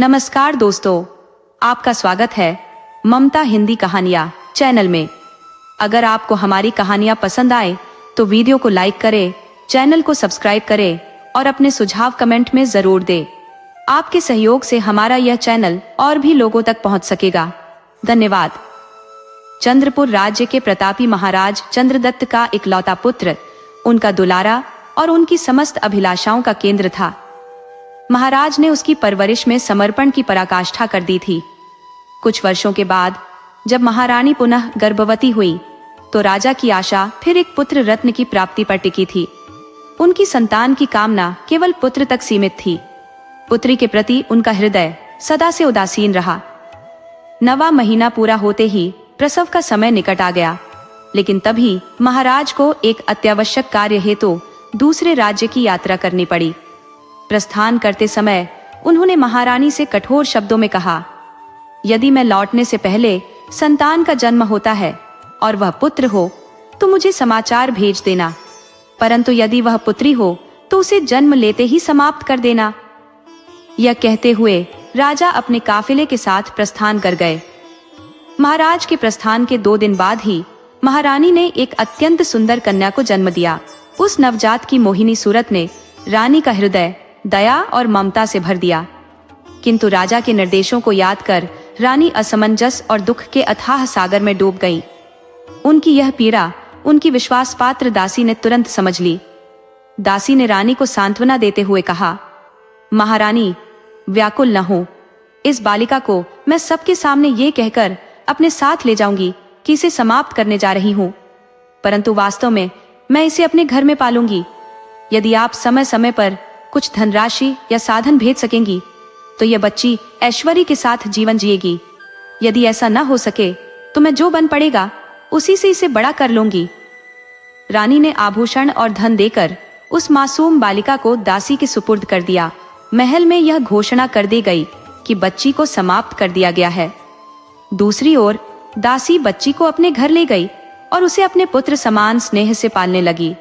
नमस्कार दोस्तों, आपका स्वागत है ममता हिंदी कहानियाँ चैनल में। अगर आपको हमारी कहानियाँ पसंद आए तो वीडियो को लाइक करें, चैनल को सब्सक्राइब करें और अपने सुझाव कमेंट में जरूर दें। आपके सहयोग से हमारा यह चैनल और भी लोगों तक पहुंच सकेगा। धन्यवाद। चंद्रपुर राज्य के प्रतापी महाराज चंद्रदत्त का इकलौता पुत्र, उनका दुलारा और उनकी समस्त अभिलाषाओं का केंद्र था। महाराज ने उसकी परवरिश में समर्पण की पराकाष्ठा कर दी थी। कुछ वर्षों के बाद जब महारानी पुनः गर्भवती हुई तो राजा की आशा फिर एक पुत्र रत्न की प्राप्ति पर टिकी थी। उनकी संतान की कामना केवल पुत्र तक सीमित थी। पुत्री के प्रति उनका हृदय सदा से उदासीन रहा। 9वां महीना पूरा होते ही प्रसव का समय निकट आ गया, लेकिन तभी महाराज को एक अत्यावश्यक कार्य हेतु दूसरे राज्य की यात्रा करनी पड़ी। प्रस्थान करते समय उन्होंने महारानी से कठोर शब्दों में कहा, यदि मैं लौटने से पहले संतान का जन्म होता है और वह पुत्र हो तो मुझे समाचार भेज देना, परंतु यदि वह पुत्री हो तो उसे जन्म लेते ही समाप्त कर देना। यह कहते हुए राजा अपने काफिले के साथ प्रस्थान कर गए। महाराज के प्रस्थान के 2 दिन बाद ही महारानी ने एक अत्यंत सुंदर कन्या को जन्म दिया। उस नवजात की मोहिनी सूरत ने रानी का हृदय दया और ममता से भर दिया, किंतु राजा के निर्देशों को याद कर रानी असमंजस और दुख के अथाह सागर में डूब गई। उनकी यह पीड़ा उनकी विश्वास पात्र दासी ने तुरंत समझ ली। दासी ने रानी को सांत्वना देते हुए कहा, महारानी व्याकुल न हो, इस बालिका को मैं सबके सामने ये कहकर अपने साथ ले जाऊंगी कि इसे समाप्त करने जा रही हूँ, परंतु वास्तव में मैं इसे अपने घर में पालूंगी। यदि आप समय समय पर कुछ धनराशि या साधन भेज सकेंगी तो यह बच्ची ऐश्वर्य के साथ जीवन जिएगी। यदि ऐसा न हो सके तो मैं जो बन पड़ेगा उसी से इसे बड़ा कर लूंगी। रानी ने आभूषण और धन देकर उस मासूम बालिका को दासी के सुपुर्द कर दिया। महल में यह घोषणा कर दी गई कि बच्ची को समाप्त कर दिया गया है। दूसरी ओर दासी बच्ची को अपने घर ले गई और उसे अपने पुत्र समान स्नेह से पालने लगी।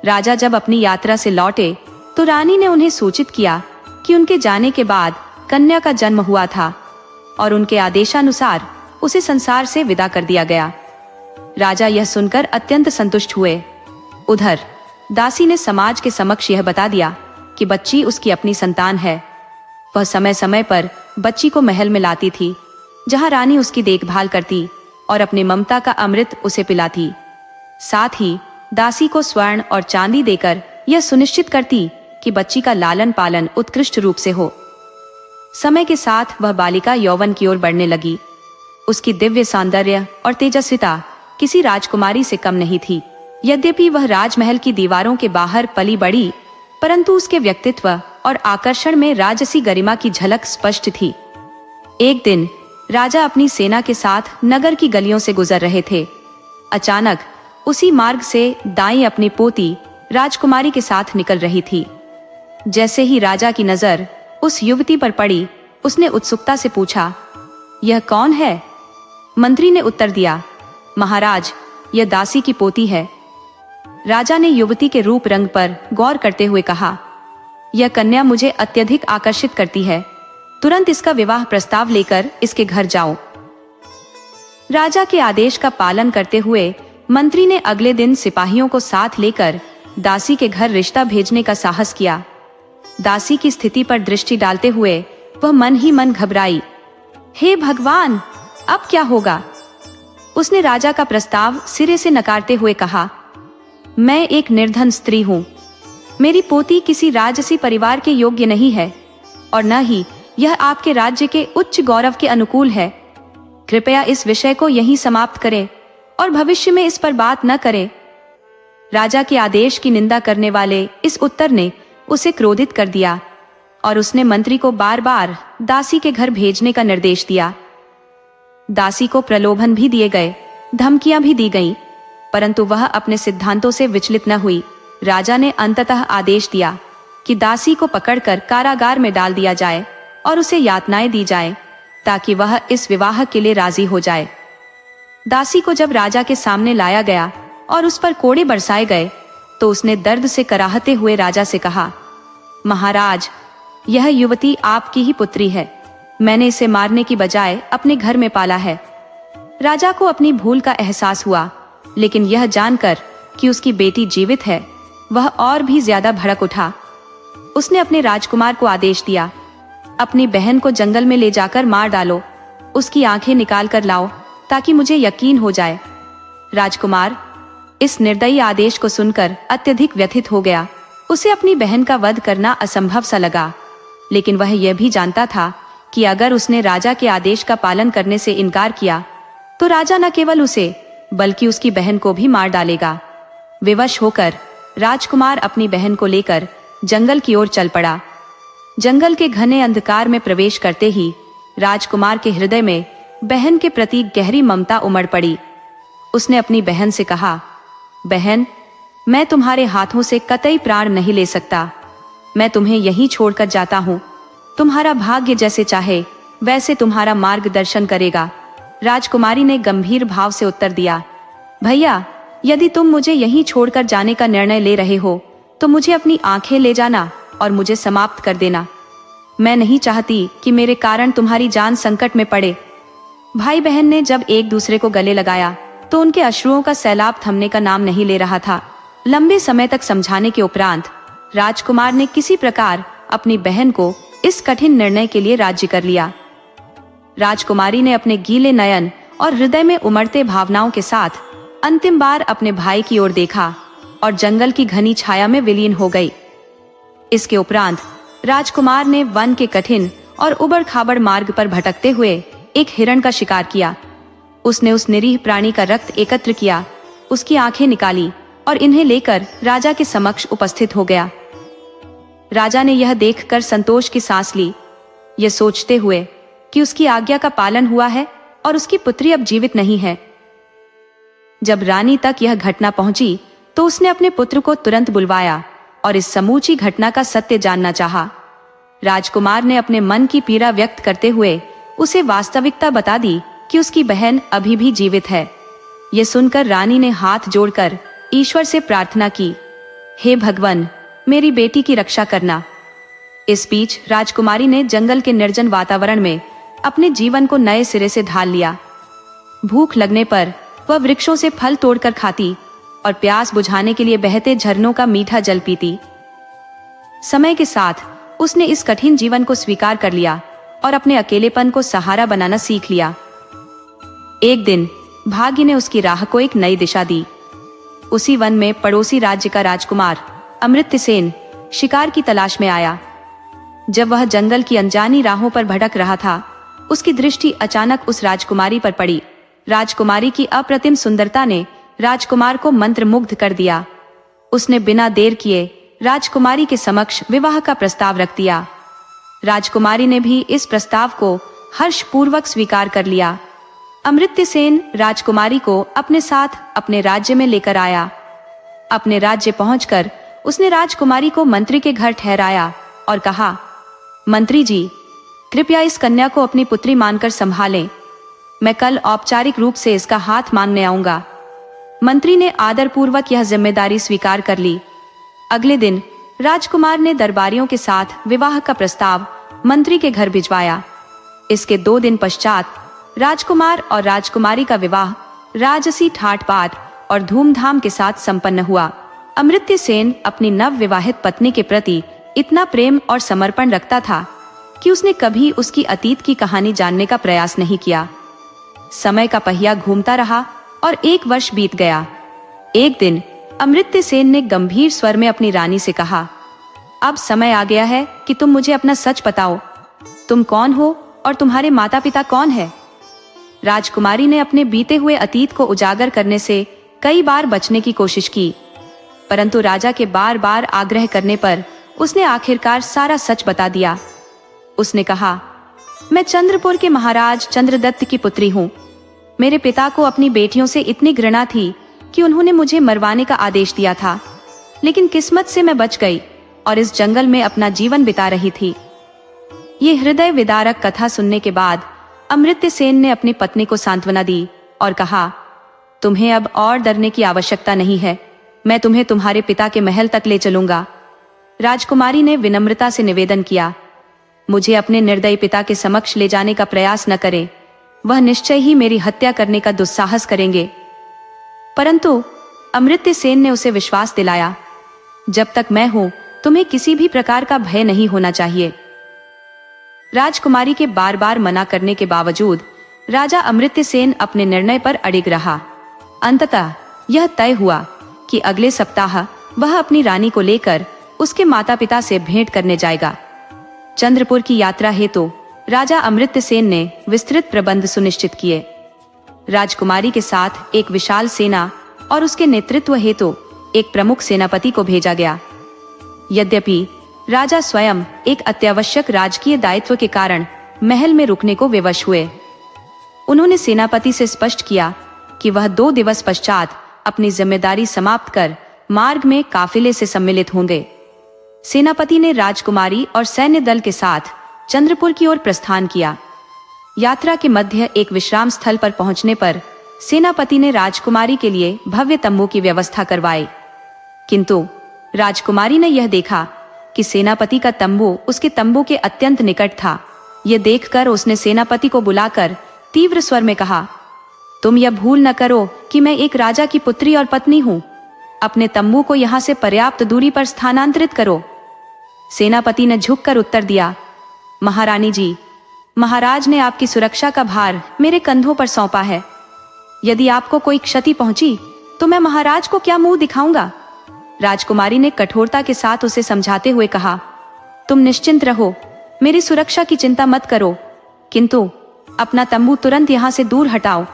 राजा जब अपनी यात्रा से लौटे तो रानी ने उन्हें सूचित किया कि उनके जाने के बाद कन्या का जन्म हुआ था और उनके आदेशानुसार उसे संसार से विदा कर दिया गया। राजा यह सुनकर अत्यंत संतुष्ट हुए। उधर दासी ने समाज के समक्ष यह बता दिया कि बच्ची उसकी अपनी संतान है। वह समय समय पर बच्ची को महल में लाती थी, जहां रानी उसकी देखभाल करती और अपनी ममता का अमृत उसे पिलाती। साथ ही दासी को स्वर्ण और चांदी देकर यह सुनिश्चित करती कि बच्ची का लालन पालन उत्कृष्ट रूप से हो। समय के साथ वह बालिका यौवन की ओर बढ़ने लगी। उसकी दिव्य सौंदर्य और तेजस्विता किसी राजकुमारी से कम नहीं थी। यद्यपि वह राजमहल की दीवारों के बाहर पली बड़ी, परंतु उसके व्यक्तित्व और आकर्षण में राजसी गरिमा की झलक स्पष्ट थी। एक दिन राजा अपनी सेना के साथ नगर की गलियों से गुजर रहे थे। अचानक उसी मार्ग से दाई अपनी पोती राजकुमारी के साथ निकल रही थी। जैसे ही राजा की नजर उस युवती पर पड़ी, उसने उत्सुकता से पूछा, यह कौन है? मंत्री ने उत्तर दिया, महाराज, यह दासी की पोती है। राजा ने युवती के रूप रंग पर गौर करते हुए कहा, यह कन्या मुझे अत्यधिक आकर्षित करती है। तुरंत इसका विवाह प्रस्ताव लेकर इसके घर जाओ। राजा के आदेश का पालन करते हुए मंत्री ने अगले दिन सिपाहियों को साथ लेकर दासी के घर रिश्ता भेजने का साहस किया। दासी की स्थिति पर दृष्टि डालते हुए वह मन ही मन घबराई। हे भगवान, अब क्या होगा? उसने राजा का प्रस्ताव सिरे से नकारते हुए कहा, मैं एक निर्धन स्त्री हूँ। मेरी पोती किसी राजसी परिवार के योग्य नहीं है और न ही यह आपके राज्य के उच्च गौरव के अनुकूल है। कृपया इस विषय को यहीं समाप्त करें और भविष्य में इस पर बात न करें। राजा के आदेश की निंदा करने वाले इस उत्तर ने उसे क्रोधित कर दिया और उसने मंत्री को बार बार दासी के घर भेजने का निर्देश दिया। दासी को प्रलोभन भी दिए गए, धमकियां भी दी गईं, परंतु वह अपने सिद्धांतों से विचलित न हुई। राजा ने अंततः आदेश दिया कि दासी को पकड़कर कारागार में डाल दिया जाए और उसे यातनाएं दी जाए ताकि वह इस विवाह के लिए राजी हो जाए। दासी को जब राजा के सामने लाया गया और उस पर कोड़े बरसाए गए तो उसने दर्द से कराहते हुए राजा से कहा, महाराज, यह युवती आपकी ही पुत्री है। मैंने इसे मारने की बजाय अपने घर में पाला है। राजा को अपनी भूल का एहसास हुआ, लेकिन यह जानकर कि उसकी बेटी जीवित है, वह और भी ज्यादा भड़क उठा। उसने अपने राजकुमार को आदेश दिया, अपनी बहन को जंगल में ले जाकर मार डालो, उसकी आंखें निकाल कर लाओ ताकि मुझे यकीन हो जाए। राजकुमार इस निर्दयी आदेश को सुनकर अत्यधिक व्यथित हो गया। उसे अपनी बहन का वध करना असंभव सा लगा, लेकिन वह यह भी जानता था कि अगर उसने राजा के आदेश का पालन करने से इनकार किया तो राजा न केवल उसे बल्कि उसकी बहन को भी मार डालेगा। विवश होकर राजकुमार अपनी बहन को लेकर जंगल की ओर चल पड़ा। जंगल के घने अंधकार में प्रवेश करते ही राजकुमार के हृदय में बहन के प्रति गहरी ममता उमड़ पड़ी। उसने अपनी बहन से कहा, बहन, मैं तुम्हारे हाथों से कतई प्राण नहीं ले सकता। मैं तुम्हें यहीं छोड़कर जाता हूँ। तुम्हारा भाग्य जैसे चाहे वैसे तुम्हारा मार्गदर्शन करेगा। राजकुमारी ने गंभीर भाव से उत्तर दिया, भैया, यदि तुम मुझे यहीं छोड़कर जाने का निर्णय ले रहे हो तो मुझे अपनी आंखें ले जाना और मुझे समाप्त कर देना। मैं नहीं चाहती कि मेरे कारण तुम्हारी जान संकट में पड़े। भाई बहन ने जब एक दूसरे को गले लगाया तो उनके अश्रुओं का सैलाब थमने का नाम नहीं ले रहा था। लंबे समय तक समझाने के उपरांत राजकुमार ने किसी प्रकार अपनी बहन को इस कठिन निर्णय के लिए राजी कर लिया। राजकुमारी ने अपने गीले नयन और हृदय में उमड़ते भावनाओं के साथ अंतिम बार अपने भाई की ओर देखा और जंगल की घनी छाया में विलीन हो गई। इसके उपरांत राजकुमार ने वन के कठिन और उबड़ खाबड़ मार्ग पर भटकते हुए एक हिरण का शिकार किया। उसने उस निरीह प्राणी का रक्त एकत्र किया, उसकी आंखें निकाली और इन्हें लेकर राजा के समक्ष उपस्थित हो गया। राजा ने यह देखकर संतोष की सांस ली, यह सोचते हुए कि उसकी आज्ञा का पालन हुआ है और उसकी पुत्री अब जीवित नहीं है। जब रानी तक यह घटना पहुंची तो उसने अपने पुत्र को तुरंत बुलवाया और इस समूची घटना का सत्य जानना चाहा। राजकुमार ने अपने मन की पीड़ा व्यक्त करते हुए उसे वास्तविकता बता दी कि उसकी बहन अभी भी जीवित है। यह सुनकर रानी ने हाथ जोड़कर ईश्वर से प्रार्थना की, हे भगवान, मेरी बेटी की रक्षा करना। इस बीच राजकुमारी ने जंगल के निर्जन वातावरण में अपने जीवन को नए सिरे से ढाल लिया। भूख लगने पर वह वृक्षों से फल तोड़कर खाती और प्यास बुझाने के लिए बहते झरनों का मीठा जल पीती। समय के साथ उसने इस कठिन जीवन को स्वीकार कर लिया और अपने अकेलेपन को सहारा बनाना सीख लिया। एक दिन भाग्य ने उसकी राह को एक नई दिशा दी। उसी वन में पड़ोसी राज्य का राजकुमार अमृतसेन शिकार की तलाश में आया। जब वह जंगल की अनजानी राहों पर भटक रहा था, उसकी दृष्टि अचानक उस राजकुमारी पर पड़ी। राजकुमारी की अप्रतिम सुंदरता ने राजकुमार को मंत्रमुग्ध कर दिया। उसने बिना देर किए राजकुमारी के समक्ष विवाह का प्रस्ताव रख दिया। राजकुमारी ने भी इस प्रस्ताव को हर्षपूर्वक स्वीकार कर लिया। अमृतसेन राजकुमारी को अपने साथ अपने राज्य में लेकर आया। अपने राज्य पहुंचकर उसने राजकुमारी को मंत्री के घर ठहराया और कहा, मंत्री जी, कृपया इस कन्या को अपनी पुत्री मानकर संभालें। मैं कल औपचारिक रूप से इसका हाथ मांगने आऊंगा। मंत्री ने आदरपूर्वक यह जिम्मेदारी स्वीकार कर ली। अगले दिन राजकुमार ने दरबारियों के साथ विवाह का प्रस्ताव मंत्री के घर भिजवाया। इसके 2 दिन पश्चात राजकुमार और राजकुमारी का विवाह राजसी ठाट बाट और धूमधाम के साथ संपन्न हुआ। अमृतसेन अपनी नव विवाहित पत्नी के प्रति इतना प्रेम और समर्पण रखता था कि उसने कभी उसकी अतीत की कहानी जानने का प्रयास नहीं किया। समय का पहिया घूमता रहा और 1 वर्ष बीत गया। एक दिन अमृतसेन ने गंभीर स्वर में अपनी रानी से कहा, अब समय आ गया है कि तुम मुझे अपना सच बताओ। तुम कौन हो और तुम्हारे माता पिता कौन है? राजकुमारी ने अपने बीते हुए अतीत को उजागर करने से कई बार बचने की कोशिश की, परंतु राजा के बार बार आग्रह करने पर उसने आखिरकार सारा सच बता दिया। उसने कहा, मैं चंद्रपुर के महाराज चंद्रदत्त की पुत्री हूँ। मेरे पिता को अपनी बेटियों से इतनी घृणा थी कि उन्होंने मुझे मरवाने का आदेश दिया था, लेकिन किस्मत से मैं बच गई और इस जंगल में अपना जीवन बिता रही थी। ये हृदय विदारक कथा सुनने के बाद अमृतसेन ने अपनी पत्नी को सांत्वना दी और कहा, तुम्हें अब और डरने की आवश्यकता नहीं है। मैं तुम्हें तुम्हारे पिता के महल तक ले चलूंगा। राजकुमारी ने विनम्रता से निवेदन किया, मुझे अपने निर्दयी पिता के समक्ष ले जाने का प्रयास न करें, वह निश्चय ही मेरी हत्या करने का दुस्साहस करेंगे। परंतु अमृत्य सेन ने उसे विश्वास दिलाया, जब तक मैं हूं तुम्हें किसी भी प्रकार का भय नहीं होना चाहिए। राजकुमारी के बार बार मना करने के बावजूद राजा अमृत्य सेन अपने निर्णय पर अड़िग रहा। अंततः यह तय हुआ कि अगले सप्ताह वह अपनी रानी को लेकर उसके माता पिता से भेंट करने जाएगा। चंद्रपुर की यात्रा हेतु राजा अमृत्य सेन ने विस्तृत प्रबंध सुनिश्चित किए। राजकुमारी के साथ एक विशाल सेना और उसके नेतृत्व हेतु एक प्रमुख सेनापति को भेजा गया। यद्यपि राजा स्वयं एक अत्यावश्यक राजकीय दायित्व के कारण महल में रुकने को विवश हुए। उन्होंने सेनापति से स्पष्ट किया कि वह 2 दिवस पश्चात अपनी जिम्मेदारी समाप्त कर मार्ग में काफिले से सम्मिलित होंगे। सेनापति ने राजकुमारी और सैन्य दल के साथ चंद्रपुर की ओर प्रस्थान किया। यात्रा के मध्य एक विश्राम स्थल पर पहुंचने पर सेनापति ने राजकुमारी के लिए भव्य तंबू की व्यवस्था करवाई, किंतु राजकुमारी ने यह देखा कि सेनापति का तंबू उसके तंबू के अत्यंत निकट था। यह देखकर उसने सेनापति को बुलाकर तीव्र स्वर में कहा, तुम यह भूल न करो कि मैं एक राजा की पुत्री और पत्नी हूँ। अपने तंबू को यहाँ से पर्याप्त दूरी पर स्थानांतरित करो। सेनापति ने झुककर उत्तर दिया, महारानी जी, महाराज ने आपकी सुरक्षा का भार मेरे कंधों पर सौंपा है। यदि आपको कोई क्षति पहुंची तो मैं महाराज को क्या मुंह दिखाऊंगा। राजकुमारी ने कठोरता के साथ उसे समझाते हुए कहा, तुम निश्चिंत रहो, मेरी सुरक्षा की चिंता मत करो, किंतु अपना तंबू तुरंत यहाँ से दूर हटाओ।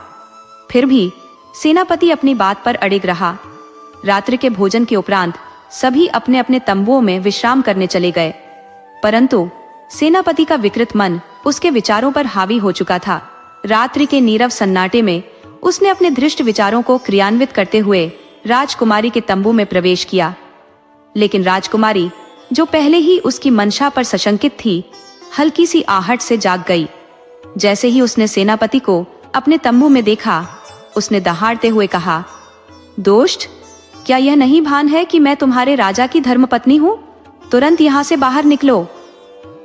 फिर भी सेनापति अपनी बात पर अड़िग रहा। रात्रि के भोजन के उपरांत सभी अपने अपने तंबुओं में विश्राम करने चले गए, परंतु सेनापति का विकृत मन उसके विचारों पर हावी हो चुका था। रात्रि के नीरव सन्नाटे में उसने अपने धृष्ट विचारों को क्रियान्वित करते हुए राजकुमारी के तंबू में प्रवेश किया। लेकिन राजकुमारी, जो पहले ही उसकी मंशा पर सशंकित थी, हल्की सी आहट से जाग गई। जैसे ही उसने सेनापति को अपने तंबू में देखा, उसने दहाड़ते हुए कहा, दोस्त, क्या यह नहीं भान है कि मैं तुम्हारे राजा की धर्मपत्नी हूँ? तुरंत यहाँ से बाहर निकलो।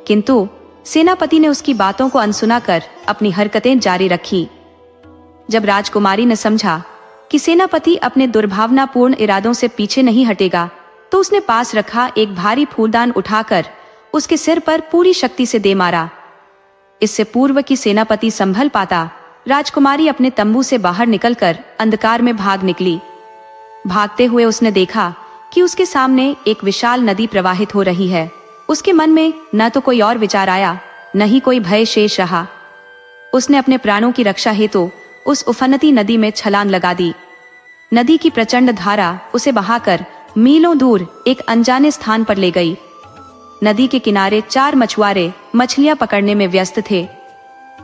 किंतु सेनापति ने उसकी बातों को अनसुना कर अपनी हरकतें जारी रखी। जब राजकुमारी ने समझा कि सेनापति अपने दुर्भावनापूर्ण इरादों से पीछे नहीं हटेगा, तो उसने पास रखा एक भारी फूलदान उठाकर उसके सिर पर पूरी शक्ति से दे मारा। इससे पूर्व कि सेनापति संभल पाता, राजकुमारी अपने तंबू से बाहर निकलकर अंधकार में भाग निकली। भागते हुए उसने देखा कि उसके सामने एक विशाल नदी प्रवाहित हो रही है। उसके मन में न तो कोई और विचार आया, न ही कोई भय शेष रहा। उसने अपने प्राणों की रक्षा हेतु उस उफनती नदी में छलांग लगा दी। नदी की प्रचंड धारा उसे बहाकर मीलों दूर एक अनजाने स्थान पर ले गई। नदी के किनारे 4 मछुआरे मछलियां पकड़ने में व्यस्त थे।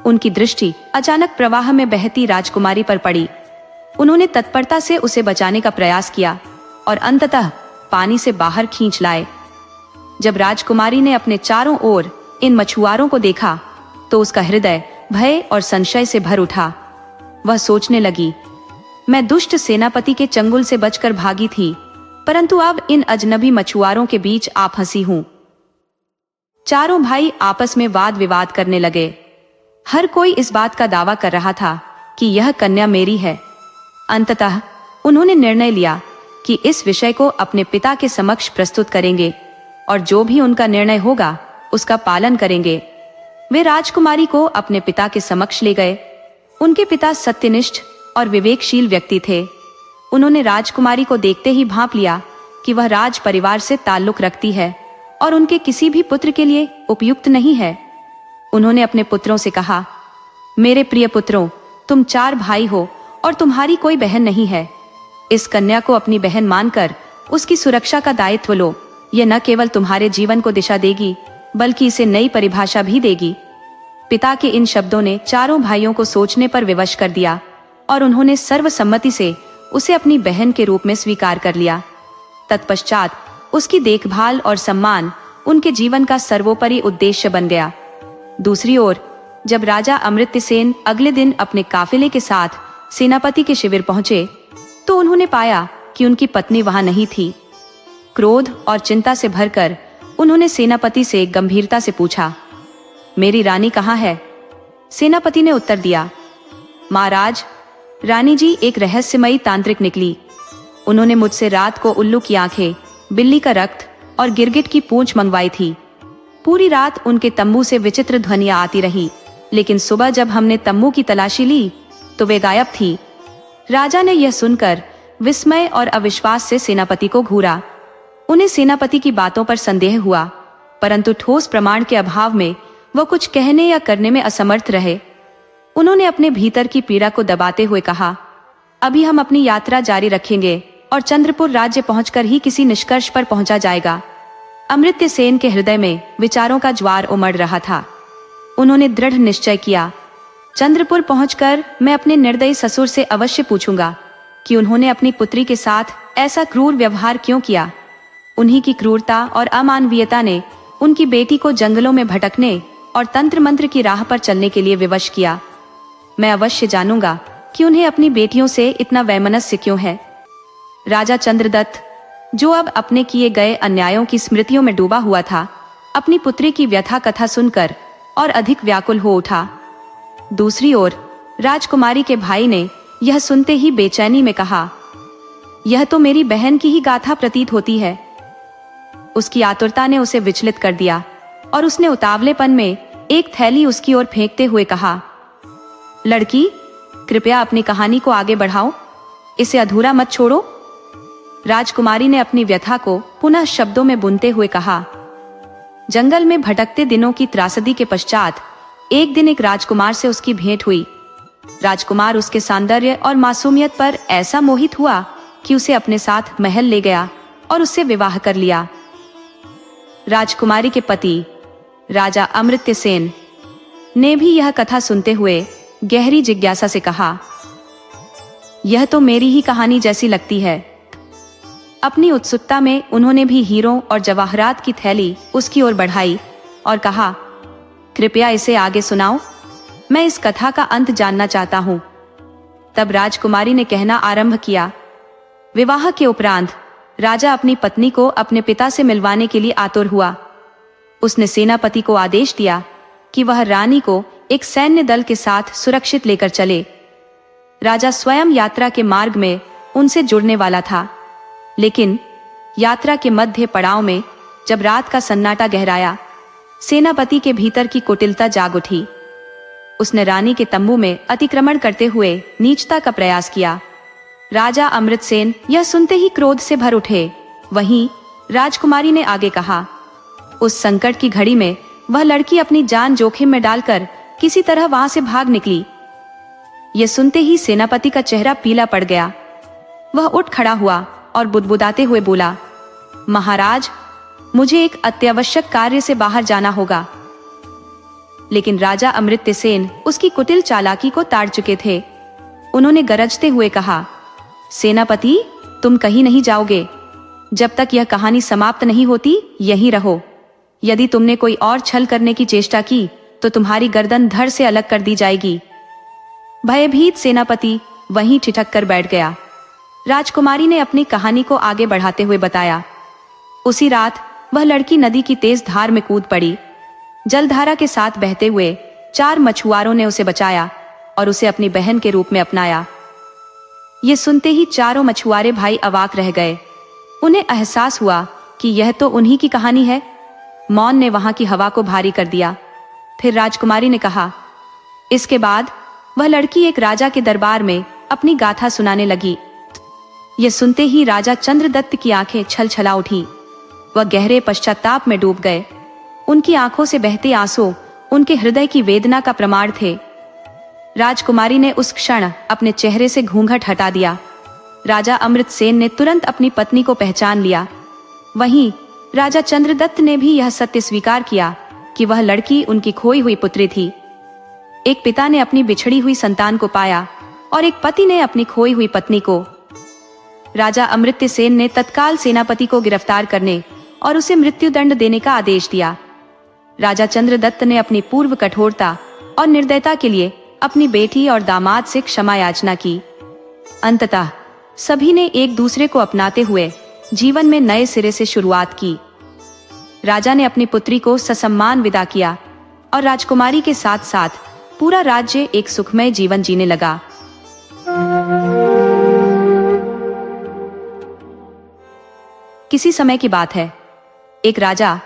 उनकी दृष्टि अचानक प्रवाह में बहती राजकुमारी पर पड़ी। उन्होंने तत्परता से उसे बचाने का प्रयास किया और अंततः पानी से बाहर खींच लाए। जब राजकुमारी ने अपने चारों ओर इन मछुआरों को देखा, तो उसका हृदय भय और संशय से भर उठा। वह सोचने लगी, मैं दुष्ट सेनापति के चंगुल से बचकर भागी थी, परंतु अब इन अजनबी मछुआरों के बीच आ फंसी हूं। चारों भाई आपस में वाद विवाद करने लगे। हर कोई इस बात का दावा कर रहा था कि यह कन्या मेरी है। अंततः उन्होंने निर्णय लिया कि इस विषय को अपने पिता के समक्ष प्रस्तुत करेंगे और जो भी उनका निर्णय होगा उसका पालन करेंगे। वे राजकुमारी को अपने पिता के समक्ष ले गए। उनके पिता सत्यनिष्ठ और विवेकशील व्यक्ति थे। उन्होंने राजकुमारी को देखते ही भांप लिया कि वह राज परिवार से ताल्लुक रखती है और उनके किसी भी पुत्र के लिए उपयुक्त नहीं है। उन्होंने अपने पुत्रों से कहा, मेरे प्रिय पुत्रों, तुम 4 भाई हो और तुम्हारी कोई बहन नहीं है। इस कन्या को अपनी बहन मानकर उसकी सुरक्षा का दायित्व लो। यह न केवल तुम्हारे जीवन को दिशा देगी, बल्कि इसे नई परिभाषा भी देगी। पिता के इन शब्दों ने चारों भाइयों को सोचने पर विवश कर दिया और उन्होंने सर्वसम्मति से उसे अपनी बहन के रूप में स्वीकार कर लिया। तत्पश्चात उसकी देखभाल और सम्मान उनके जीवन का सर्वोपरि उद्देश्य बन गया। दूसरी ओर जब राजा अमृत्य सेन अगले दिन अपने काफिले के साथ सेनापति के शिविर पहुंचे, तो उन्होंने पाया कि उनकी पत्नी वहां नहीं थी। क्रोध और चिंता से भरकर उन्होंने सेनापति से गंभीरता से पूछा, मेरी रानी कहाँ है? सेनापति ने उत्तर दिया, महाराज, रानी जी एक रहस्यमयी तांत्रिक निकली। उन्होंने मुझसे रात को उल्लू की आंखें, बिल्ली का रक्त और गिरगिट की पूंछ मंगवाई थी। पूरी रात उनके तंबू से विचित्र ध्वनियां आती रही, लेकिन सुबह जब हमने तंबू की तलाशी ली तो वे गायब थी। राजा ने यह सुनकर विस्मय और अविश्वास से सेनापति को घूरा। उन्हें सेनापति की बातों पर संदेह हुआ, परंतु ठोस प्रमाण के अभाव में वह कुछ कहने या करने में असमर्थ रहे। उन्होंने अपने भीतर की पीड़ा को दबाते हुए कहा, अभी हम अपनी यात्रा जारी रखेंगे और चंद्रपुर राज्य पहुंचकर ही किसी निष्कर्ष पर पहुंचा जाएगा। अमृत्य सेन के हृदय में विचारों का ज्वार उमड़ रहा था। उन्होंने दृढ़ निश्चय किया, चंद्रपुर पहुंचकर मैं अपने निर्दयी ससुर से अवश्य पूछूंगा कि उन्होंने अपनी पुत्री के साथ ऐसा क्रूर व्यवहार क्यों किया। उन्हीं की क्रूरता और अमानवीयता ने उनकी बेटी को जंगलों में भटकने और तंत्र मंत्र की राह पर चलने के लिए विवश किया। मैं अवश्य जानूंगा कि उन्हें अपनी बेटियों से इतना वैमनस्य क्यों है। राजा चंद्रदत्त, जो अब अपने किए गए अन्यायों की स्मृतियों में डूबा हुआ था, अपनी पुत्री की व्यथा कथा सुनकर और अधिक व्याकुल हो उठा। दूसरी ओर राजकुमारी के भाई ने यह सुनते ही बेचैनी में कहा, यह तो मेरी बहन की ही गाथा प्रतीत होती है। उसकी आतुरता ने उसे विचलित कर दिया और उसने उतावलेपन में एक थैली उसकी ओर फेंकते हुए कहा, लड़की, कृपया अपनी कहानी को आगे बढ़ाओ, इसे अधूरा मत छोड़ो। राजकुमारी ने अपनी व्यथा को पुनः शब्दों में बुनते हुए कहा, जंगल में भटकते दिनों की त्रासदी के पश्चात एक दिन एक राजकुमार से उसकी भेंट हुई। राजकुमार उसके सौंदर्य और मासूमियत पर ऐसा मोहित हुआ कि उसे अपने साथ महल ले गया और उससे विवाह कर लिया। राजकुमारी के पति राजा अमृत्य सेन ने भी यह कथा सुनते हुए गहरी जिज्ञासा से कहा, यह तो मेरी ही कहानी जैसी लगती है। अपनी उत्सुकता में उन्होंने भी हीरों और जवाहरात की थैली उसकी ओर बढ़ाई और कहा, कृपया इसे आगे सुनाओ, मैं इस कथा का अंत जानना चाहता हूँ। तब राजकुमारी ने कहना आरंभ किया, विवाह के उपरांत राजा अपनी पत्नी को अपने पिता से मिलवाने के लिए आतुर हुआ। उसने सेनापति को आदेश दिया कि वह रानी को एक सैन्य दल के साथ सुरक्षित लेकर चले। राजा स्वयं यात्रा के मार्ग में उनसे जुड़ने वाला था, लेकिन यात्रा के मध्य पड़ाव में जब रात का सन्नाटा गहराया, सेनापति के भीतर की कुटिलता जाग उठी। उसने रानी के तंबू में अतिक्रमण करते हुए नीचता का प्रयास किया। राजा अमृतसेन यह सुनते ही क्रोध से भर उठे। वहीं राजकुमारी ने आगे कहा, उस संकट की घड़ी में वह लड़की अपनी जान जोखिम में डालकर किसी तरह वहां से भाग निकली। यह सुनते ही सेनापति का चेहरा पीला पड़ गया। वह उठ खड़ा हुआ और बुदबुदाते हुए बोला, महाराज, मुझे एक अत्यावश्यक कार्य से बाहर जाना होगा। लेकिन राजा अमृत्य सेन उसकी कुटिल चालाकी को ताड़ चुके थे। उन्होंने गरजते हुए कहा, सेनापति, तुम कहीं नहीं जाओगे। जब तक यह कहानी समाप्त नहीं होती यहीं रहो। यदि तुमने कोई और छल करने की चेष्टा की तो तुम्हारी गर्दन धड़ से अलग कर दी जाएगी। भयभीत सेनापति वहीं ठिठक कर बैठ गया। राजकुमारी ने अपनी कहानी को आगे बढ़ाते हुए बताया, उसी रात वह लड़की नदी की तेज धार में कूद पड़ी। जलधारा के साथ बहते हुए 4 मछुआरों ने उसे बचाया और उसे अपनी बहन के रूप में अपनाया। ये सुनते ही चारों मछुआरे भाई अवाक रह गए। उन्हें एहसास हुआ कि यह तो उन्हीं की कहानी है। मौन ने वहां की हवा को भारी कर दिया। फिर राजकुमारी ने कहा, इसके बाद वह लड़की एक राजा के दरबार में अपनी गाथा सुनाने लगी। यह सुनते ही राजा चंद्रदत्त की आंखें छलछला उठी। वह गहरे पश्चाताप में डूब गए। उनकी आंखों से बहते आंसू उनके हृदय की वेदना का प्रमाण थे। राजकुमारी ने उस क्षण अपने चेहरे से घूंघट हटा दिया। राजा अमृतसेन ने तुरंत अपनी पत्नी को पहचान लिया। वहीं राजा चंद्रदत्त ने भी यह सत्य स्वीकार किया कि वह लड़की उनकी खोई हुई पुत्री थी। एक पिता ने अपनी बिछड़ी हुई संतान को पाया और एक पति ने अपनी खोई हुई पत्नी को। राजा अमृत्य सेन ने तत्काल सेनापति को गिरफ्तार करने और उसे मृत्युदंड देने का आदेश दिया। राजा चंद्रदत्त ने अपनी पूर्व कठोरता और निर्दयता के लिए अपनी बेटी और दामाद से क्षमा याचना की। अंततः सभी ने एक दूसरे को अपनाते हुए जीवन में नए सिरे से शुरुआत की। राजा ने अपनी पुत्री को ससम्मान विदा किया और राजकुमारी के साथ साथ पूरा राज्य एक सुखमय जीवन जीने लगा। किसी समय की बात है, एक राजा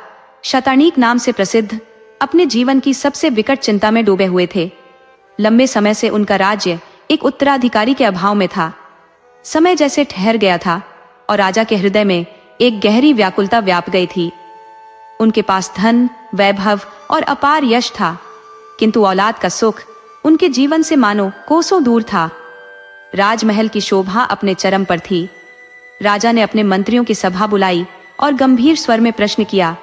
शतानीक नाम से प्रसिद्ध अपने जीवन की सबसे विकट चिंता में डूबे हुए थे। लंबे समय से उनका राज्य एक उत्तराधिकारी के अभाव में था। समय जैसे ठहर गया था और राजा के हृदय में एक गहरी व्याकुलता व्याप गई थी। उनके पास धन, वैभव और अपार यश था, किंतु औलाद का सुख उनके जीवन से मानो कोसों दूर था। राजमहल की शोभा अपने चरम पर थी। राजा ने अपने मंत्रियों की सभा बुलाई और गंभीर स्वर में प्रश्न किया,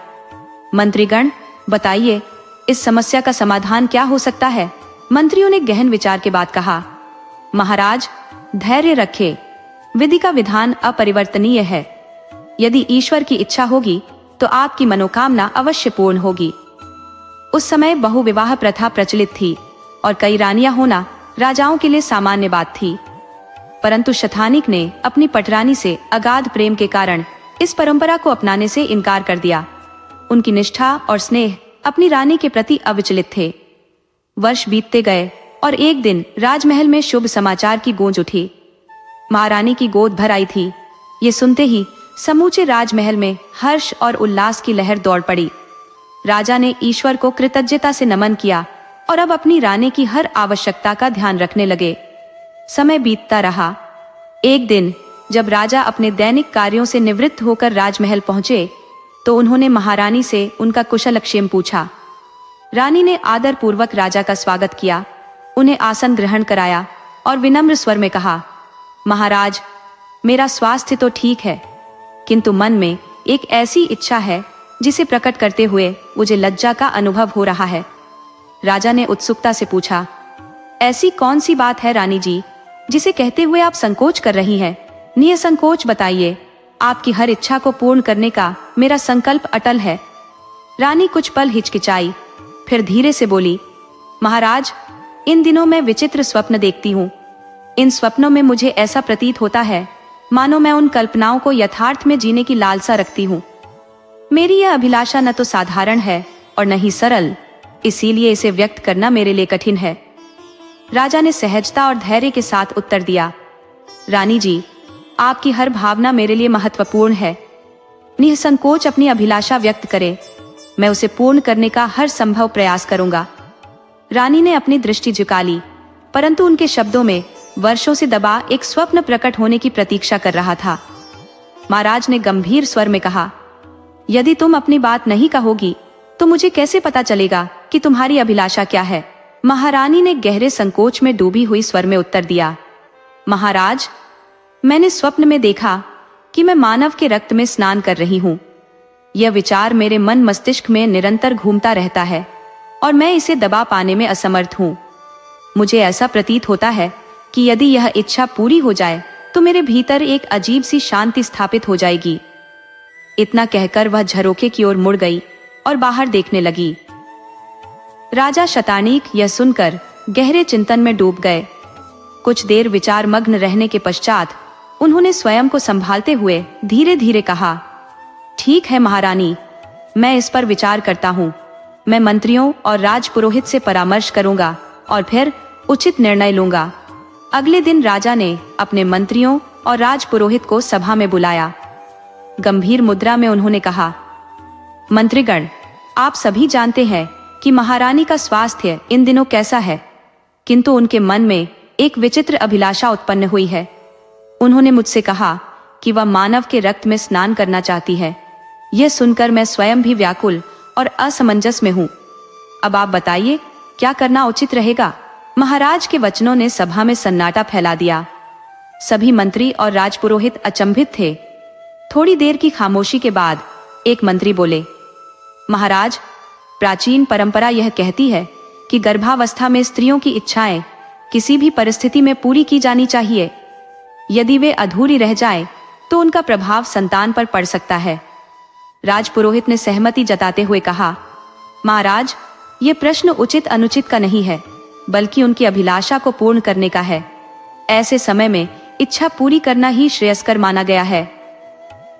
मंत्रीगण, बताइए, इस समस्या का समाधान क्या हो सकता है? मंत्रियों ने गहन विचार के बाद कहा, महाराज, धैर्य रखें। विधि का विधान अपरिवर्तनीय है। यदि ईश्वर की इच्छा होगी तो आपकी मनोकामना अवश्य पूर्ण होगी। उस समय बहुविवाह प्रथा प्रचलित थी और कई रानियां होना राजाओं के लिए सामान्य बात थी। परंतु शतानीक ने अपनी पटरानी से अगाध प्रेम के कारण इस परंपरा को अपनाने से इनकार कर दिया। उनकी निष्ठा और स्नेह अपनी रानी के प्रति अविचलित थे। वर्ष बीतते गए और एक दिन राजमहल में शुभ समाचार की गूंज उठी। महारानी की गोद भर आई थी। ये सुनते ही समूचे राजमहल में हर्ष और उल्लास की लहर दौड़ पड़ी। राजा ने ईश्वर को कृतज्ञता से नमन किया और अब अपनी रानी की हर आवश्यकता का ध्यान रखने लगे। समय बीतता रहा। एक दिन जब राजा अपने दैनिक कार्यों से निवृत्त होकर राजमहल पहुंचे तो उन्होंने महारानी से उनका कुशलक्षेम पूछा। रानी ने आदर पूर्वक राजा का स्वागत किया, उन्हें आसन ग्रहण कराया और विनम्र स्वर में कहा, महाराज, मेरा स्वास्थ्य तो ठीक है, किंतु मन में एक ऐसी इच्छा है जिसे प्रकट करते हुए मुझे लज्जा का अनुभव हो रहा है। राजा ने उत्सुकता से पूछा, ऐसी कौन सी बात है रानी जी, जिसे कहते हुए आप संकोच कर रही हैं? निसंकोच बताइए, आपकी हर इच्छा को पूर्ण करने का मेरा संकल्प अटल है। रानी कुछ पल हिचकिचाई, फिर धीरे से बोली, महाराज, इन दिनों मैं विचित्र स्वप्न देखती हूँ। इन स्वप्नों में मुझे ऐसा प्रतीत होता है मानो मैं उन कल्पनाओं को यथार्थ में जीने की लालसा रखती हूँ। मेरी यह अभिलाषा न तो साधारण है और न ही सरल, इसीलिए इसे व्यक्त करना मेरे लिए कठिन है। राजा ने सहजता और धैर्य के साथ उत्तर दिया, रानी जी, आपकी हर भावना मेरे लिए महत्वपूर्ण है। निसंकोच अपनी अभिलाषा व्यक्त करें, मैं उसे पूर्ण करने का हर संभव प्रयास करूंगा। रानी ने अपनी दृष्टि झुका ली, परंतु उनके शब्दों में वर्षों से दबा एक स्वप्न प्रकट होने की प्रतीक्षा कर रहा था। महाराज ने गंभीर स्वर में कहा, यदि तुम अपनी बात नहीं कहोगी तो मुझे कैसे पता चलेगा कि तुम्हारी अभिलाषा क्या है? महारानी ने गहरे संकोच में डूबी हुई स्वर में उत्तर दिया, महाराज, मैंने स्वप्न में देखा कि मैं मानव के रक्त में स्नान कर रही हूँ। यह विचार मेरे मन मस्तिष्क में निरंतर घूमता रहता है और मैं इसे दबा पाने में असमर्थ हूँ। मुझे ऐसा प्रतीत होता है कि यदि यह इच्छा पूरी हो जाए तो मेरे भीतर एक अजीब सी शांति स्थापित हो जाएगी। इतना कहकर वह झरोखे की ओर मुड़ गई और बाहर देखने लगी। राजा शतानीक यह सुनकर गहरे चिंतन में डूब गए। कुछ देर विचार मग्न रहने के पश्चात उन्होंने स्वयं को संभालते हुए धीरे धीरे कहा, ठीक है महारानी, मैं इस पर विचार करता हूँ। मैं मंत्रियों और राजपुरोहित से परामर्श करूंगा और फिर उचित निर्णय लूंगा। अगले दिन राजा ने अपने मंत्रियों और राजपुरोहित को सभा में बुलाया। गंभीर मुद्रा में उन्होंने कहा, मंत्रीगण, आप सभी जानते हैं कि महारानी का स्वास्थ्य इन दिनों कैसा है, किंतु उनके मन में एक विचित्र अभिलाषा उत्पन्न हुई है। उन्होंने मुझसे कहा कि वह मानव के रक्त में स्नान करना चाहती है। यह सुनकर मैं स्वयं भी व्याकुल और असमंजस में हूँ। अब आप बताइए, क्या करना उचित रहेगा? महाराज के वचनों ने सभा में सन्नाटा फैला दिया। सभी मंत्री और राजपुरोहित अचंभित थे। थोड़ी देर की खामोशी के बाद एक मंत्री बोले, महाराज, प्राचीन परंपरा यह कहती है कि गर्भावस्था में स्त्रियों की इच्छाएं किसी भी परिस्थिति में पूरी की जानी चाहिए। यदि वे अधूरी रह जाए तो उनका प्रभाव संतान पर पड़ सकता है। राजपुरोहित ने सहमति जताते हुए कहा, महाराज, ये प्रश्न उचित अनुचित का नहीं है, बल्कि उनकी अभिलाषा को पूर्ण करने का है। ऐसे समय में इच्छा पूरी करना ही श्रेयस्कर माना गया है।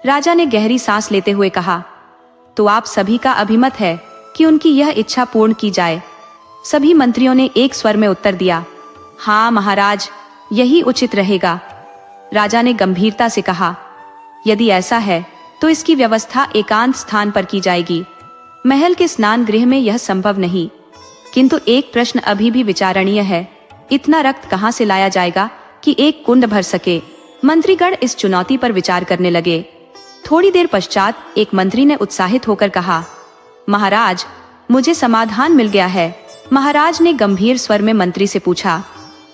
राजा ने गहरी सांस लेते हुए कहा, तो आप सभी का अभिमत है कि उनकी यह इच्छा पूर्ण की जाए। सभी मंत्रियों ने एक स्वर में उत्तर दिया, हाँ महाराज, यही उचित रहेगा। राजा ने गंभीरता से कहा, यदि ऐसा है तो इसकी व्यवस्था एकांत स्थान पर की जाएगी। महल के स्नान गृह में यह संभव नहीं। किंतु एक प्रश्न अभी भी विचारणीय है, इतना रक्त कहाँ से लाया जाएगा कि एक कुंड भर सके। मंत्रीगण इस चुनौती पर विचार करने लगे। थोड़ी देर पश्चात एक मंत्री ने उत्साहित होकर कहा, महाराज, मुझे समाधान मिल गया है। महाराज ने गंभीर स्वर में मंत्री से पूछा,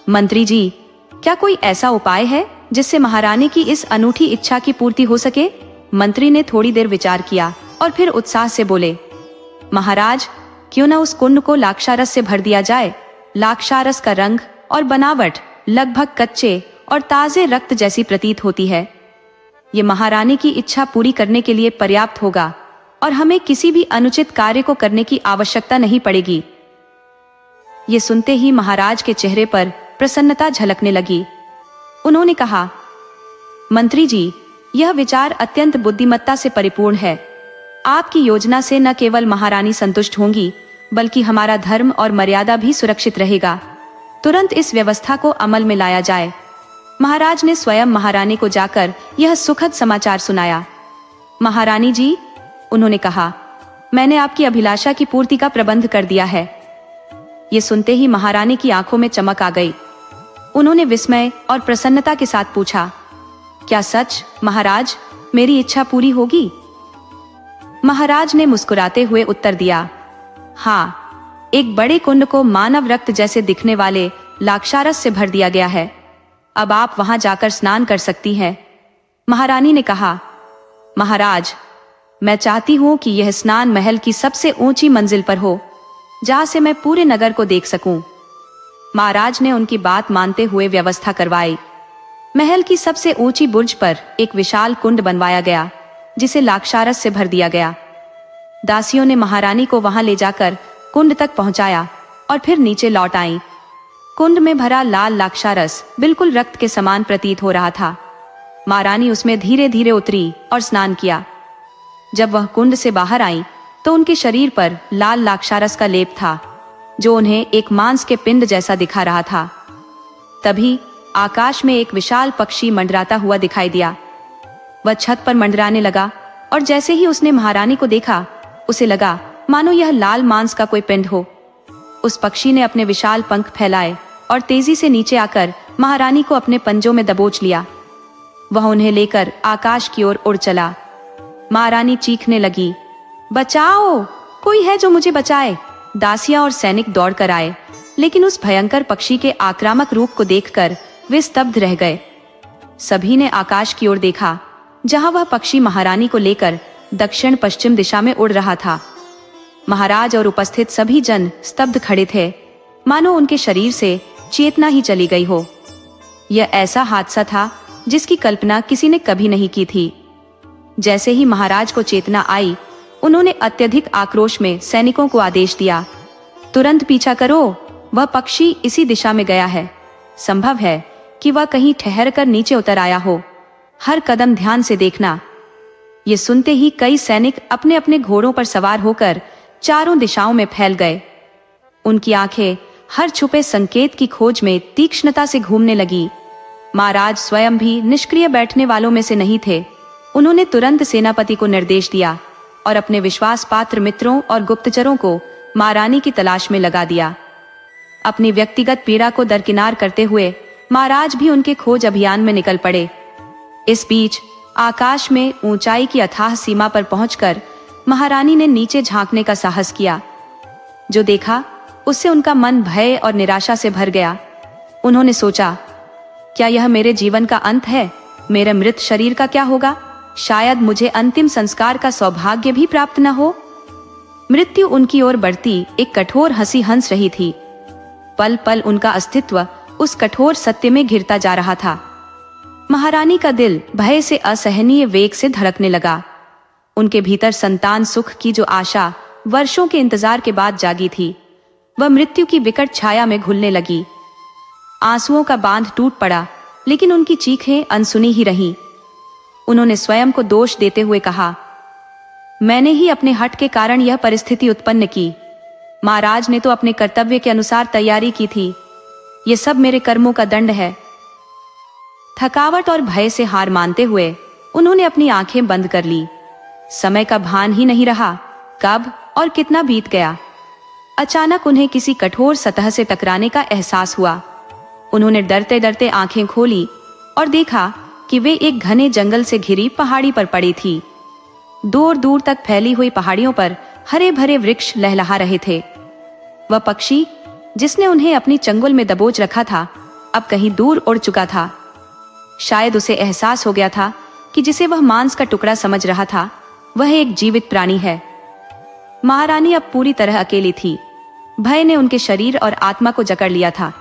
मंत्री जी, क्या कोई ऐसा उपाय है जिससे महारानी की इस अनूठी इच्छा की पूर्ति हो सके? मंत्री ने थोड़ी देर विचार किया और फिर उत्साह से बोले, महाराज, क्यों न उस कुंड को लाक्षारस से भर दिया जाए। लाक्षारस का रंग और बनावट लगभग कच्चे और ताजे रक्त जैसी प्रतीत होती है। ये महारानी की इच्छा पूरी करने के लिए पर्याप्त होगा और हमें किसी भी अनुचित कार्य को करने की आवश्यकता नहीं पड़ेगी। ये सुनते ही महाराज के चेहरे पर प्रसन्नता झलकने लगी। उन्होंने कहा, मंत्री जी, यह विचार अत्यंत बुद्धिमत्ता से परिपूर्ण है। आपकी योजना से न केवल महारानी संतुष्ट होंगी, बल्कि हमारा धर्म और मर्यादा भी सुरक्षित रहेगा। तुरंत इस व्यवस्था को अमल में लाया जाए। महाराज ने स्वयं महारानी को जाकर यह सुखद समाचार सुनाया। महारानी जी, उन्होंने कहा, मैंने आपकी अभिलाषा की पूर्ति का प्रबंध कर दिया है। ये सुनते ही महारानी की आंखों में चमक आ गई। उन्होंने विस्मय और प्रसन्नता के साथ पूछा, क्या सच महाराज, मेरी इच्छा पूरी होगी? महाराज ने मुस्कुराते हुए उत्तर दिया, हाँ, एक बड़े कुंड को मानव रक्त जैसे दिखने वाले लाक्षारस से भर दिया गया है। अब आप वहां जाकर स्नान कर सकती हैं। महारानी ने कहा, महाराज, मैं चाहती हूं कि यह स्नान महल की सबसे ऊंची मंजिल पर हो, जहां से मैं पूरे नगर को देख सकूं। महाराज ने उनकी बात मानते हुए व्यवस्था करवाई। महल की सबसे ऊंची बुर्ज पर एक विशाल कुंड बनवाया गया, जिसे लाक्षारस से भर दिया गया। दासियों ने महारानी को वहां ले जाकर कुंड तक पहुंचाया और फिर नीचे लौट आईं। कुंड में भरा लाल लाक्षारस बिल्कुल रक्त के समान प्रतीत हो रहा था। महारानी उसमें धीरे धीरे उतरी और स्नान किया। जब वह कुंड से बाहर आई तो उनके शरीर पर लाल लाक्षारस का लेप था, जो उन्हें एक मांस के पिंड जैसा दिखा रहा था। तभी आकाश में एक विशाल पक्षी मंडराता हुआ दिखाई दिया। वह छत पर मंडराने लगा और जैसे ही उसने महारानी को देखा, उसे लगा मानो यह लाल मांस का कोई पिंड हो। उस पक्षी ने अपने विशाल पंख फैलाए और तेजी से नीचे आकर महारानी को अपने पंजों में दबोच लिया। वह उन्हें लेकर आकाश की ओर उड़ चला। महारानी चीखने लगी, बचाओ, कोई है जो मुझे बचाए। दासियां और सैनिक दौड़कर आए, लेकिन उस भयंकर पक्षी के आक्रामक रूप को देखकर वे स्तब्ध रह गए। सभी ने आकाश की ओर देखा, जहां वह पक्षी महारानी को लेकर दक्षिण पश्चिम दिशा में उड़ रहा था। महाराज और उपस्थित सभी जन स्तब्ध खड़े थे, मानो उनके शरीर से चेतना ही चली गई हो। यह ऐसा हादसा था जिसकी कल्पना किसी ने कभी नहीं की थी। जैसे ही महाराज को चेतना आई, उन्होंने अत्यधिक आक्रोश में सैनिकों को आदेश दिया, तुरंत पीछा करो, वह पक्षी इसी दिशा में गया है। संभव है कि वह कहीं ठहर कर नीचे उतर आया हो। हर कदम ध्यान से देखना। ये सुनते ही कई सैनिक अपने अपने घोड़ों पर सवार होकर चारों दिशाओं में फैल गए। उनकी आंखें हर छुपे संकेत की खोज में तीक्ष्णता से घूमने लगी। महाराज स्वयं भी निष्क्रिय बैठने वालों में से नहीं थे। उन्होंने तुरंत सेनापति को निर्देश दिया और अपने विश्वास पात्र मित्रों और गुप्तचरों को महारानी की तलाश में लगा दिया। अपनी व्यक्तिगत पीड़ा को दरकिनार करते हुए महाराज भी उनके खोज अभियान में निकल पड़े। इस बीच आकाश में ऊंचाई की अथाह सीमा पर पहुंचकर महारानी ने नीचे झांकने का साहस किया। जो देखा उससे उनका मन भय और निराशा से भर गया। उन्होंने सोचा, क्या यह मेरे जीवन का अंत है? मेरे मृत शरीर का क्या होगा? शायद मुझे अंतिम संस्कार का सौभाग्य भी प्राप्त न हो। मृत्यु उनकी ओर बढ़ती एक कठोर हंसी हंस रही थी। पल पल उनका अस्तित्व उस कठोर सत्य में घिरता जा रहा था। महारानी का दिल भय से असहनीय वेग से धड़कने लगा। उनके भीतर संतान सुख की जो आशा वर्षों के इंतजार के बाद जागी थी, वह मृत्यु की विकट छाया में घुलने लगी। आंसुओं का बांध टूट पड़ा, लेकिन उनकी चीखें अनसुनी ही रहीं। उन्होंने स्वयं को दोष देते हुए कहा, मैंने ही अपने हठ के कारण यह परिस्थिति उत्पन्न की। महाराज ने तो अपने कर्तव्य के अनुसार तैयारी की थी। ये सब मेरे कर्मों का दंड है। थकावट और भय से हार मानते हुए उन्होंने अपनी आंखें बंद कर ली। समय का भान ही नहीं रहा, कब और कितना बीत गया। अचानक उन्हें किसी कठोर सतह से टकराने का एहसास हुआ। उन्होंने डरते डरते आंखें खोली और देखा कि वे एक घने जंगल से घिरी पहाड़ी पर पड़ी थी। दूर दूर तक फैली हुई पहाड़ियों पर हरे भरे वृक्ष लहलहा रहे थे। वह पक्षी जिसने उन्हें अपनी चंगुल में दबोच रखा था, अब कहीं दूर उड़ चुका था। शायद उसे एहसास हो गया था कि जिसे वह मांस का टुकड़ा समझ रहा था, वह एक जीवित प्राणी है। महारानी अब पूरी तरह अकेली थी। भय ने उनके शरीर और आत्मा को जकड़ लिया था।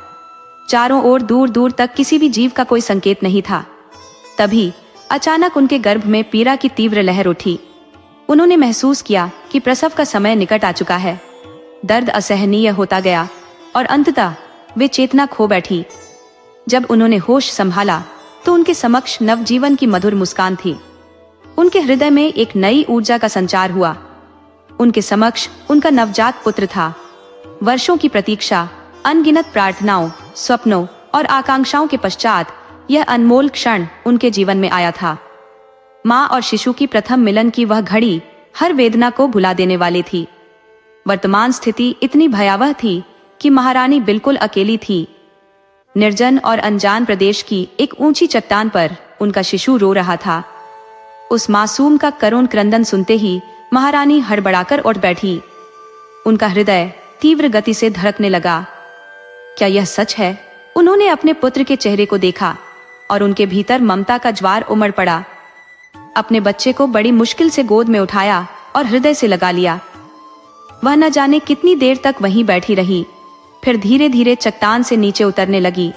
चारों ओर दूर दूर तक किसी भी जीव का कोई संकेत नहीं था। तभी अचानक उनके गर्भ में पीड़ा की तीव्र लहर उठी। उन्होंने महसूस किया कि प्रसव का समय निकट आ चुका है। दर्द असहनीय होता गया और अंततः वे चेतना खो बैठी। जब उन्होंने होश संभाला तो उनके समक्ष नवजीवन की मधुर मुस्कान थी। उनके हृदय में एक नई ऊर्जा का संचार हुआ। उनके समक्ष उनका नवजात पुत्र था। वर्षों की प्रतीक्षा, अनगिनत प्रार्थनाओं, स्वप्नों और आकांक्षाओं के पश्चात यह अनमोल क्षण उनके जीवन में आया था। माँ और शिशु की प्रथम मिलन की वह घड़ी हर वेदना को भुला देने वाली थी। वर्तमान स्थिति इतनी भयावह थी कि महारानी बिल्कुल अकेली थी। निर्जन और अनजान प्रदेश की एक ऊंची चट्टान पर उनका शिशु रो रहा था। उस मासूम का करुण क्रंदन सुनते ही महारानी हड़बड़ाकर उठ बैठी। उनका हृदय तीव्र गति से धड़कने लगा। क्या यह सच है? उन्होंने अपने पुत्र के चेहरे को देखा और उनके भीतर ममता का ज्वार उमड़ पड़ा। अपने बच्चे को बड़ी मुश्किल से गोद में उठाया और हृदय से लगा लिया। वह न जाने कितनी देर तक वहीं बैठी रही, फिर धीरे धीरे चट्टान से नीचे उतरने लगी।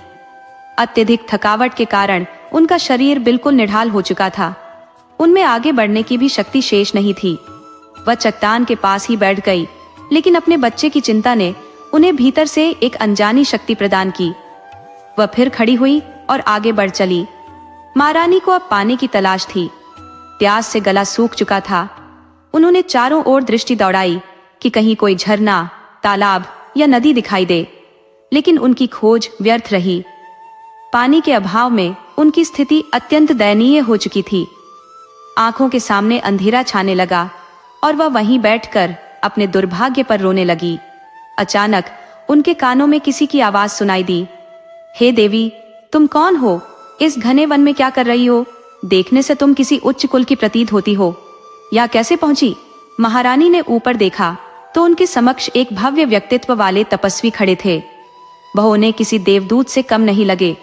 अत्यधिक थकावट के कारण उनका शरीर बिल्कुल निढाल हो चुका था। उनमें आगे बढ़ने की भी शक्ति शेष नहीं थी। वह चट्टान के पास ही बैठ गई, लेकिन अपने बच्चे की चिंता ने उन्हें भीतर से एक अनजानी शक्ति प्रदान की। वह फिर खड़ी हुई और आगे बढ़ चली। महारानी को अब पानी की तलाश थी। प्यास से गला सूख चुका था। उन्होंने चारों ओर दृष्टि दौड़ाई कि कहीं कोई झरना, तालाब या नदी दिखाई दे, लेकिन उनकी खोज व्यर्थ रही। पानी के अभाव में उनकी स्थिति अत्यंत दयनीय हो चुकी थी। आंखों के सामने अंधेरा छाने लगा और वह वहीं बैठकर अपने दुर्भाग्य पर रोने लगी। अचानक उनके कानों में किसी की आवाज सुनाई दी। हे देवी, तुम कौन हो? इस घने वन में क्या कर रही हो? देखने से तुम किसी उच्च कुल की प्रतीत होती हो। या कैसे पहुंची? महारानी ने ऊपर देखा तो उनके समक्ष एक भव्य व्यक्तित्व वाले तपस्वी खड़े थे। वह उन्हें किसी देवदूत से कम नहीं लगे।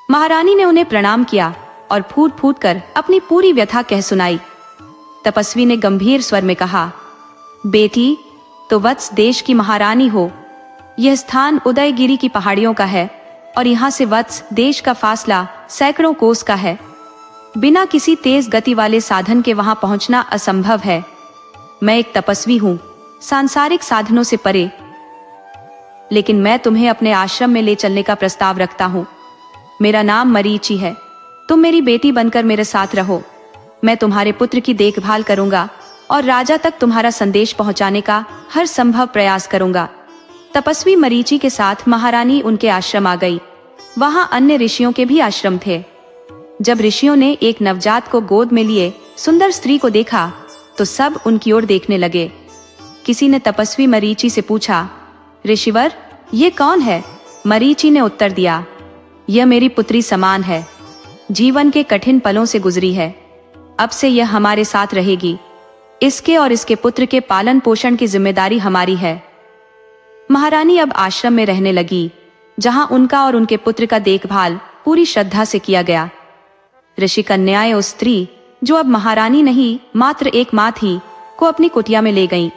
महारानी ने उन्हें प्रणाम किया और फूट फूट कर अपनी पूरी व्यथा कह सुनाई। तपस्वी ने गंभीर स्वर में कहा, बेटी, तो वत्स देश की महारानी हो। यह स्थान उदयगिरी की पहाड़ियों का है और यहाँ से वत्स देश का फासला सैकड़ों कोस का है। बिना किसी तेज गति वाले साधन के वहां पहुंचना असंभव है। मैं एक तपस्वी हूँ, सांसारिक साधनों से परे, लेकिन मैं तुम्हें अपने आश्रम में ले चलने का प्रस्ताव रखता हूँ। मेरा नाम मरीचि है। तुम मेरी बेटी बनकर मेरे साथ रहो। मैं तुम्हारे पुत्र की देखभाल करूंगा और राजा तक तुम्हारा संदेश पहुंचाने का हर संभव प्रयास करूंगा। तपस्वी मरीचि के साथ महारानी उनके आश्रम आ गई। वहां अन्य ऋषियों के भी आश्रम थे। जब ऋषियों ने एक नवजात को गोद में लिए सुंदर स्त्री को देखा तो सब उनकी ओर देखने लगे। किसी ने तपस्वी मरीचि से पूछा, ऋषिवर, ये कौन है? मरीचि ने उत्तर दिया, यह मेरी पुत्री समान है। जीवन के कठिन पलों से गुजरी है। अब से यह हमारे साथ रहेगी। इसके और इसके पुत्र के पालन पोषण की जिम्मेदारी हमारी है। महारानी अब आश्रम में रहने लगी, जहां उनका और उनके पुत्र का देखभाल पूरी श्रद्धा से किया गया। ऋषि कन्याएं उस स्त्री, जो अब महारानी नहीं मात्र एक माँ थी, को अपनी कुटिया में ले गईं।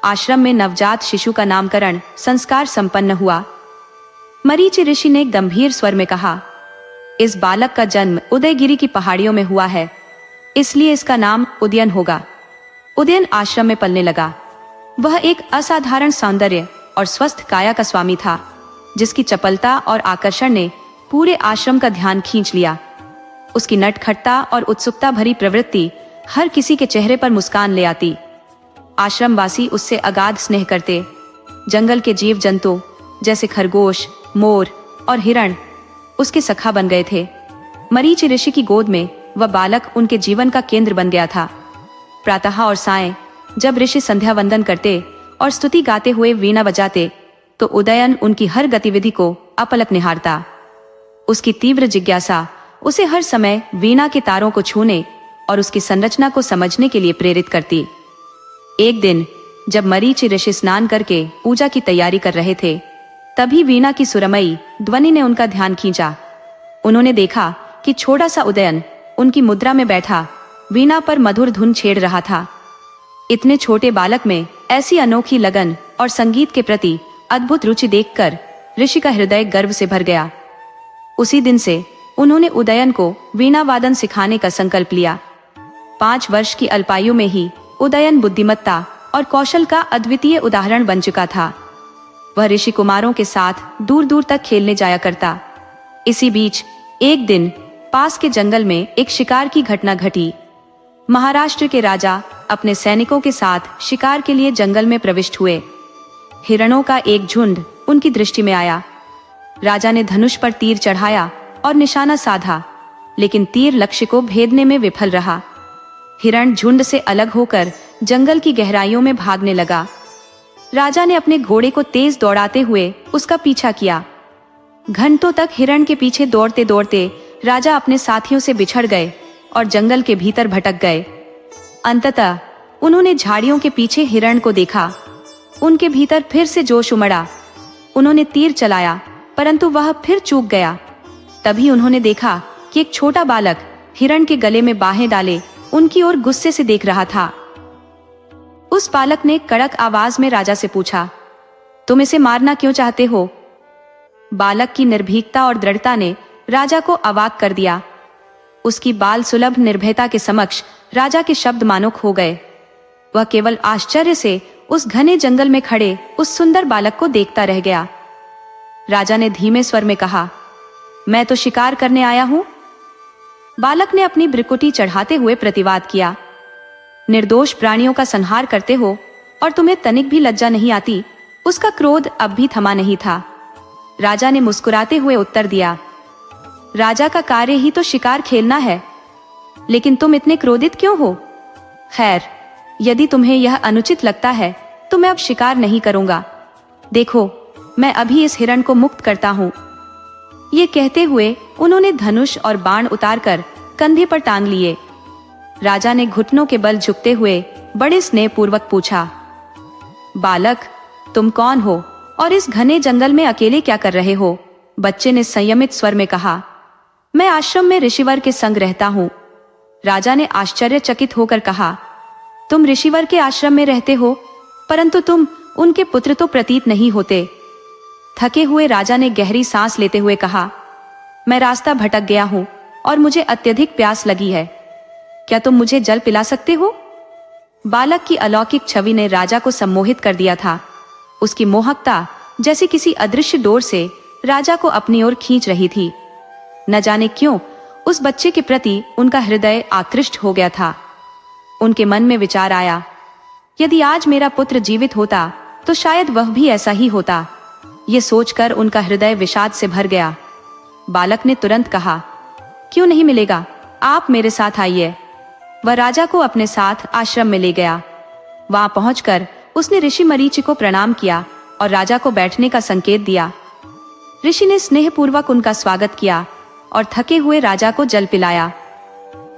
आश्रम में नवजात शिशु का नामकरण संस्कार संपन्न हुआ। मरीचि ऋषि ने गंभीर स्वर में कहा, इस बालक का जन्म उदयगिरी की पहाड़ियों में हुआ है, इसलिए इसका नाम उदयन होगा। उदयन आश्रम में पलने लगा। वह एक असाधारण सौंदर्य और स्वस्थ काया का स्वामी था, जिसकी चपलता और आकर्षण ने पूरे आश्रम का ध्यान खींच लिया। उसकी नटखटता और उत्सुकता भरी प्रवृत्ति हर किसी के चेहरे पर मुस्कान ले आती। आश्रमवासी उससे अगाध स्नेह करते। जंगल के जीव जंतु जैसे खरगोश, मोर और हिरण उसके सखा बन गए थे। मरीचि ऋषि की गोद में वह बालक उनके जीवन का केंद्र बन गया था। प्रातः और सायं जब ऋषि संध्या वंदन करते और स्तुति गाते हुए वीणा बजाते तो उदयन उनकी हर गतिविधि को अपलक निहारता। उसकी तीव्र जिज्ञासा उसे हर समय वीणा के तारों को छूने और उसकी संरचना को समझने के लिए प्रेरित करती। एक दिन जब मरीचि ऋषि स्नान करके पूजा की तैयारी कर रहे थे, तभी वीणा की सुरमयी ध्वनि ने उनका ध्यान खींचा। उन्होंने देखा कि छोटा सा उदयन उनकी मुद्रा में बैठा वीणा पर मधुर धुन छेड़ रहा था। इतने छोटे बालक में ऐसी अनोखी लगन और संगीत के प्रति अद्भुत रुचि देखकर ऋषि का हृदय गर्व से भर गया। उसी दिन से उन्होंने उदयन को वीणा वादन सिखाने का संकल्प लिया। 5 वर्ष की अल्पायु में ही उदयन बुद्धिमत्ता और कौशल का अद्वितीय उदाहरण बन चुका था। वह ऋषि कुमारों के साथ दूर दूर तक खेलने जाया करता। इसी बीच एक दिन पास के जंगल में एक शिकार की घटना घटी। महाराष्ट्र के राजा अपने सैनिकों के साथ शिकार के लिए जंगल में प्रविष्ट हुए। हिरणों का एक झुंड उनकी दृष्टि में आया। राजा ने धनुष पर तीर चढ़ाया और निशाना साधा, लेकिन तीर लक्ष्य को भेदने में विफल रहा। हिरण झुंड से अलग होकर जंगल की गहराइयों में भागने लगा। राजा ने अपने घोड़े को तेज दौड़ाते हुए उसका पीछा किया। घंटों तक हिरण के पीछे दौड़ते दौड़ते राजा अपने साथियों से बिछड़ गए और जंगल के भीतर भटक गए। अंततः उन्होंने झाड़ियों के पीछे हिरण को देखा। उनके भीतर फिर से जोश उमड़ा। उन्होंने तीर चलाया, परंतु वह फिर चूक गया। तभी उन्होंने देखा कि एक छोटा बालक हिरण के गले में बाहें डाले उनकी ओर गुस्से से देख रहा था। उस बालक ने कड़क आवाज में राजा से पूछा, तुम इसे मारना क्यों चाहते हो? बालक की निर्भीकता और दृढ़ता ने राजा को अवाक कर दिया। उसकी बाल सुलभ निर्भयता के समक्ष राजा के शब्द मानोक हो गए। वह केवल आश्चर्य से उस घने जंगल में खड़े उस सुंदर बालक को देखता रह गया। राजा ने धीमे स्वर में कहा, मैं तो शिकार करने आया हूं। बालक ने अपनी भ्रिकुटी चढ़ाते हुए प्रतिवाद किया, निर्दोष प्राणियों का संहार करते हो और तुम्हें तनिक भी लज्जा नहीं आती? उसका क्रोध अब भी थमा नहीं था। राजा ने मुस्कुराते हुए उत्तर दिया, राजा का कार्य ही तो शिकार खेलना है, लेकिन तुम इतने क्रोधित क्यों हो? खैर, यदि तुम्हें यह अनुचित लगता है तो मैं अब शिकार नहीं करूंगा। देखो, मैं अभी इस हिरण को मुक्त करता हूं। ये कहते हुए उन्होंने धनुष और बाण उतारकर कंधे पर टांग लिए। राजा ने घुटनों के बल झुकते हुए बड़े स्नेहपूर्वक पूछा, बालक, तुम कौन हो और इस घने जंगल में अकेले क्या कर रहे हो? बच्चे ने संयमित स्वर में कहा, मैं आश्रम में ऋषिवर के संग रहता हूं। राजा ने आश्चर्यचकित होकर कहा, तुम ऋषिवर के आश्रम में रहते हो, परंतु तुम उनके पुत्र तो प्रतीत नहीं होते। थके हुए राजा ने गहरी सांस लेते हुए कहा, मैं रास्ता भटक गया हूं और मुझे अत्यधिक प्यास लगी है। क्या तुम मुझे जल पिला सकते हो? बालक की अलौकिक छवि ने राजा को सम्मोहित कर दिया था। उसकी मोहकता जैसे किसी अदृश्य डोर से राजा को अपनी ओर खींच रही थी। न जाने क्यों उस बच्चे के प्रति उनका हृदय आकृष्ट हो गया था। उनके मन में विचार आया, यदि आज मेरा पुत्र जीवित होता तो शायद वह भी ऐसा ही होता। ये सोचकर उनका हृदय विषाद से भर गया। बालक ने तुरंत कहा, क्यों नहीं मिलेगा, आप मेरे साथ आइए। वह राजा को अपने साथ आश्रम में ले गया। वहां पहुंचकर उसने ऋषि मरीचि को प्रणाम किया और राजा को बैठने का संकेत दिया। ऋषि ने स्नेहपूर्वक उनका स्वागत किया और थके हुए राजा को जल पिलाया।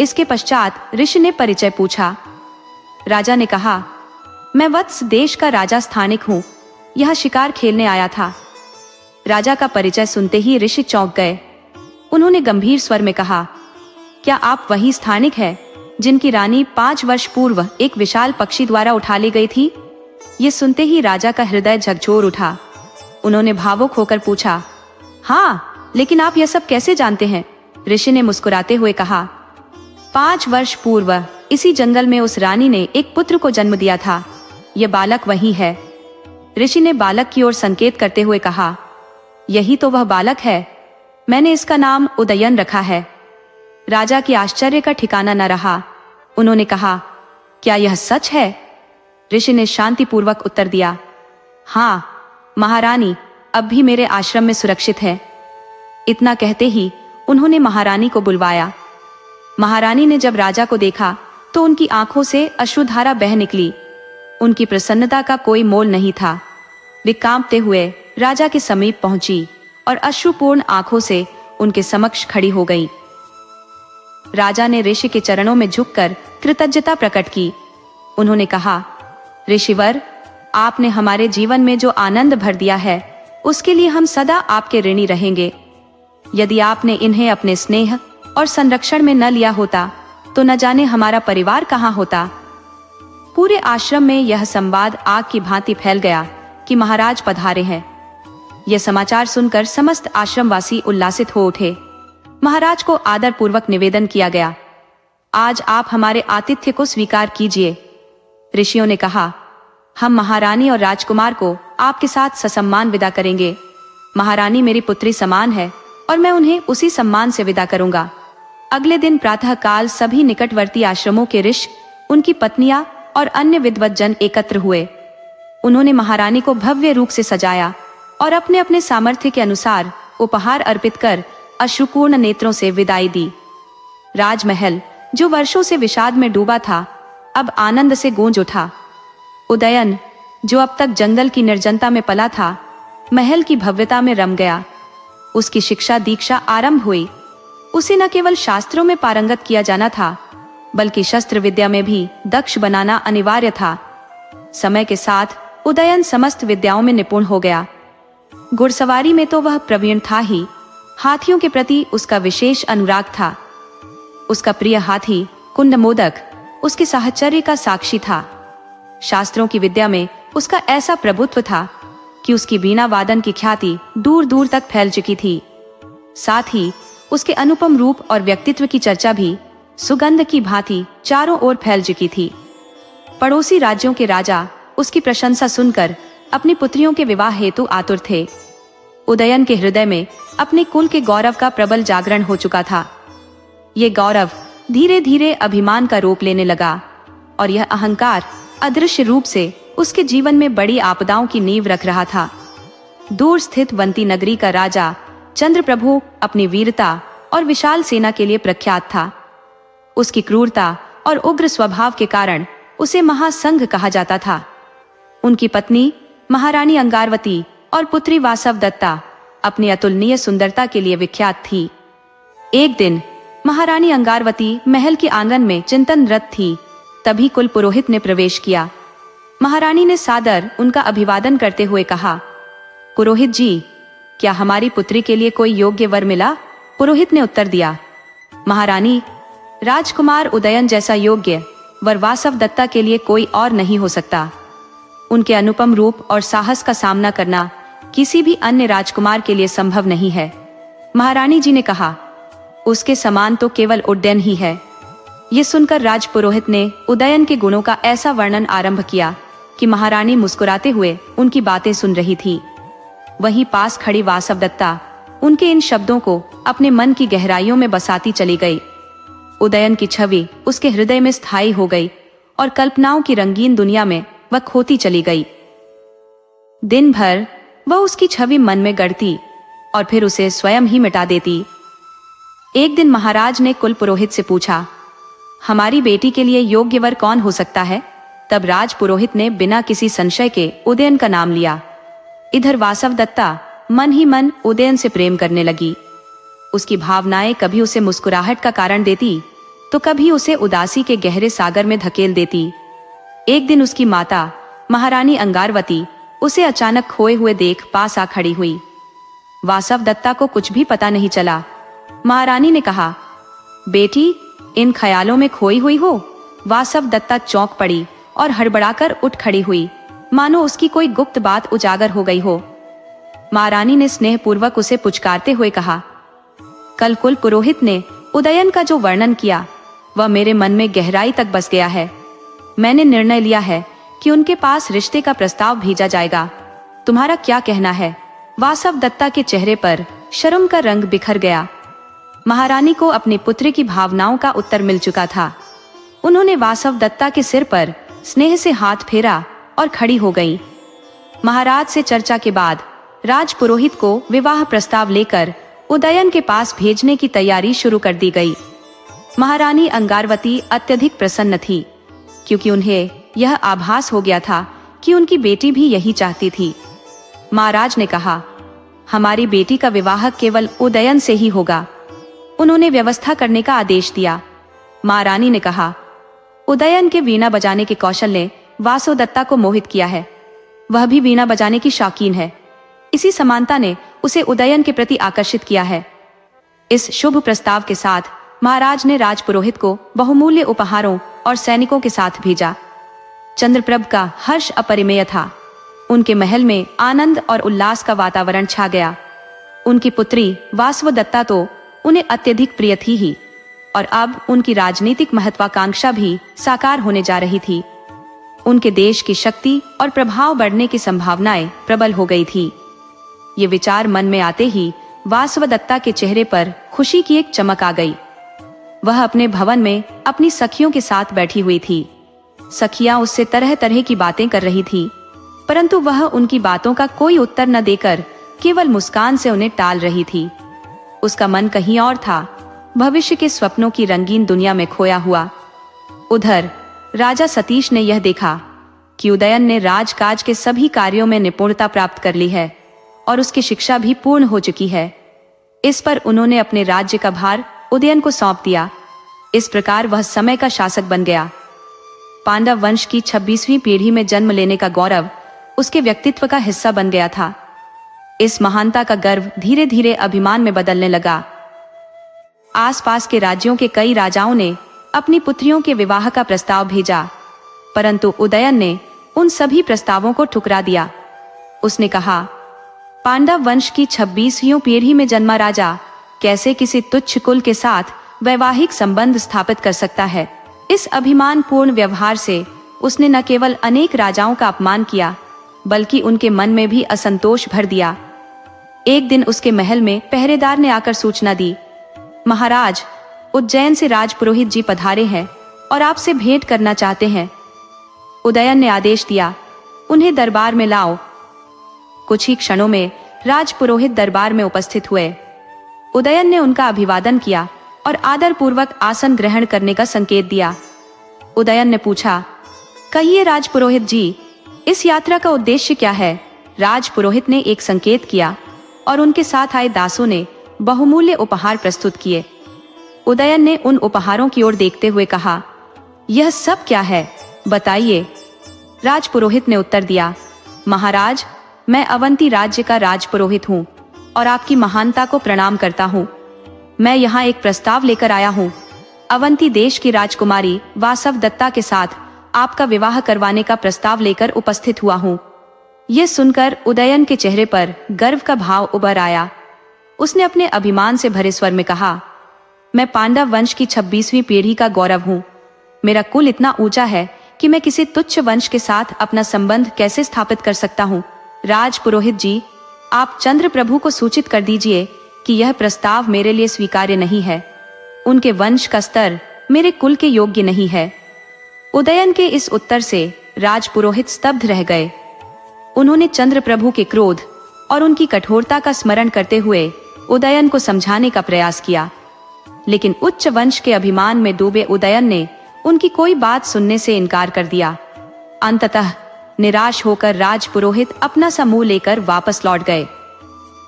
इसके पश्चात ऋषि ने परिचय पूछा। राजा ने कहा, मैं वत्स देश का राजा स्थानिक हूँ, यह शिकार खेलने आया था। राजा का परिचय सुनते ही ऋषि चौंक गए। उन्होंने गंभीर स्वर में कहा, क्या आप वही स्थानिक है जिनकी रानी 5 वर्ष पूर्व एक विशाल पक्षी द्वारा उठा ली गई थी? ये सुनते ही राजा का हृदय झकझोर उठा। उन्होंने भावुक होकर पूछा, हाँ, लेकिन आप यह सब कैसे जानते हैं? ऋषि ने मुस्कुराते हुए कहा, 5 वर्ष पूर्व इसी जंगल में उस रानी ने एक पुत्र को जन्म दिया था। यह बालक वही है। ऋषि ने बालक की ओर संकेत करते हुए कहा, यही तो वह बालक है। मैंने इसका नाम उदयन रखा है। राजा के आश्चर्य का ठिकाना न रहा। उन्होंने कहा, क्या यह सच है? ऋषि ने शांतिपूर्वक उत्तर दिया, हाँ महारानी, अब भी मेरे आश्रम में सुरक्षित है। इतना कहते ही उन्होंने महारानी को बुलवाया। महारानी ने जब राजा को देखा तो उनकी आंखों से अश्रुधारा बह निकली। उनकी प्रसन्नता का कोई मोल नहीं था। वे कांपते हुए राजा के समीप पहुंची और अश्रुपूर्ण आंखों से उनके समक्ष खड़ी हो गई। राजा ने ऋषि के चरणों में झुककर कृतज्ञता प्रकट की। उन्होंने कहा, ऋषिवर, आपने हमारे जीवन में जो आनंद भर दिया है उसके लिए हम सदा आपके ऋणी रहेंगे। यदि आपने इन्हें अपने स्नेह और संरक्षण में न लिया होता तो न जाने हमारा परिवार कहाँ होता। पूरे आश्रम में यह संवाद आग की भांति फैल गया कि महाराज पधारे हैं। यह समाचार सुनकर समस्त आश्रमवासी उल्लासित हो उठे। महाराज को आदर पूर्वक निवेदन किया गया, आज आप हमारे आतिथ्य को स्वीकार कीजिए। ऋषियों ने कहा, हम महारानी और राजकुमार को आपके साथ ससम्मान विदा करेंगे। महारानी मेरी पुत्री समान है और मैं उन्हें उसी सम्मान से विदा करूंगा। अगले दिन प्रातःकाल सभी निकटवर्ती आश्रमों के ऋषि, उनकी पत्नियां और अन्य विद्वत जन एकत्र हुए। उन्होंने महारानी को भव्य रूप से सजाया और अपने अपने सामर्थ्य के अनुसार उपहार अर्पित कर अश्रुपूर्ण नेत्रों से विदाई दी। राजमहल, जो वर्षों से विषाद में डूबा था, अब आनंद से गूंज उठा। उदयन, जो अब तक जंगल की निर्जनता में पला था, महल की भव्यता में रम गया। उसकी शिक्षा दीक्षा आरंभ हुई। उसे न केवल शास्त्रों में पारंगत किया जाना था, बल्कि शस्त्र विद्या में भी दक्ष बनाना अनिवार्य था। समय के साथ उदयन समस्त विद्याओं में निपुण हो गया। घुड़सवारी में तो वह प्रवीण था ही, हाथियों के प्रति उसका विशेष अनुराग था। उसका प्रिय हाथी कुंडमोदक उसके साहचर्य का साक्षी था। शास्त्रों की विद्या में उसका ऐसा प्रभुत्व था कि उसकी वीणा वादन की ख्याति दूर दूर तक फैल चुकी थी। साथ ही उसके अनुपम रूप और व्यक्तित्व की चर्चा भी सुगंध की भांति चारों ओर फैल चुकी थी। पड़ोसी राज्यों के राजा उसकी प्रशंसा सुनकर अपनी पुत्रियों के विवाह हेतु आतुर थे। उदयन के हृदय में अपने कुल के गौरव का प्रबल जागरण हो चुका था। ये गौरव धीरे धीरे अभिमान का रूप लेने लगा और यह अहंकार अदृश्य रूप से उसके जीवन में बड़ी आपदाओं की नींव रख रहा था। दूर स्थित वंती नगरी का राजा चंद्रप्रभु अपनी वीरता और विशाल सेना के लिए प्रख्यात था। उसकी क्रूरता और उग्र स्वभाव के कारण उसे महासंघ कहा जाता था। उनकी पत्नी महारानी अंगारवती और पुत्री वासव दत्ता अपनी अतुलनीय सुंदरता के लिए विख्यात थी। एक दिन महारानी अंगारवती महल के आंगन में चिंतनरत थी, तभी कुल पुरोहित ने प्रवेश किया। महारानी ने सादर उनका अभिवादन करते हुए कहा, पुरोहित जी, क्या हमारी पुत्री के लिए कोई योग्य वर मिला? पुरोहित ने उत्तर दिया, महारानी, राजकुमार उदयन जैसा योग्य वर वासव दत्ता के लिए कोई और नहीं हो सकता। उनके अनुपम रूप और साहस का सामना करना किसी भी अन्य राजकुमार के लिए संभव नहीं है। महारानी जी ने कहा, उसके समान तो केवल उड्डयन ही है। ये सुनकर राजपुरोहित ने उदयन के गुणों का ऐसा वर्णन आरंभ किया कि महारानी मुस्कुराते हुए उनकी बातें सुन रही थी। वहीं पास खड़ी वासव दत्ता उनके इन शब्दों को अपने मन की गहराइयों में बसाती चली गई। उदयन की छवि उसके हृदय में स्थायी हो गई और कल्पनाओं की रंगीन दुनिया में वह खोती चली गई। दिन भर वह उसकी छवि मन में गढ़ती और फिर उसे स्वयं ही मिटा देती। एक दिन महाराज ने कुल पुरोहित से पूछा, हमारी बेटी के लिए योग्य वर कौन हो सकता है? तब राज पुरोहित ने बिना किसी संशय के उदयन का नाम लिया। इधर वासव दत्ता मन ही मन उदयन से प्रेम करने लगी। उसकी भावनाएं कभी उसे मुस्कुराहट का कारण देती तो कभी उसे उदासी के गहरे सागर में धकेल देती। एक दिन उसकी माता महारानी अंगारवती उसे अचानक खोए हुए देख पास आ खड़ी हुई। वासव दत्ता को कुछ भी पता नहीं चला। महारानी ने कहा, बेटी, इन ख्यालों में खोई हुई हो? वासव दत्ता चौंक पड़ी और हड़बड़ाकर उठ खड़ी हुई, मानो उसकी कोई गुप्त बात उजागर हो गई हो। महारानी ने स्नेहपूर्वक उसे पुचकारते हुए कहा, कल कुल पुरोहित ने उदयन का जो वर्णन किया वह मेरे मन में गहराई तक बस गया है। मैंने निर्णय लिया है कि उनके पास रिश्ते का प्रस्ताव भेजा जाएगा। तुम्हारा क्या कहना है? वासव दत्ता के चेहरे पर शर्म का रंग बिखर गया। महारानी को अपनी पुत्री की भावनाओं का उत्तर मिल चुका था। उन्होंने वासव दत्ता के सिर पर स्नेह से हाथ फेरा और खड़ी हो गईं। महाराज से चर्चा के बाद राज पुरोहित को विवाह प्रस्ताव लेकर उदयन के पास भेजने की तैयारी शुरू कर दी गई। महारानी अंगारवती अत्यधिक प्रसन्न थी, क्योंकि उन्हें यह आभास हो गया था कि उनकी बेटी भी यही चाहती थी। महाराज ने कहा, हमारी बेटी का विवाह केवल उदयन से ही होगा। उन्होंने व्यवस्था करने का आदेश दिया। महारानी ने कहा, उदयन के वीणा बजाने के कौशल ने वासवदत्ता को मोहित किया है। वह भी वीणा बजाने की शौकीन है। इसी समानता ने उसे उदयन के प्रति आकर्षित किया है। इस शुभ प्रस्ताव के साथ महाराज ने राजपुरोहित को बहुमूल्य उपहारों और सैनिकों के साथ भेजा। चंद्रप्रभ का हर्ष अपरिमेय था। उनके महल में आनंद और उल्लास का वातावरण छा गया। उनकी पुत्री वासवदत्ता तो उन्हें अत्यधिक प्रिय थी ही, और अब उनकी राजनीतिक महत्वाकांक्षा भी साकार होने जा रही थी। उनके देश की शक्ति और प्रभाव बढ़ने की संभावनाएं प्रबल हो गई थी। ये विचार मन में आते ही वासवदत्ता के चेहरे पर खुशी की एक चमक आ गई। वह अपने भवन में अपनी सखियों के साथ बैठी हुई थी। सखियां उससे तरह तरह की बातें कर रही थी, परंतु वह उनकी बातों का कोई उत्तर न देकर केवल मुस्कान से उन्हें टाल रही थी। उसका मन कहीं और था, भविष्य के स्वप्नों की रंगीन दुनिया में खोया हुआ। उधर राजा सतीश ने यह देखा कि उदयन ने राजकाज के सभी कार्यों में निपुणता प्राप्त कर ली है और उसकी शिक्षा भी पूर्ण हो चुकी है। इस पर उन्होंने अपने राज्य का भार उदयन को सौंप दिया। इस प्रकार वह समय का शासक बन गया। पांडव वंश की 26वीं पीढ़ी में जन्म लेने का गौरव उसके व्यक्तित्व का हिस्सा बन गया था। इस महानता का गर्व धीरे धीरे अभिमान में बदलने लगा। आसपास के राज्यों के कई राजाओं ने अपनी पुत्रियों के विवाह का प्रस्ताव भेजा, परंतु उदयन ने उन सभी प्रस्तावों को ठुकरा दिया। उसने कहा, पांडव वंश की 26वीं पीढ़ी में जन्मा राजा कैसे किसी तुच्छ कुल के साथ वैवाहिक संबंध स्थापित कर सकता है। इस अभिमान पूर्ण व्यवहार से उसने न केवल अनेक राजाओं का अपमान किया, बल्कि उनके मन में भी असंतोष भर दिया। एक दिन उसके महल में पहरेदार ने आकर सूचना दी, महाराज, उज्जैन से राजपुरोहित जी पधारे हैं और आपसे भेंट करना चाहते हैं। उदयन ने आदेश दिया, उन्हें दरबार में लाओ। कुछ ही क्षणों में राजपुरोहित दरबार में उपस्थित हुए। उदयन ने उनका अभिवादन किया और आदर पूर्वक आसन ग्रहण करने का संकेत दिया। उदयन ने पूछा, कहिए राजपुरोहित जी, इस यात्रा का उद्देश्य क्या है? राजपुरोहित ने एक संकेत किया और उनके साथ आए दासों ने बहुमूल्य उपहार प्रस्तुत किए। उदयन ने उन उपहारों की ओर देखते हुए कहा, यह सब क्या है, बताइए। राजपुरोहित ने उत्तर दिया, महाराज, मैं अवंती राज्य का राजपुरोहित हूँ और आपकी महानता को प्रणाम करता हूँ। मैं यहाँ एक प्रस्ताव लेकर आया हूँ। अवंती देश की राजकुमारी वासवदत्ता के साथ आपका विवाह करवाने का प्रस्ताव लेकर उपस्थित हुआ हूँ। यह सुनकर उदयन के चेहरे पर गर्व का भाव उभर आया। उसने अपने अभिमान से भरे स्वर में कहा, मैं पांडव वंश की 26वीं पीढ़ी का गौरव हूँ। मेरा कुल इतना ऊंचा है कि मैं किसी तुच्छ वंश के साथ अपना संबंध कैसे स्थापित कर सकता हूँ। राजपुरोहित जी, आप चंद्र प्रभु को सूचित कर दीजिए कि यह प्रस्ताव मेरे लिए स्वीकार्य नहीं है। उनके वंश का स्तर मेरे कुल के योग्य नहीं है। उदयन के इस उत्तर से राजपुरोहित स्तब्ध रह गए। उन्होंने चंद्र प्रभु के क्रोध और उनकी कठोरता का स्मरण करते हुए उदयन को समझाने का प्रयास किया, लेकिन उच्च वंश के अभिमान में डूबे उदयन ने उनकी कोई बात सुनने से इनकार कर दिया। अंततः निराश होकर राजपुरोहित अपना सा मुंह लेकर वापस लौट गए।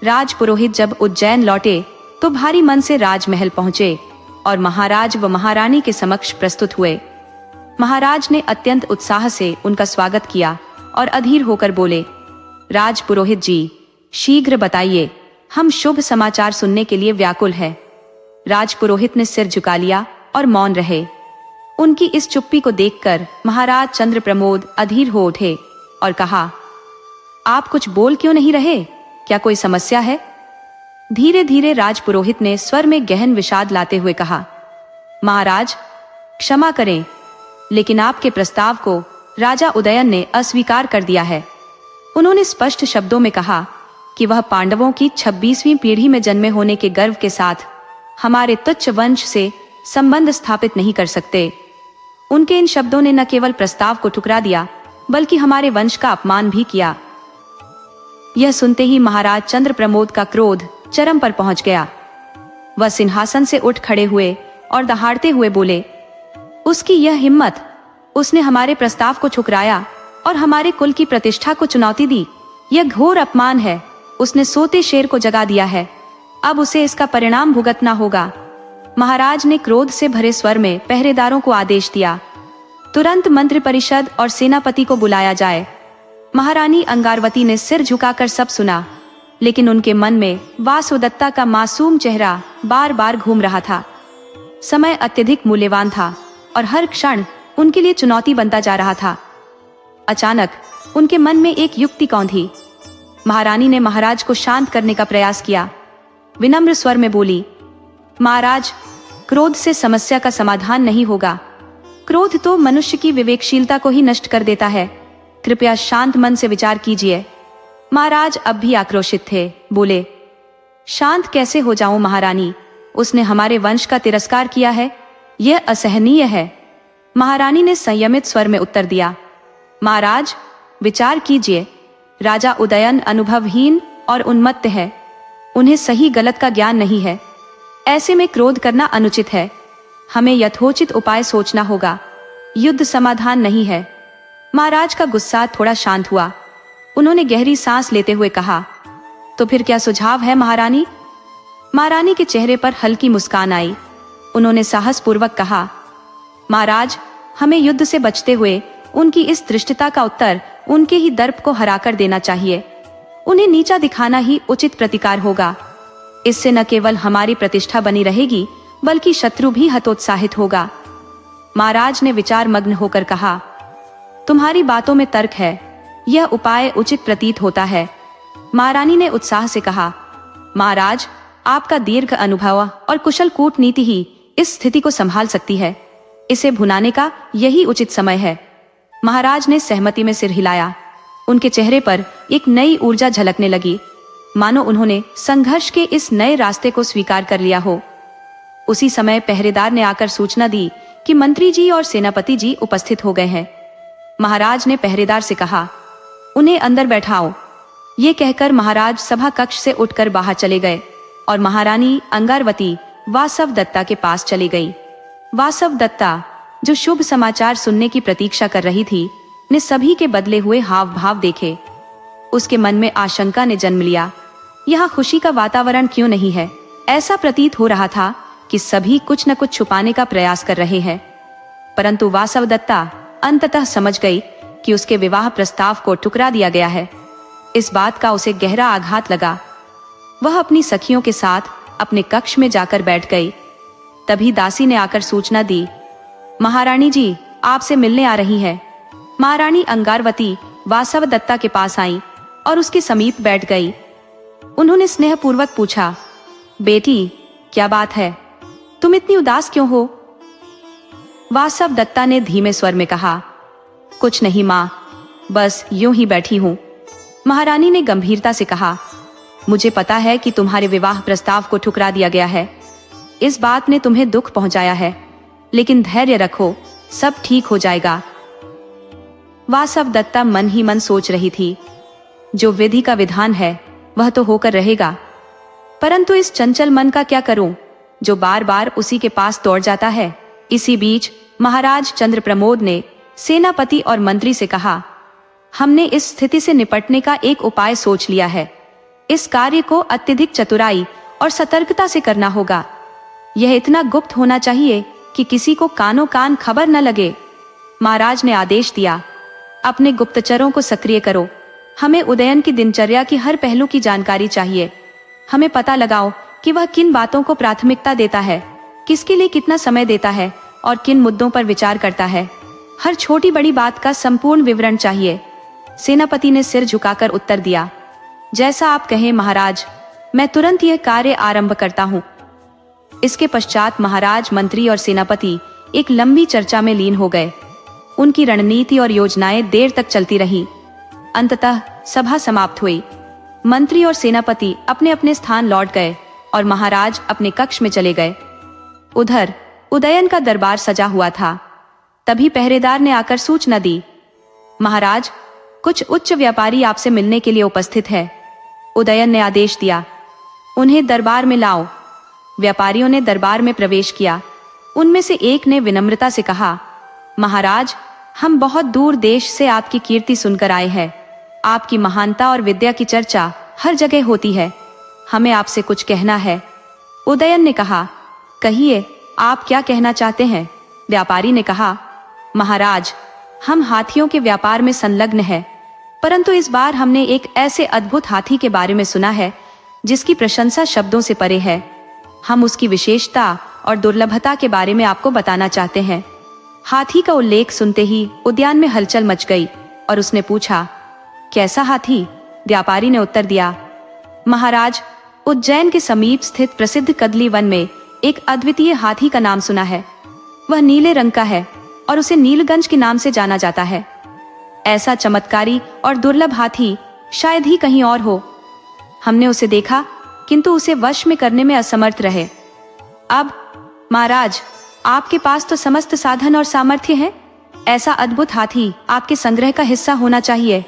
राजपुरोहित जब उज्जैन लौटे तो भारी मन से राजमहल पहुंचे और महाराज व महारानी के समक्ष प्रस्तुत हुए। महाराज ने अत्यंत उत्साह से उनका स्वागत किया और अधीर होकर बोले, राजपुरोहित जी, शीघ्र बताइए, हम शुभ समाचार सुनने के लिए व्याकुल हैं। राजपुरोहित ने सिर झुका लिया और मौन रहे। उनकी इस चुप्पी को देखकर महाराज चंद्र प्रमोद अधीर हो उठे और कहा, आप कुछ बोल क्यों नहीं रहे? क्या कोई समस्या है? धीरे धीरे राजपुरोहित ने स्वर में गहन विषाद लाते हुए कहा, महाराज, क्षमा करें, लेकिन आपके प्रस्ताव को राजा उदयन ने अस्वीकार कर दिया है। उन्होंने स्पष्ट शब्दों में कहा कि वह पांडवों की 26वीं पीढ़ी में जन्मे होने के गर्व के साथ हमारे तुच्छ वंश से संबंध स्थापित नहीं कर सकते। उनके इन शब्दों ने न केवल प्रस्ताव को ठुकरा दिया बल्कि हमारे वंश का अपमान भी किया। यह सुनते ही महाराज चंद्रप्रमोद का क्रोध चरम पर पहुंच गया। वह सिंहासन से उठ खड़े हुए और दहाड़ते हुए बोले, उसकी यह हिम्मत! उसने हमारे प्रस्ताव को ठुकराया और हमारे कुल की प्रतिष्ठा को चुनौती दी। यह घोर अपमान है। उसने सोते शेर को जगा दिया है। अब उसे इसका परिणाम भुगतना होगा। महाराज ने क्रोध से भरे स्वर में पहरेदारों को आदेश दिया, तुरंत मंत्रिपरिषद और सेनापति को बुलाया जाए। महारानी अंगारवती ने सिर झुकाकर सब सुना, लेकिन उनके मन में वासुदत्ता का मासूम चेहरा बार बार घूम रहा था। समय अत्यधिक मूल्यवान था और हर क्षण उनके लिए चुनौती बनता जा रहा था। अचानक उनके मन में एक युक्ति कौंधी। महारानी ने महाराज को शांत करने का प्रयास किया। विनम्र स्वर में बोली, महाराज, क्रोध से समस्या का समाधान नहीं होगा। क्रोध तो मनुष्य की विवेकशीलता को ही नष्ट कर देता है। कृपया शांत मन से विचार कीजिए। महाराज अब भी आक्रोशित थे। बोले, शांत कैसे हो जाऊं महारानी? उसने हमारे वंश का तिरस्कार किया है। यह असहनीय है। महारानी ने संयमित स्वर में उत्तर दिया, महाराज, विचार कीजिए। राजा उदयन अनुभवहीन और उन्मत्त है। उन्हें सही गलत का ज्ञान नहीं है। ऐसे में क्रोध करना अनुचित है। हमें यथोचित उपाय सोचना होगा। युद्ध समाधान नहीं है। महाराज का गुस्सा थोड़ा शांत हुआ। उन्होंने गहरी सांस लेते हुए कहा, तो फिर क्या सुझाव है महारानी? महारानी के चेहरे पर हल्की मुस्कान आई। उन्होंने साहसपूर्वक कहा, महाराज, हमें युद्ध से बचते हुए उनकी इस धृष्टता का उत्तर उनके ही दर्प को हराकर देना चाहिए। उन्हें नीचा दिखाना ही उचित प्रतिकार होगा। इससे न केवल हमारी प्रतिष्ठा बनी रहेगी बल्कि शत्रु भी हतोत्साहित होगा। महाराज ने विचार मग्न होकर कहा, तुम्हारी बातों में तर्क है। यह उपाय उचित प्रतीत होता है। महारानी ने उत्साह से कहा, महाराज, आपका दीर्घ अनुभव और कुशल कूटनीति ही इस स्थिति को संभाल सकती है। इसे भुनाने का यही उचित समय है। महाराज ने सहमति में सिर हिलाया। उनके चेहरे पर एक नई ऊर्जा झलकने लगी, मानो उन्होंने संघर्ष के इस नए रास्ते को स्वीकार कर लिया हो। उसी समय पहरेदार ने आकर सूचना दी कि मंत्री जी और सेनापति जी उपस्थित हो गए हैं। महाराज ने पहरेदार से कहा, उन्हें अंदर बैठाओ। ये कहकर महाराज सभा कक्ष से उठकर बाहर चले गए और महारानी अंगारवती वासवदत्ता के पास चली गई। वासवदत्ता, जो शुभ समाचार सुनने की प्रतीक्षा कर रही थी, ने सभी के बदले हुए हाव भाव देखे। उसके मन में आशंका ने जन्म लिया। यहाँ खुशी का वातावरण क्यों नहीं है? ऐसा प्रतीत हो रहा था कि सभी कुछ न कुछ छुपाने का प्रयास कर रहे हैं। परंतु वासवदत्ता अंततः समझ गई कि उसके विवाह प्रस्ताव को ठुकरा दिया गया है। इस बात का उसे गहरा आघात लगा। वह अपनी सखियों के साथ अपने कक्ष में जाकर बैठ गई। तभी दासी ने आकर सूचना दी, महारानी जी आपसे मिलने आ रही है। महारानी अंगारवती वासवदत्ता के पास आई और उसके समीप बैठ गई। उन्होंने स्नेहपूर्वक पूछा, बेटी, क्या बात है? तुम इतनी उदास क्यों हो? वासवदत्ता ने धीमे स्वर में कहा, कुछ नहीं माँ, बस यूं ही बैठी हूं। महारानी ने गंभीरता से कहा, मुझे पता है कि तुम्हारे विवाह प्रस्ताव को ठुकरा दिया गया है। इस बात ने तुम्हें दुख पहुंचाया है, लेकिन धैर्य रखो, सब ठीक हो जाएगा। वासवदत्ता मन ही मन सोच रही थी, जो विधि का विधान है वह तो होकर रहेगा, परंतु इस चंचल मन का क्या करूं, जो बार बार उसी के पास दौड़ जाता है। इसी बीच महाराज चंद्रप्रमोद ने सेनापति और मंत्री से कहा, हमने इस स्थिति से निपटने का एक उपाय सोच लिया है। इस कार्य को अत्यधिक चतुराई और सतर्कता से करना होगा। यह इतना गुप्त होना चाहिए कि किसी को कानों कान खबर न लगे। महाराज ने आदेश दिया, अपने गुप्तचरों को सक्रिय करो। हमें उदयन की दिनचर्या की हर पहलू की जानकारी चाहिए। हमें पता लगाओ कि वह किन बातों को प्राथमिकता देता है, किसके लिए कितना समय देता है और किन मुद्दों पर विचार करता है। हर छोटी बड़ी बात का संपूर्ण विवरण चाहिए। सेनापति ने सिर झुकाकर उत्तर दिया, जैसा आप कहें महाराज, मैं तुरंत यह कार्य आरंभ करता हूँ। इसके पश्चात महाराज, मंत्री और सेनापति एक लंबी चर्चा में लीन हो गए। उनकी रणनीति और योजनाएं देर तक चलती रही। अंततः सभा समाप्त हुई। मंत्री और सेनापति अपने अपने स्थान लौट गए और महाराज अपने कक्ष में चले गए। उधर उदयन का दरबार सजा हुआ था। तभी पहरेदार ने आकर सूचना दी, महाराज, कुछ उच्च व्यापारी आपसे मिलने के लिए उपस्थित है। उदयन ने आदेश दिया, उन्हें दरबार में लाओ। व्यापारियों ने दरबार में प्रवेश किया। उनमें से एक ने विनम्रता से कहा, महाराज, हम बहुत दूर देश से आपकी कीर्ति सुनकर आए हैं। आपकी महानता और विद्या की चर्चा हर जगह होती है। हमें आपसे कुछ कहना है। उदयन ने कहा, कहिए, आप क्या कहना चाहते हैं? व्यापारी ने कहा, महाराज, हम हाथियों के व्यापार में संलग्न हैं, परंतु इस बार हमने एक ऐसे अद्भुत हाथी के बारे में सुना है जिसकी प्रशंसा शब्दों से परे है। हम उसकी विशेषता और दुर्लभता के बारे में आपको बताना चाहते हैं। हाथी का उल्लेख सुनते ही उद्यान में हलचल मच गई और उसने पूछा, कैसा हाथी? व्यापारी ने उत्तर दिया, महाराज, उज्जैन के समीप स्थित प्रसिद्ध कदली वन में एक अद्वितीय हाथी का नाम सुना है। वह नीले रंग का है और उसे नीलगंज के नाम से जाना जाता है। ऐसा चमत्कारी और दुर्लभ हाथी शायद ही कहीं और हो। हमने उसे देखा, किंतु उसे वश में करने में असमर्थ रहे। अब महाराज, आपके पास तो समस्त साधन और सामर्थ्य है। ऐसा अद्भुत हाथी आपके संग्रह का हिस्सा होना चाहिए।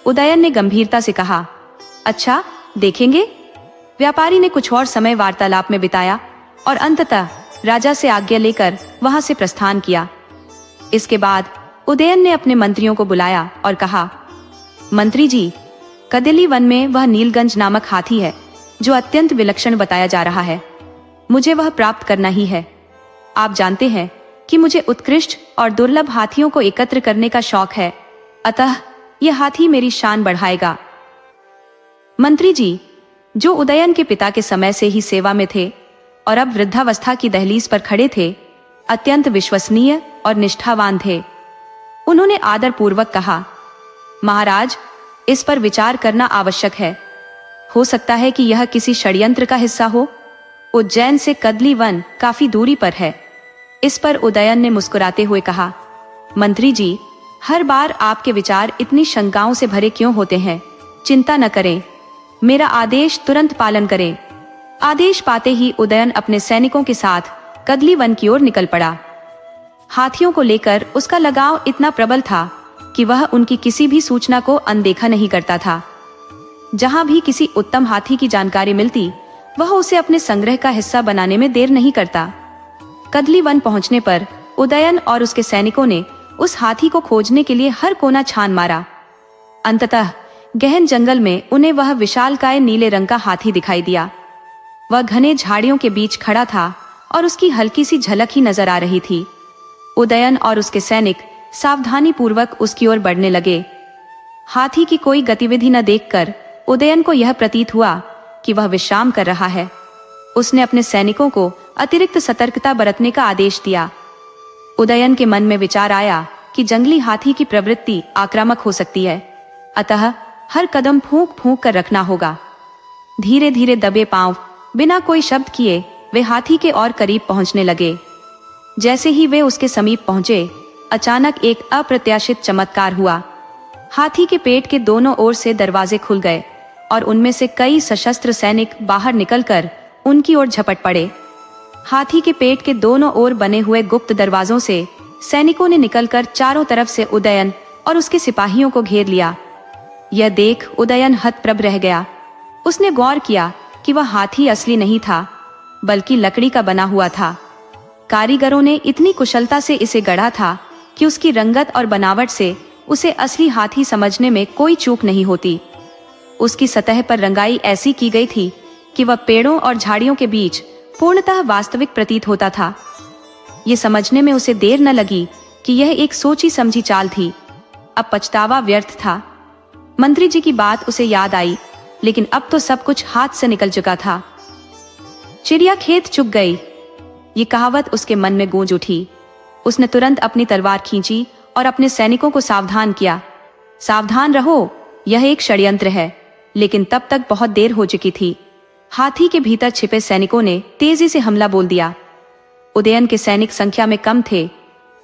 उदयन ने गंभीरता से कहा, अच्छा, देखेंगे। व्यापारी ने कुछ और समय वार्तालाप में बिताया और अंततः राजा से आज्ञा लेकर वहां से प्रस्थान किया। इसके बाद उदयन ने अपने मंत्रियों को बुलाया और कहा, मंत्री जी, कदली वन में वह नीलगंज नामक हाथी है जो अत्यंत विलक्षण बताया जा रहा है। मुझे वह प्राप्त करना ही है। आप जानते हैं कि मुझे उत्कृष्ट और दुर्लभ हाथियों को एकत्र करने का शौक है, अतः यह हाथी मेरी शान बढ़ाएगा। मंत्री जी, जो उदयन के पिता के समय से ही सेवा में थे और अब वृद्धावस्था की दहलीज पर खड़े थे, अत्यंत विश्वसनीय और निष्ठावान थे। उन्होंने आदर पूर्वक कहा, महाराज, इस पर विचार करना आवश्यक है। हो सकता है कि यह किसी षड्यंत्र का हिस्सा हो। उज्जैन से कदली वन काफी दूरी पर है। इस पर उदयन ने मुस्कुराते हुए कहा, मंत्री जी, हर बार आपके विचार इतनी शंकाओं से भरे क्यों होते हैं? चिंता न करें, मेरा आदेश तुरंत पालन करें। आदेश पाते ही उदयन अपने सैनिकों के साथ कदली वन की ओर निकल पड़ा। हाथियों को लेकर उसका लगाव इतना प्रबल था कि वह उनकी किसी भी सूचना को अनदेखा नहीं करता था। जहां भी किसी उत्तम हाथी की जानकारी मिलती, वह उसे अपने संग्रह का हिस्सा बनाने में देर नहीं करता। कदली वन पहुंचने पर उदयन और उसके सैनिकों ने उस हाथी को खोजने के लिए हर कोना छान मारा। अंततः गहन जंगल में उन्हें वह विशालकाय नीले रंग का हाथी दिखाई दिया। वह घने झाड़ियों के बीच खड़ा था और उसकी हल्की सी झलक ही नजर आ रही थी। उदयन और उसके सैनिक सावधानी पूर्वक उसकी ओर बढ़ने लगे। हाथी की कोई गतिविधि न देखकर उदयन को यह प्रतीत हुआ कि वह विश्राम कर रहा है। उसने अपने सैनिकों को अतिरिक्त सतर्कता बरतने का आदेश दिया। उदयन के मन में विचार आया कि जंगली हाथी की प्रवृत्ति आक्रामक हो सकती है, अतः हर कदम फूंक फूंक कर रखना होगा। धीरे धीरे दबे पांव, बिना कोई शब्द किए वे हाथी के और करीब पहुंचने लगे। जैसे ही वे उसके समीप पहुंचे, अचानक एक अप्रत्याशित चमत्कार हुआ। हाथी के पेट के दोनों ओर से दरवाजे खुल गए और उनमें से कई सशस्त्र सैनिक बाहर निकलकर उनकी ओर झपट पड़े। हाथी के पेट के दोनों ओर बने हुए गुप्त दरवाजों से सैनिकों ने निकलकर चारों तरफ से उदयन और उसके सिपाहियों को घेर लिया। यह देख उदयन हतप्रभ रह गया। उसने गौर किया कि वह हाथी असली नहीं था, बल्कि लकड़ी का बना हुआ था। कारीगरों ने इतनी कुशलता से इसे गढ़ा था कि उसकी रंगत और बनावट से उसे असली हाथी समझने में कोई चूक नहीं होती। उसकी सतह पर रंगाई ऐसी की गई थी कि वह पेड़ों और झाड़ियों के बीच पूर्णतः वास्तविक प्रतीत होता था। ये समझने में उसे देर न लगी कि यह एक सोची समझी चाल थी। अब पछतावा व्यर्थ था। मंत्री जी की बात उसे याद आई, लेकिन अब तो सब कुछ हाथ से निकल चुका था। चिड़िया खेत चुग गई, ये कहावत उसके मन में गूंज उठी। उसने तुरंत अपनी तलवार खींची और अपने सैनिकों को सावधान किया। सावधान रहो, यह एक षड्यंत्र है। लेकिन तब तक बहुत देर हो चुकी थी। हाथी के भीतर छिपे सैनिकों ने तेजी से हमला बोल दिया। उदयन के सैनिक संख्या में कम थे,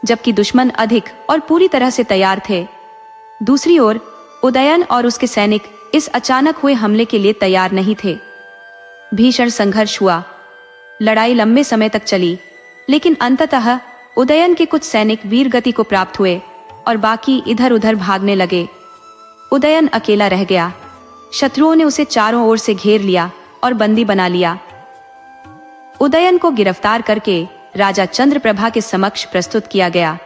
जबकि दुश्मन अधिक और पूरी तरह से तैयार थे। दूसरी ओर उदयन और उसके सैनिक इस अचानक हुए हमले के लिए तैयार नहीं थे। भीषण संघर्ष हुआ। लड़ाई लंबे समय तक चली, लेकिन अंततः उदयन के कुछ सैनिक वीर गति को प्राप्त हुए और बाकी इधर उधर भागने लगे। उदयन अकेला रह गया। शत्रुओं ने उसे चारों ओर से घेर लिया और बंदी बना लिया। उदयन को गिरफ्तार करके राजा चंद्रप्रभा के समक्ष प्रस्तुत किया गया।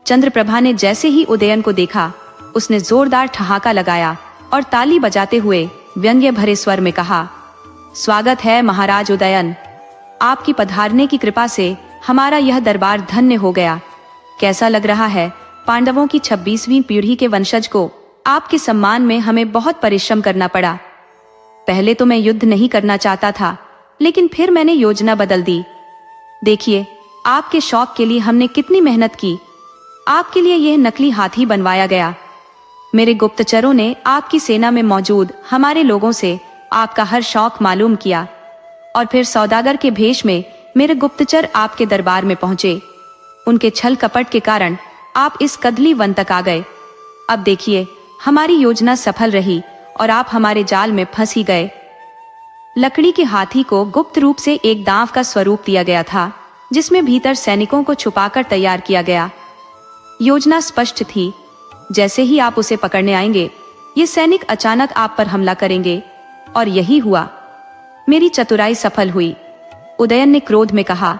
चंद्रप्रभा ने जैसे ही उदयन को देखा, उसने जोरदार ठहाका लगाया और ताली बजाते हुए व्यंग्य भरे स्वर में कहा, स्वागत है महाराज उदयन, आपकी पधारने की कृपा से हमारा यह दरबार धन्य हो गया। कैसा लग रहा है? पांडवों की 26वीं पीढ़ी के वंशज को आपके सम्मान में हमें बहुत परिश्रम करना पड़ा। पहले तो मैं युद्ध नहीं करना चाहता था, लेकिन फिर मैंने योजना बदल दी। देखिए, आपके शौक के लिए हमने कितनी मेहनत की। आपके लिए यह नकली हाथी बनवाया गया। मेरे गुप्तचरों ने आपकी सेना में मौजूद हमारे लोगों से आपका हर शौक मालूम किया और फिर सौदागर के भेष में मेरे गुप्तचर आपके दरबार में पहुंचे। उनके छल कपट के कारण आप इस कदली वन तक आ गए। अब देखिए, हमारी योजना सफल रही और आप हमारे जाल में फंस ही गए। लकड़ी के हाथी को गुप्त रूप से एक दांव का स्वरूप दिया गया था, जिसमें भीतर सैनिकों को छुपाकर तैयार किया गया। योजना स्पष्ट थी। जैसे ही आप उसे पकड़ने आएंगे, ये सैनिक अचानक आप पर हमला करेंगे, और यही हुआ। मेरी चतुराई सफल हुई। उदयन ने क्रोध में कहा,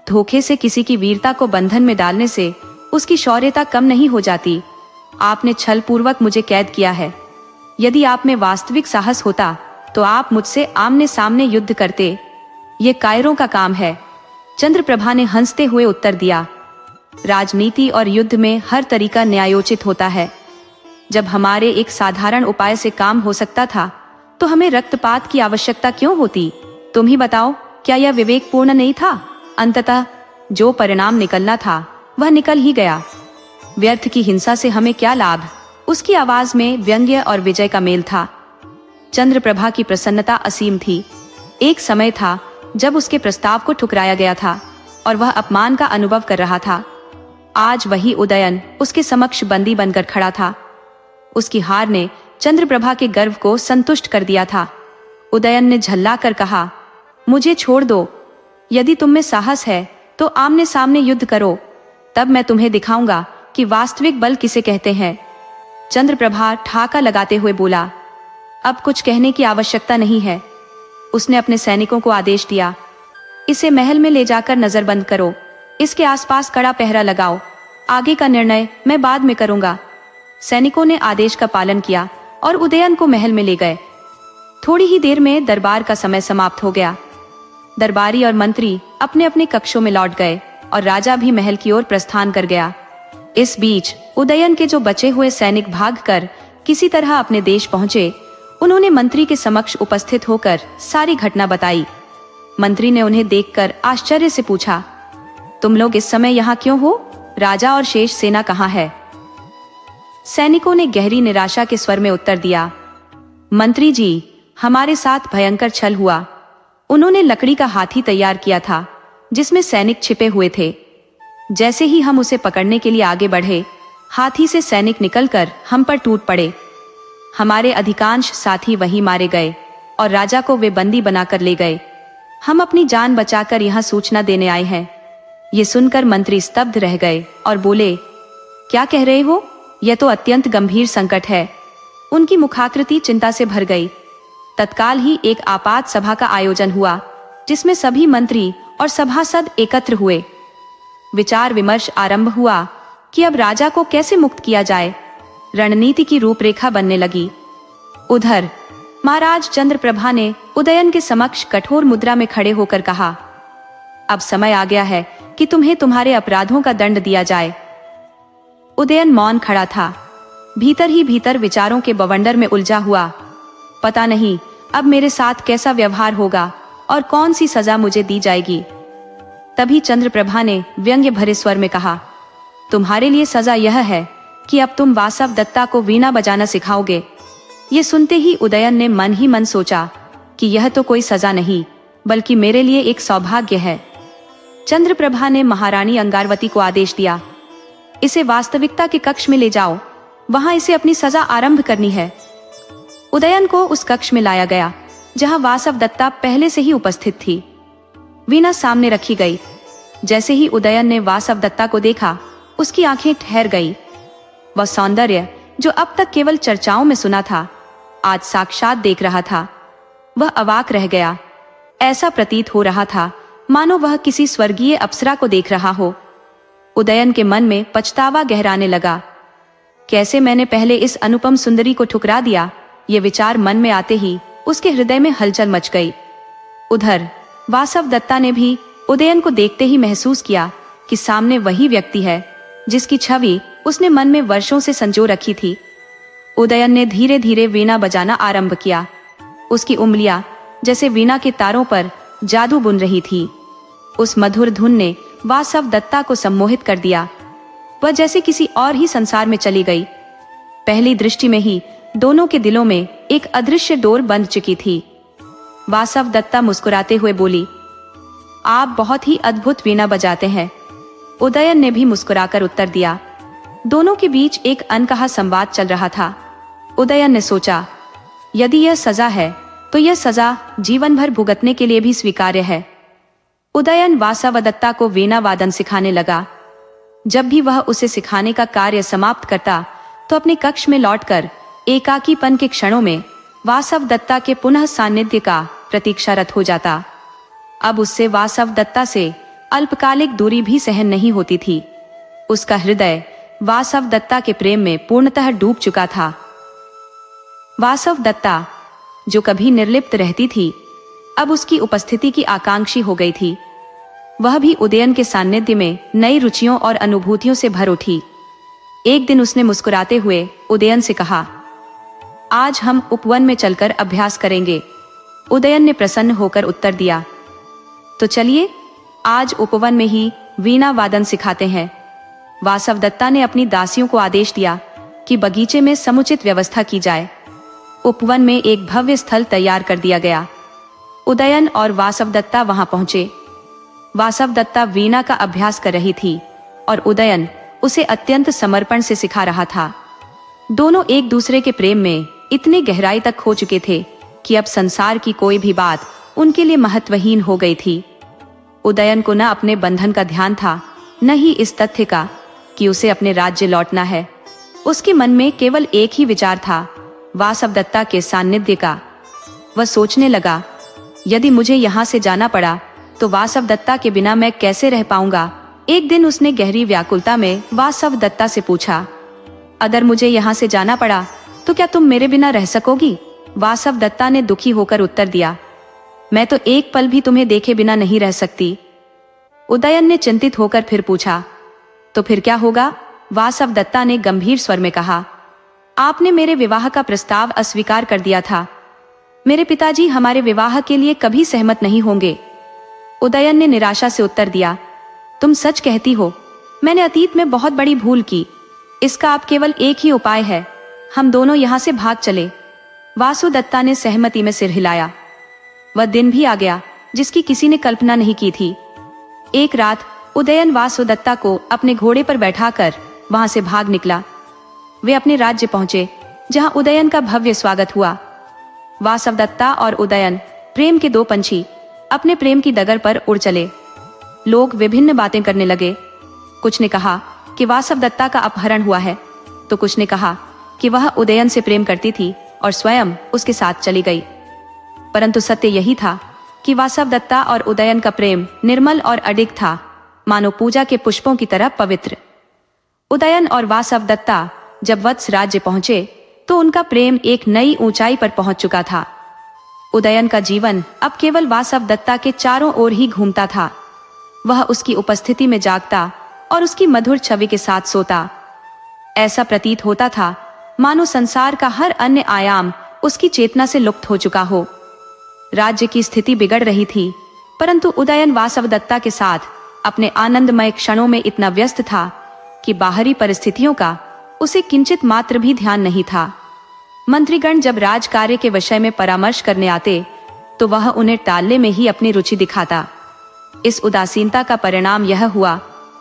धोखे से किसी की वीरता को बंधन में डालने से उसकी शौर्यता कम नहीं हो जाती। आपने छल पूर्वक मुझे कैद किया है। यदि आप में वास्तविक साहस होता तो आप मुझसे आमने सामने युद्ध करते। ये कायरों का काम है। चंद्रप्रभा ने हंसते हुए उत्तर दिया, राजनीति और युद्ध में हर तरीका न्यायोचित होता है। जब हमारे एक साधारण उपाय से काम हो सकता था, तो हमें रक्तपात की आवश्यकता क्यों होती? तुम ही बताओ, क्या यह विवेकपूर्ण नहीं था? अंततः जो परिणाम निकलना था वह निकल ही गया। व्यर्थ की हिंसा से हमें क्या लाभ? उसकी आवाज में व्यंग्य और विजय का मेल था। चंद्रप्रभा की प्रसन्नता असीम थी। एक समय था जब उसके प्रस्ताव को ठुकराया गया था और वह अपमान का अनुभव कर रहा था। आज वही उदयन उसके समक्ष बंदी बनकर खड़ा था। उसकी हार ने चंद्रप्रभा के गर्व को संतुष्ट कर दिया था। उदयन ने झल्ला कर कहा, मुझे छोड़ दो। यदि तुम में साहस है तो आमने सामने युद्ध करो, तब मैं तुम्हें दिखाऊंगा कि वास्तविक बल किसे कहते हैं। चंद्रप्रभा ठाका लगाते हुए बोला, अब कुछ कहने की आवश्यकता नहीं है। उसने अपने सैनिकों को आदेश दिया, इसे महल में ले जाकर नजरबंद करो। इसके आसपास कड़ा पहरा लगाओ। आगे का निर्णय मैं बाद में करूंगा। सैनिकों ने आदेश का पालन किया और उदयन को महल में ले गए। थोड़ी ही देर में दरबार का समय समाप्त हो गया। दरबारी और मंत्री अपने अपने कक्षों में लौट गए और राजा भी महल की ओर प्रस्थान कर गया। इस बीच उदयन के जो बचे हुए सैनिक भागकर किसी तरह अपने देश पहुंचे। उन्होंने मंत्री के समक्ष उपस्थित होकर सारी घटना बताई। मंत्री ने उन्हें देखकर आश्चर्य से पूछा, तुम लोग इस समय यहाँ क्यों हो? राजा और शेष सेना कहाँ है? सैनिकों ने गहरी निराशा के स्वर में उत्तर दिया, मंत्री जी, हमारे साथ भयंकर छल हुआ। उन्होंने लकड़ी का हाथी तैयार किया था जिसमें सैनिक छिपे हुए थे। जैसे ही हम उसे पकड़ने के लिए आगे बढ़े, हाथी से सैनिक निकलकर हम पर टूट पड़े। हमारे अधिकांश साथी वहीं मारे गए और राजा को वे बंदी बनाकर ले गए। हम अपनी जान बचाकर यहाँ सूचना देने आए हैं। ये सुनकर मंत्री स्तब्ध रह गए और बोले, क्या कह रहे हो? यह तो अत्यंत गंभीर संकट है। उनकी मुखाकृति चिंता से भर गई। तत्काल ही एक आपात सभा का आयोजन हुआ, जिसमें सभी मंत्री और सभासद एकत्र हुए। विचार विमर्श आरंभ हुआ कि अब राजा को कैसे मुक्त किया जाए। रणनीति की रूपरेखा बनने लगी। उधर महाराज चंद्रप्रभा ने उदयन के समक्ष कठोर मुद्रा में खड़े होकर कहा, अब समय आ गया है कि तुम्हें तुम्हारे अपराधों का दंड दिया जाए। उदयन मौन खड़ा था। भीतर ही भीतर विचारों के बवंडर में उलझा हुआ। पता नहीं अब मेरे साथ कैसा व्यवहार होगा और कौन सी सजा मुझे दी जाएगी। तभी चंद्रप्रभा ने व्यंग्य भरे स्वर में कहा, तुम्हारे लिए सजा यह है कि अब तुम वासव दत्ता को वीणा बजाना सिखाओगे। ये सुनते ही उदयन ने मन ही मन सोचा कि यह तो कोई सजा नहीं, बल्कि मेरे लिए एक सौभाग्य है। चंद्रप्रभा ने महारानी अंगारवती को आदेश दिया, इसे वास्तविकता के कक्ष में ले जाओ, वहां इसे अपनी सजा आरंभ करनी है। उदयन को उस कक्ष में लाया गया जहां वासव दत्ता पहले से ही उपस्थित थी। वीणा सामने रखी गई। जैसे ही उदयन ने वासवदत्ता को देखा, उसकी आंखें ठहर गई। वह सौंदर्य जो अब तक केवल चर्चाओं में सुना था, आज साक्षात देख रहा था। वह अवाक रह गया। ऐसा प्रतीत हो रहा था मानो वह किसी स्वर्गीय अप्सरा को देख रहा हो। उदयन के मन में पछतावा गहराने लगा। कैसे मैंने पहले इस अनुपम सुंदरी को ठुकरा दिया, ये विचार मन में आते ही उसके हृदय में हलचल मच गई। उधर वासवदत्ता ने भी उदयन को देखते ही महसूस किया कि सामने वही व्यक्ति है जिसकी छवि उसने मन में वर्षों से संजो रखी थी। उदयन ने धीरे धीरे वीणा बजाना आरंभ किया। उसकी उंगलियां जैसे वीणा के तारों पर जादू बुन रही थी। उस मधुर धुन ने वासवदत्ता को सम्मोहित कर दिया। वह जैसे किसी और ही संसार में चली गई। पहली दृष्टि में ही दोनों के दिलों में एक अदृश्य डोर बंध चुकी थी। वासवदत्ता मुस्कुराते हुए बोली, आप बहुत ही अद्भुत वीणा बजाते हैं। उदयन ने भी मुस्कुराकर उत्तर दिया। दोनों के बीच एक अनकहा संवाद चल रहा था। उदयन ने सोचा, यदि यह सजा है तो यह सजा जीवन भर भुगतने के लिए भी स्वीकार्य है। उदयन वासवदत्ता को वीणा वादन सिखाने लगा। जब भी वह उसे सिखाने का कार्य समाप्त करता तो अपने कक्ष में लौटकर एकाकीपन के क्षणों में वासवदत्ता के पुनः सान्निध्य का प्रतीक्षारत हो जाता। अब उससे वासवदत्ता से अल्पकालिक दूरी भी सहन नहीं होती थी। उसका हृदय वासवदत्ता के प्रेम में पूर्णतः डूब चुका था। वासवदत्ता जो कभी निर्लिप्त रहती थी, अब उसकी उपस्थिति की आकांक्षी हो गई थी। वह भी उदयन के सान्निध्य में नई रुचियों और अनुभूतियों से भर उठी। एक दिन उसने मुस्कुराते हुए उदयन से कहा, आज हम उपवन में चलकर अभ्यास करेंगे। उदयन ने प्रसन्न होकर उत्तर दिया, तो चलिए आज उपवन में ही वीणा वादन सिखाते हैं। वासवदत्ता ने अपनी दासियों को आदेश दिया कि बगीचे में समुचित व्यवस्था की जाए। उपवन में एक भव्य स्थल तैयार कर दिया गया। उदयन और वासवदत्ता वहां पहुंचे। वासवदत्ता वीणा का अभ्यास कर रही थी और उदयन उसे अत्यंत समर्पण से सिखा रहा था। दोनों एक दूसरे के प्रेम में इतने गहराई तक खो चुके थे कि अब संसार की कोई भी बात उनके लिए महत्वहीन हो गई थी। उदयन को न अपने बंधन का ध्यान था, न ही इस तथ्य का कि उसे अपने राज्य लौटना है। उसके मन में केवल एक ही विचार था, वासवदत्ता के सान्निध्य का। वह सोचने लगा, यदि मुझे यहाँ से जाना पड़ा तो वासवदत्ता के बिना मैं कैसे रह पाऊंगा। एक दिन उसने गहरी व्याकुलता में वासवदत्ता से पूछा, अगर मुझे यहाँ से जाना पड़ा तो क्या तुम मेरे बिना रह सकोगी? वासवदत्ता ने दुखी होकर उत्तर दिया, मैं तो एक पल भी तुम्हें देखे बिना नहीं रह सकती। उदयन ने चिंतित होकर फिर पूछा, तो फिर क्या होगा? वासवदत्ता ने गंभीर स्वर में कहा, आपने मेरे विवाह का प्रस्ताव अस्वीकार कर दिया था। मेरे पिताजी हमारे विवाह के लिए कभी सहमत नहीं होंगे। उदयन ने निराशा से उत्तर दिया, तुम सच कहती हो। मैंने अतीत में बहुत बड़ी भूल की। इसका अब केवल एक ही उपाय है, हम दोनों यहाँ से भाग चले। वासुदत्ता ने सहमति में सिर हिलाया। वह दिन भी आ गया जिसकी किसी ने कल्पना नहीं की थी। एक रात उदयन वासुदत्ता को अपने घोड़े पर बैठाकर वहां से भाग निकला। वे अपने राज्य पहुंचे जहां उदयन का भव्य स्वागत हुआ। वासवदत्ता और उदयन, प्रेम के दो पंछी, अपने प्रेम की डगर पर उड़ चले। लोग विभिन्न बातें करने लगे। कुछ ने कहा कि वासवदत्ता का अपहरण हुआ है, तो कुछ ने कहा कि वह उदयन से प्रेम करती थी और स्वयं उसके साथ चली गई। परंतु सत्य यही था कि वासवदत्ता और उदयन का प्रेम निर्मल और अडिग था, मानो पूजा के पुष्पों की तरह पवित्र। उदयन और वासवदत्ता जब वत्स राज्य पहुंचे तो उनका प्रेम एक नई ऊंचाई पर पहुंच चुका था। उदयन का जीवन अब केवल वासवदत्ता के चारों ओर ही घूमता था। वह उसकी उपस्थिति में जागता और उसकी मधुर छवि के साथ सोता। ऐसा प्रतीत होता था मानो संसार का हर अन्य आयाम उसकी चेतना से लुप्त हो चुका हो। राज्य की स्थिति बिगड़ रही थी, परंतु उदयन वासवदत्ता के साथ अपने आनंदमय क्षणों में इतना व्यस्त था कि बाहरी परिस्थितियों का उसे किंचित मात्र भी ध्यान नहीं था। मंत्रीगण जब राज कार्य के विषय में परामर्श करने आते तो वह उन्हें टालने में ही अपनी रुचि दिखाता। इस उदासीनता का परिणाम यह हुआ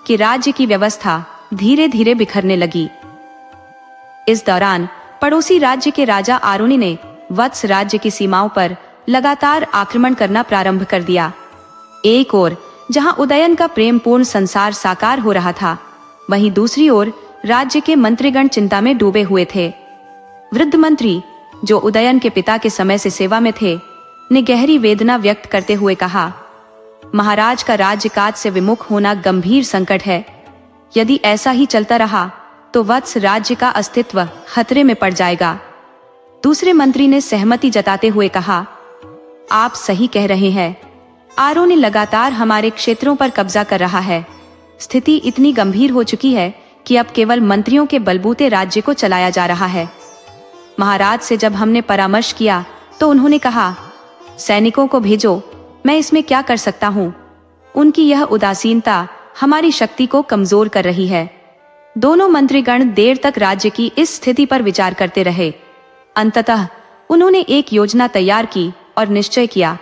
कि राज्य की व्यवस्था धीरे धीरे बिखरने लगी। इस दौरान पड़ोसी राज्य के राजा आरुणि ने वत्स राज्य की सीमाओं पर लगातार आक्रमण करना प्रारंभ कर दिया। एक ओर जहां उदयन का प्रेमपूर्ण संसार साकार हो रहा था, वहीं दूसरी ओर राज्य के मंत्रीगण चिंता में डूबे हुए थे। वृद्ध मंत्री, जो उदयन के पिता के समय से सेवा में थे, ने गहरी वेदना व्यक्त करते हुए कहा, महाराज का राज्य काज से विमुख होना गंभीर संकट है। यदि ऐसा ही चलता रहा तो वत्स राज्य का अस्तित्व खतरे में पड़ जाएगा। दूसरे मंत्री ने सहमति जताते हुए कहा, आप सही कह रहे हैं। आरो ने लगातार हमारे क्षेत्रों पर कब्जा कर रहा है। स्थिति इतनी गंभीर हो चुकी है कि अब केवल मंत्रियों के बलबूते राज्य को चलाया जा रहा है। महाराज से जब हमने परामर्श किया तो उन्होंने कहा, सैनिकों को भेजो, मैं इसमें क्या कर सकता हूँ। उनकी यह उदासीनता हमारी शक्ति को कमजोर कर रही है। दोनों मंत्रीगण देर तक राज्य की इस स्थिति पर विचार करते रहे। अंततः उन्होंने एक योजना तैयार की और निश्चय किया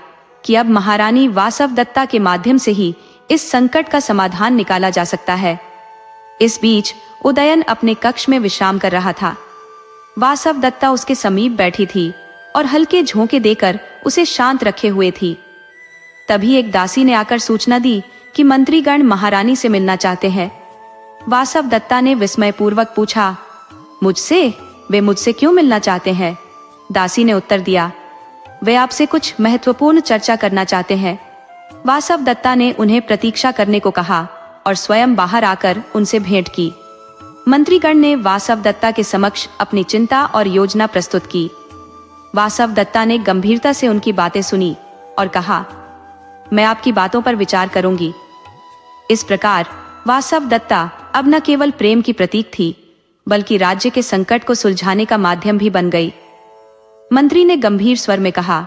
कि अब महारानी वासवदत्ता के माध्यम से ही इस संकट का समाधान निकाला जा सकता है। इस बीच उदयन अपने कक्ष में विश्राम कर रहा था। वासवदत्ता उसके समीप बैठी थी और हल्के झोंके देकर उसे शांत रखे हुए थी। तभी एक दासी ने आकर सूचना दी कि मंत्रीगण महारानी से मिलना चाहते हैं। वासवदत्ता ने विस्मयपूर्वक पूछा, मुझसे? वे मुझसे क्यों मिलना चाहते हैं? दासी ने उत्तर दिया, वे आपसे कुछ महत्वपूर्ण चर्चा करना चाहते हैं। वासवदत्ता ने उन्हें प्रतीक्षा करने को कहा और स्वयं बाहर आकर उनसे भेंट की। मंत्रीगण ने वासवदत्ता के समक्ष अपनी चिंता और योजना प्रस्तुत की। वासवदत्ता ने गंभीरता से उनकी बातें सुनी और कहा, मैं आपकी बातों पर विचार करूंगी। इस प्रकार वासवदत्ता अब न केवल प्रेम की प्रतीक थी, बल्कि राज्य के संकट को सुलझाने का माध्यम भी बन गई। मंत्री ने गंभीर स्वर में कहा,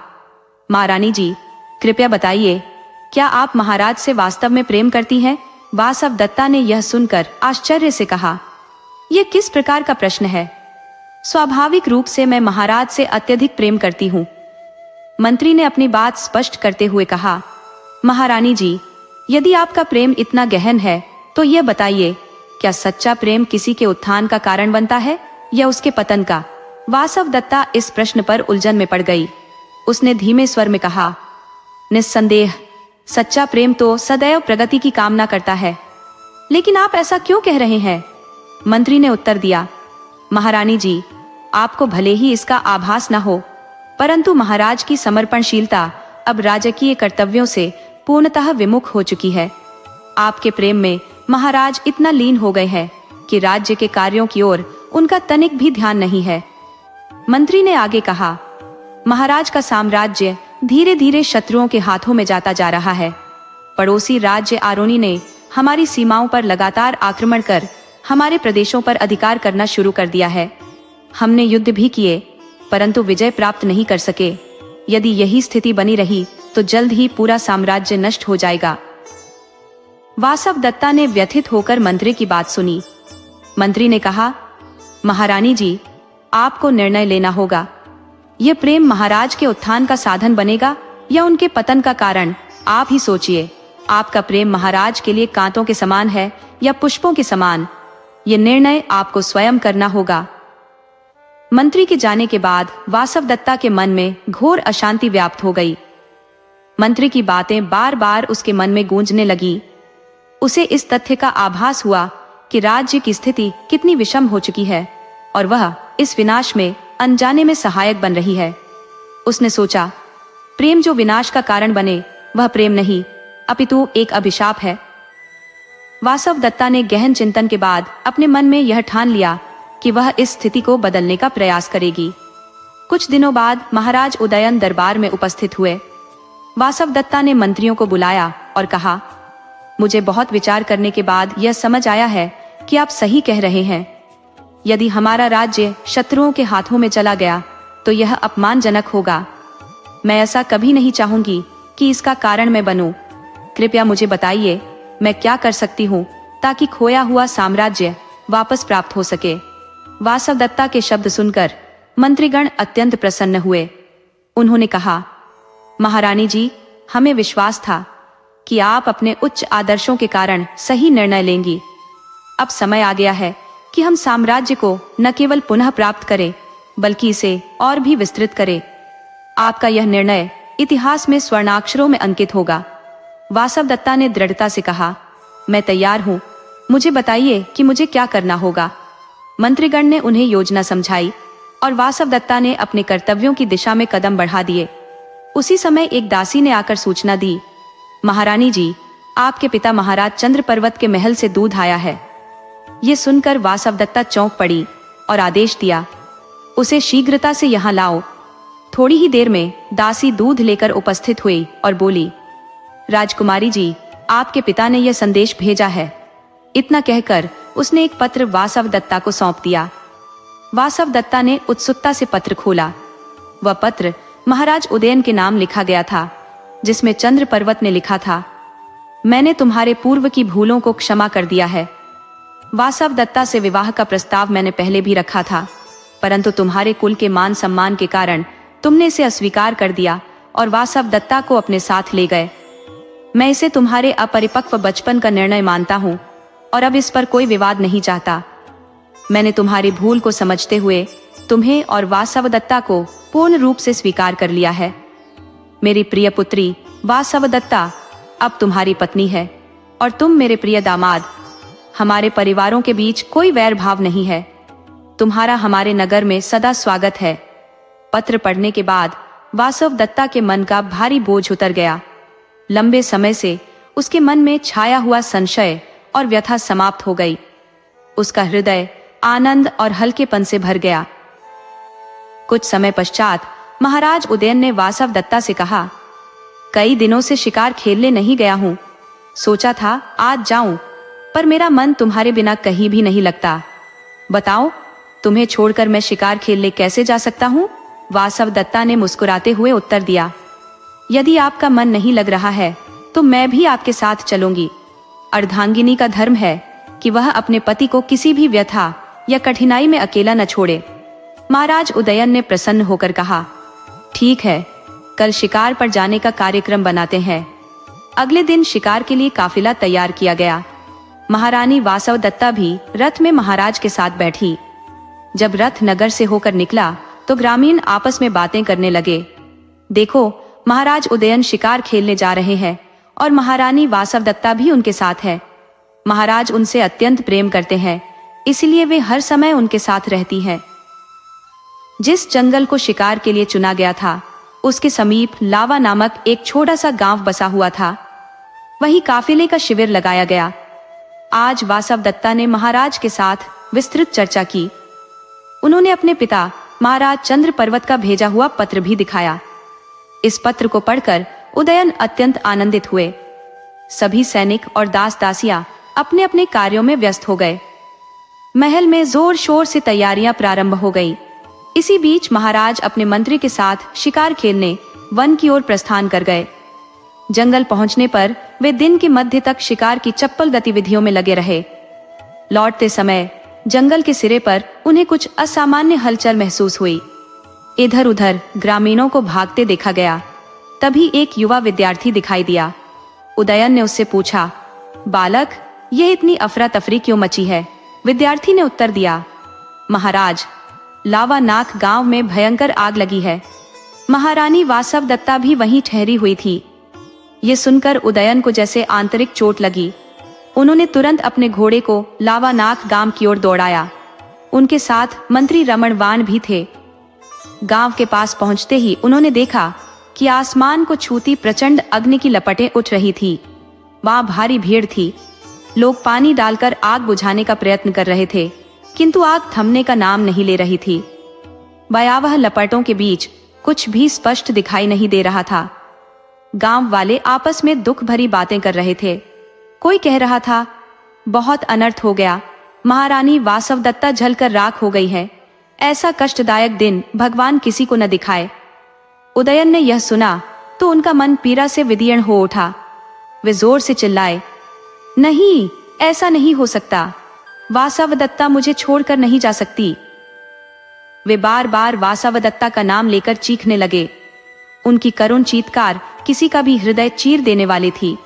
महारानी जी, कृपया बताइए, क्या आप महाराज से वास्तव में प्रेम करती हैं? वासवदत्ता ने यह सुनकर आश्चर्य से कहा, यह किस प्रकार का प्रश्न है? स्वाभाविक रूप से मैं महाराज से अत्यधिक प्रेम करती हूँ। मंत्री ने अपनी बात स्पष्ट करते हुए कहा, महारानी जी, यदि आपका प्रेम इतना गहन है तो यह बताइए, क्या सच्चा प्रेम किसी के उत्थान का कारण बनता है या उसके पतन का? वासवदत्ता इस प्रश्न पर उलझन में पड़ गई। उसने धीमे स्वर में कहा, निस्संदेह सच्चा प्रेम तो सदैव प्रगति की कामना करता है। लेकिन आप ऐसा क्यों कह रहे हैं? मंत्री ने उत्तर दिया, महारानी जी, आपको भले ही इसका आभास न हो, परंतु महाराज की समर्पणशीलता अब राजकीय कर्तव्यों से पूर्णतः विमुख हो चुकी है। आपके प्रेम में महाराज इतना लीन हो गए हैं कि राज्य के कार्यों की ओर उनका तनिक भी ध्यान नहीं है। मंत्री ने आगे कहा, महाराज का साम्राज्य धीरे धीरे शत्रुओं के हाथों में जाता जा रहा है। पड़ोसी राज्य आरोनी ने हमारी सीमाओं पर लगातार आक्रमण कर हमारे प्रदेशों पर अधिकार करना शुरू कर दिया है। हमने युद्ध भी किए, परंतु विजय प्राप्त नहीं कर सके। यदि यही स्थिति बनी रही तो जल्द ही पूरा साम्राज्य नष्ट हो जाएगा। वासवदत्ता ने व्यथित होकर मंत्री की बात सुनी। मंत्री ने कहा, महारानी जी, आपको निर्णय लेना होगा। यह प्रेम महाराज के उत्थान का साधन बनेगा या उनके पतन का कारण? आप ही सोचिए। आपका प्रेम महाराज के लिए कांटों के समान है या पुष्पों के समान? यह निर्णय आपको स्वयं करना होगा। मंत्री के जाने के बाद वासवदत्ता के मन में घोर अशांति व्याप्त हो गई। मंत्री की बातें बार बार उसके मन में गूंजने लगी। उसे इस तथ्य का आभास हुआ कि राज्य की स्थिति कितनी विषम हो चुकी है और वह इस विनाश में अनजाने में सहायक बन रही है। उसने सोचा, प्रेम जो विनाश का कारण बने वह प्रेम नहीं, अपितु एक अभिशाप है। वासवदत्ता ने गहन चिंतन के बाद अपने मन में यह ठान लिया कि वह इस स्थिति को बदलने का प्रयास करेगी। कुछ दिनों बाद महाराज उदयन दरबार में उपस्थित हुए। वासवदत्ता ने मंत्रियों को बुलाया और कहा, मुझे बहुत विचार करने के बाद यह समझ आया है कि आप सही कह रहे हैं। यदि हमारा राज्य शत्रुओं के हाथों में चला गया तो यह अपमानजनक होगा। मैं ऐसा कभी नहीं चाहूंगी कि इसका कारण मैं बनूं। कृपया मुझे बताइए, मैं क्या कर सकती हूँ ताकि खोया हुआ साम्राज्य वापस प्राप्त हो सके। वासवदत्ता के शब्द सुनकर मंत्रीगण अत्यंत प्रसन्न हुए। उन्होंने कहा, महारानी जी, हमें विश्वास था कि आप अपने उच्च आदर्शों के कारण सही निर्णय लेंगी। अब समय आ गया है कि हम साम्राज्य को न केवल पुनः प्राप्त करें, बल्कि इसे और भी विस्तृत करें। आपका यह निर्णय इतिहास में स्वर्णाक्षरों में अंकित होगा। वासवदत्ता ने दृढ़ता से कहा, मैं तैयार हूँ, मुझे बताइए कि मुझे क्या करना होगा। मंत्रीगण ने उन्हें योजना समझाई और वासवदत्ता ने अपने कर्तव्यों की दिशा में कदम बढ़ा दिए। उसी समय एक दासी ने आकर सूचना दी, महारानी जी, आपके पिता महाराज चंद्रपर्वत के महल से दूध आया है। ये सुनकर वासवदत्ता चौंक पड़ी और आदेश दिया, उसे शीघ्रता से यहाँ लाओ। थोड़ी ही देर में दासी दूध लेकर उपस्थित हुई और बोली, राजकुमारी जी, आपके पिता ने यह संदेश भेजा है। इतना कहकर उसने एक पत्र वासवदत्ता को सौंप दिया। वासवदत्ता ने उत्सुकता से पत्र खोला। वह पत्र महाराज उदयन के नाम लिखा गया था, जिसमें चंद्रपर्वत ने लिखा था, मैंने तुम्हारे पूर्व की भूलों को क्षमा कर दिया है। वासवदत्ता से विवाह का प्रस्ताव मैंने पहले भी रखा था, परंतु तुम्हारे कुल के मान सम्मान के कारण तुमने इसे अस्वीकार कर दिया और वासवदत्ता को अपने साथ ले गए। मैं इसे तुम्हारे अपरिपक्व बचपन का निर्णय मानता हूँ और अब इस पर कोई विवाद नहीं चाहता। मैंने तुम्हारी भूल को समझते हुए तुम्हें और वासवदत्ता को पूर्ण रूप से स्वीकार कर लिया है। मेरी प्रिय पुत्री वासवदत्ता अब तुम्हारी पत्नी है और तुम मेरे प्रिय दामाद। हमारे परिवारों के बीच कोई वैर भाव नहीं है। तुम्हारा हमारे नगर में सदा स्वागत है। पत्र पढ़ने के बाद वासवदत्ता के मन का भारी बोझ उतर गया। लंबे समय से उसके मन में छाया हुआ संशय और व्यथा समाप्त हो गई। उसका हृदय आनंद और हल्केपन से भर गया। कुछ समय पश्चात महाराज उदयन ने वासवदत्ता से कहा, कई दिनों से शिकार खेलने नहीं गया हूं। सोचा था आज जाऊं, पर मेरा मन तुम्हारे बिना कहीं भी नहीं लगता। बताओ, तुम्हें छोड़कर मैं शिकार खेलने कैसे जा सकता हूं? वासवदत्ता ने मुस्कुराते हुए उत्तर दिया, यदि आपका मन नहीं लग रहा है तो मैं भी आपके साथ चलूंगी। अर्धांगिनी का धर्म है कि वह अपने पति को किसी भी व्यथा या कठिनाई में अकेला न छोड़े। महाराज उदयन ने प्रसन्न होकर कहा, ठीक है, कल शिकार पर जाने का कार्यक्रम बनाते हैं। अगले दिन शिकार के लिए काफिला तैयार किया गया। महारानी वासवदत्ता भी रथ में महाराज के साथ बैठी। जब रथ नगर से होकर निकला तो ग्रामीण आपस में बातें करने लगे। देखो, महाराज उदयन शिकार खेलने जा रहे हैं और महारानी वासवदत्ता भी उनके साथ है। महाराज उनसे अत्यंत प्रेम करते हैं, इसलिए वे हर समय उनके साथ रहती हैं। जिस जंगल को शिकार के लिए चुना गया था, उसके समीप लावा नामक एक छोटा सा गांव बसा हुआ था। वहीं काफिले का शिविर लगाया गया। आज वासवदत्ता ने महाराज के साथ विस्तृत चर्चा की। उन्होंने अपने पिता महाराज चंद्रपर्वत का भेजा हुआ पत्र भी दिखाया। इस पत्र को पढ़कर उदयन अत्यंत आनंदित हुए। सभी सैनिक और दास दासियां अपने अपने कार्यों में व्यस्त हो गए। महल में जोर शोर से तैयारियां प्रारंभ हो गई। इसी बीच महाराज अपने मंत्री के साथ शिकार खेलने वन की ओर प्रस्थान कर गए। जंगल पहुंचने पर वे दिन के मध्य तक शिकार की चप्पल गतिविधियों में लगे रहे। लौटते समय जंगल के सिरे पर उन्हें कुछ असामान्य हलचल महसूस हुई। इधर उधर ग्रामीणों को भागते देखा गया। तभी एक युवा विद्यार्थी दिखाई दिया। उदयन ने उससे पूछा, बालक, ये इतनी अफरा तफरी क्यों मची है? विद्यार्थी ने उत्तर दिया, महाराज, लावा नाक गांव में भयंकर आग लगी है। महारानी वासवदत्ता भी वहीं ठहरी हुई थी। ये सुनकर उदयन को जैसे आंतरिक चोट लगी। उन्होंने तुरंत अपने घोड़े को लावा नाक गांव की ओर दौड़ाया। उनके साथ मंत्री रमणवान भी थे। गांव के पास पहुंचते ही उन्होंने देखा कि आसमान को छूती प्रचंड अग्नि की लपटें उठ रही थी। वहां भारी भीड़ थी। लोग पानी डालकर आग बुझाने का प्रयत्न कर रहे थे, किंतु आग थमने का नाम नहीं ले रही थी। भयावह लपटों के बीच कुछ भी स्पष्ट दिखाई नहीं दे रहा था। गांव वाले आपस में दुख भरी बातें कर रहे थे। कोई कह रहा था, बहुत अनर्थ हो गया, महारानी वासवदत्ता जलकर राख हो गई है। ऐसा कष्टदायक दिन भगवान किसी को न दिखाए। उदयन ने यह सुना तो उनका मन पीड़ा से विदीर्ण हो उठा। वे जोर से चिल्लाए, नहीं, ऐसा नहीं हो सकता। वासवदत्ता मुझे छोड़कर नहीं जा सकती। वे बार बार वासवदत्ता का नाम लेकर चीखने लगे। उनकी करुण चीत्कार किसी का भी हृदय चीर देने वाली थी।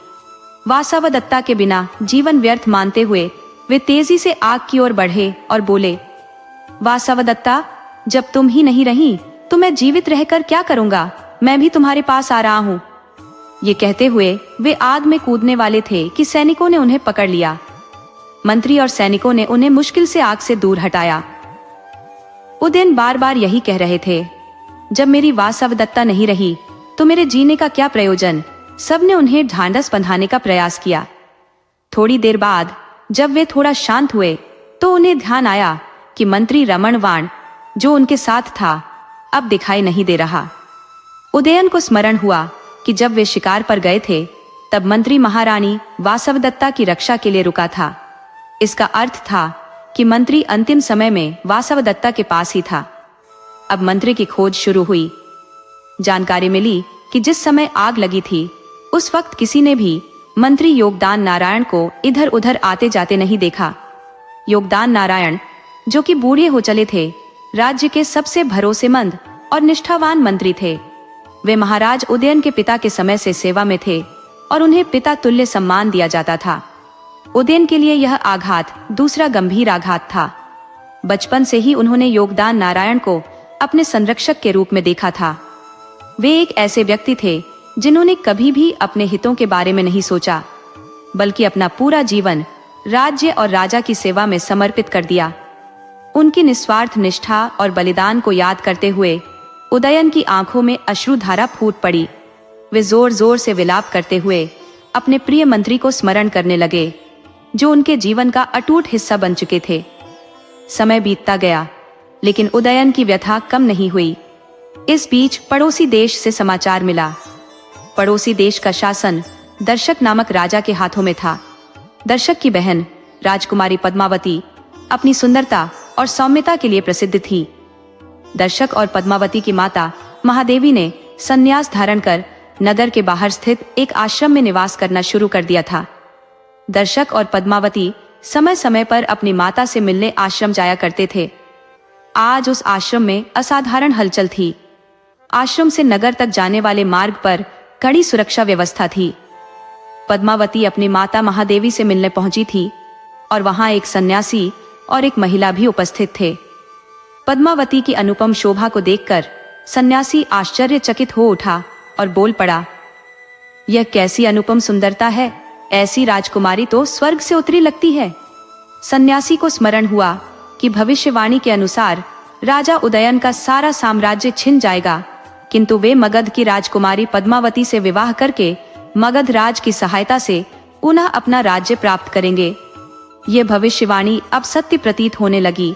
वासवदत्ता के बिना जीवन व्यर्थ मानते हुए वे तेजी से आग की ओर बढ़े और बोले, वासवदत्ता, जब तुम ही नहीं रही तो मैं जीवित रहकर क्या करूंगा? मैं भी तुम्हारे पास आ रहा हूं। ये कहते हुए वे आग में कूदने वाले थे कि सैनिकों ने उन्हें पकड़ लिया। मंत्री और सैनिकों ने उन्हें मुश्किल से आग से दूर हटाया। उदयन बार बार यही कह रहे थे, जब मेरी वासवदत्ता नहीं रही तो मेरे जीने का क्या प्रयोजन। सबने उन्हें ढांढस बंधाने का प्रयास किया। थोड़ी देर बाद जब वे थोड़ा शांत हुए तो उन्हें ध्यान आया कि मंत्री रमणवाण जो उनके साथ था अब दिखाई नहीं दे रहा। उदयन को स्मरण हुआ कि जब वे शिकार पर गए थे तब मंत्री महारानी वासवदत्ता की रक्षा के लिए रुका था। इसका अर्थ था कि मंत्री अंतिम समय में वासवदत्ता के पास ही था। अब मंत्री की खोज शुरू हुई। जानकारी मिली कि जिस समय आग लगी थी उस वक्त किसी ने भी मंत्री योगदान नारायण को इधर उधर आते जाते नहीं देखा। योगदान नारायण जो कि बूढ़े हो चले थे, राज्य के सबसे भरोसेमंद और निष्ठावान मंत्री थे। वे महाराज उदयन के पिता के समय से सेवा में थे और उन्हें पिता तुल्य सम्मान दिया जाता था। उदयन के लिए यह आघात दूसरा गंभीर आघात था। बचपन से ही उन्होंने योगदान नारायण को अपने संरक्षक के रूप में देखा था। वे एक ऐसे व्यक्ति थे जिन्होंने कभी भी अपने हितों के बारे में नहीं सोचा, बल्कि अपना पूरा जीवन राज्य और राजा की सेवा में समर्पित कर दिया। उनकी निस्वार्थ निष्ठा और बलिदान को याद करते हुए उदयन की आंखों में अश्रुधारा फूट पड़ी। वे जोर जोर से विलाप करते हुए अपने प्रिय मंत्री को स्मरण करने लगे, जो उनके जीवन का अटूट हिस्सा बन चुके थे। समय बीतता गया, लेकिन उदयन की व्यथा कम नहीं हुई। इस बीच पड़ोसी देश से समाचार मिला। पड़ोसी देश का शासन दर्शक नामक राजा के हाथों में था। दर्शक की बहन राजकुमारी पद्मावती अपनी सुंदरता और सौम्यता के लिए प्रसिद्ध थी। दर्शक और पद्मावती की माता महादेवी ने संन्यास धारण कर नगर के बाहर स्थित एक आश्रम में निवास करना शुरू कर दिया था। दर्शक और पद्मावती समय समय पर अपनी माता से मिलने आश्रम जाया करते थे। आज उस आश्रम में असाधारण हलचल थी। आश्रम से नगर तक जाने वाले मार्ग पर कड़ी सुरक्षा व्यवस्था थी। पद्मावती अपनी माता महादेवी से मिलने पहुंची थी और वहां एक सन्यासी और एक महिला भी उपस्थित थे। पद्मावती की अनुपम शोभा को देखकर सन्यासी आश्चर्यचकित हो उठा और बोल पड़ा, यह कैसी अनुपम सुंदरता है, ऐसी राजकुमारी तो स्वर्ग से उतरी लगती है। सन्यासी को स्मरण हुआ कि भविष्यवाणी के अनुसार राजा उदयन का सारा साम्राज्य छिन जाएगा, किंतु वे मगध की राजकुमारी पद्मावती से विवाह करके मगध राज की सहायता से पुनः अपना राज्य प्राप्त करेंगे। ये भविष्यवाणी अब सत्य प्रतीत होने लगी।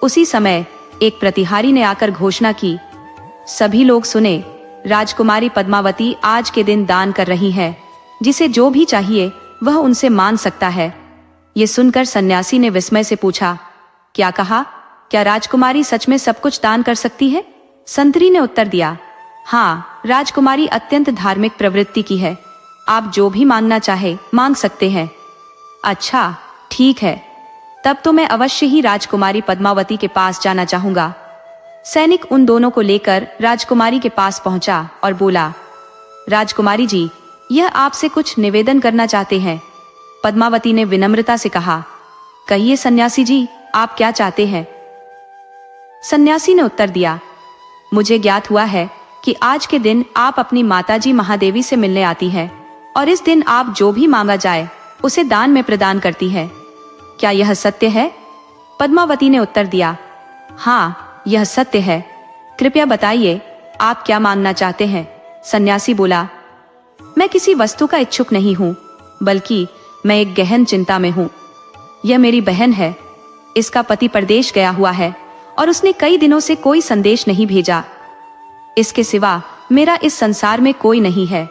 उसी समय एक प्रतिहारी ने आकर घोषणा की, सभी लोग सुने, राजकुमारी पद्मावती आज के दिन दान कर रही है। जिसे जो भी चाहिए वह उनसे मांग सकता है। ये सुनकर सन्यासी ने विस्मय से पूछा, क्या कहा? क्या राजकुमारी सच में सब कुछ दान कर सकती है? संतरी ने उत्तर दिया, हाँ, राजकुमारी अत्यंत धार्मिक प्रवृत्ति की है। आप जो भी मांगना चाहे मांग सकते हैं। अच्छा, ठीक है, तब तो मैं अवश्य ही राजकुमारी पद्मावती के पास जाना चाहूंगा। सैनिक उन दोनों को लेकर राजकुमारी के पास पहुंचा और बोला, राजकुमारी जी, यह आपसे कुछ निवेदन करना चाहते हैं। पद्मावती ने विनम्रता से कहा, कहिए सन्यासी जी, आप क्या चाहते हैं? सन्यासी ने उत्तर दिया, मुझे ज्ञात हुआ है कि आज के दिन आप अपनी माताजी महादेवी से मिलने आती हैं और इस दिन आप जो भी मांगा जाए उसे दान में प्रदान करती है। क्या यह सत्य है? पद्मावती ने उत्तर दिया, हाँ, यह सत्य है। कृपया बताइए, आप क्या मांगना चाहते हैं? सन्यासी बोला, मैं किसी वस्तु का इच्छुक नहीं हूँ, बल्कि मैं एक गहन चिंता में हूँ। यह मेरी बहन है। इसका पति परदेश गया हुआ है और उसने कई दिनों से कोई संदेश नहीं भेजा। इसके सिवा मेरा इस संसार में कोई नहीं है।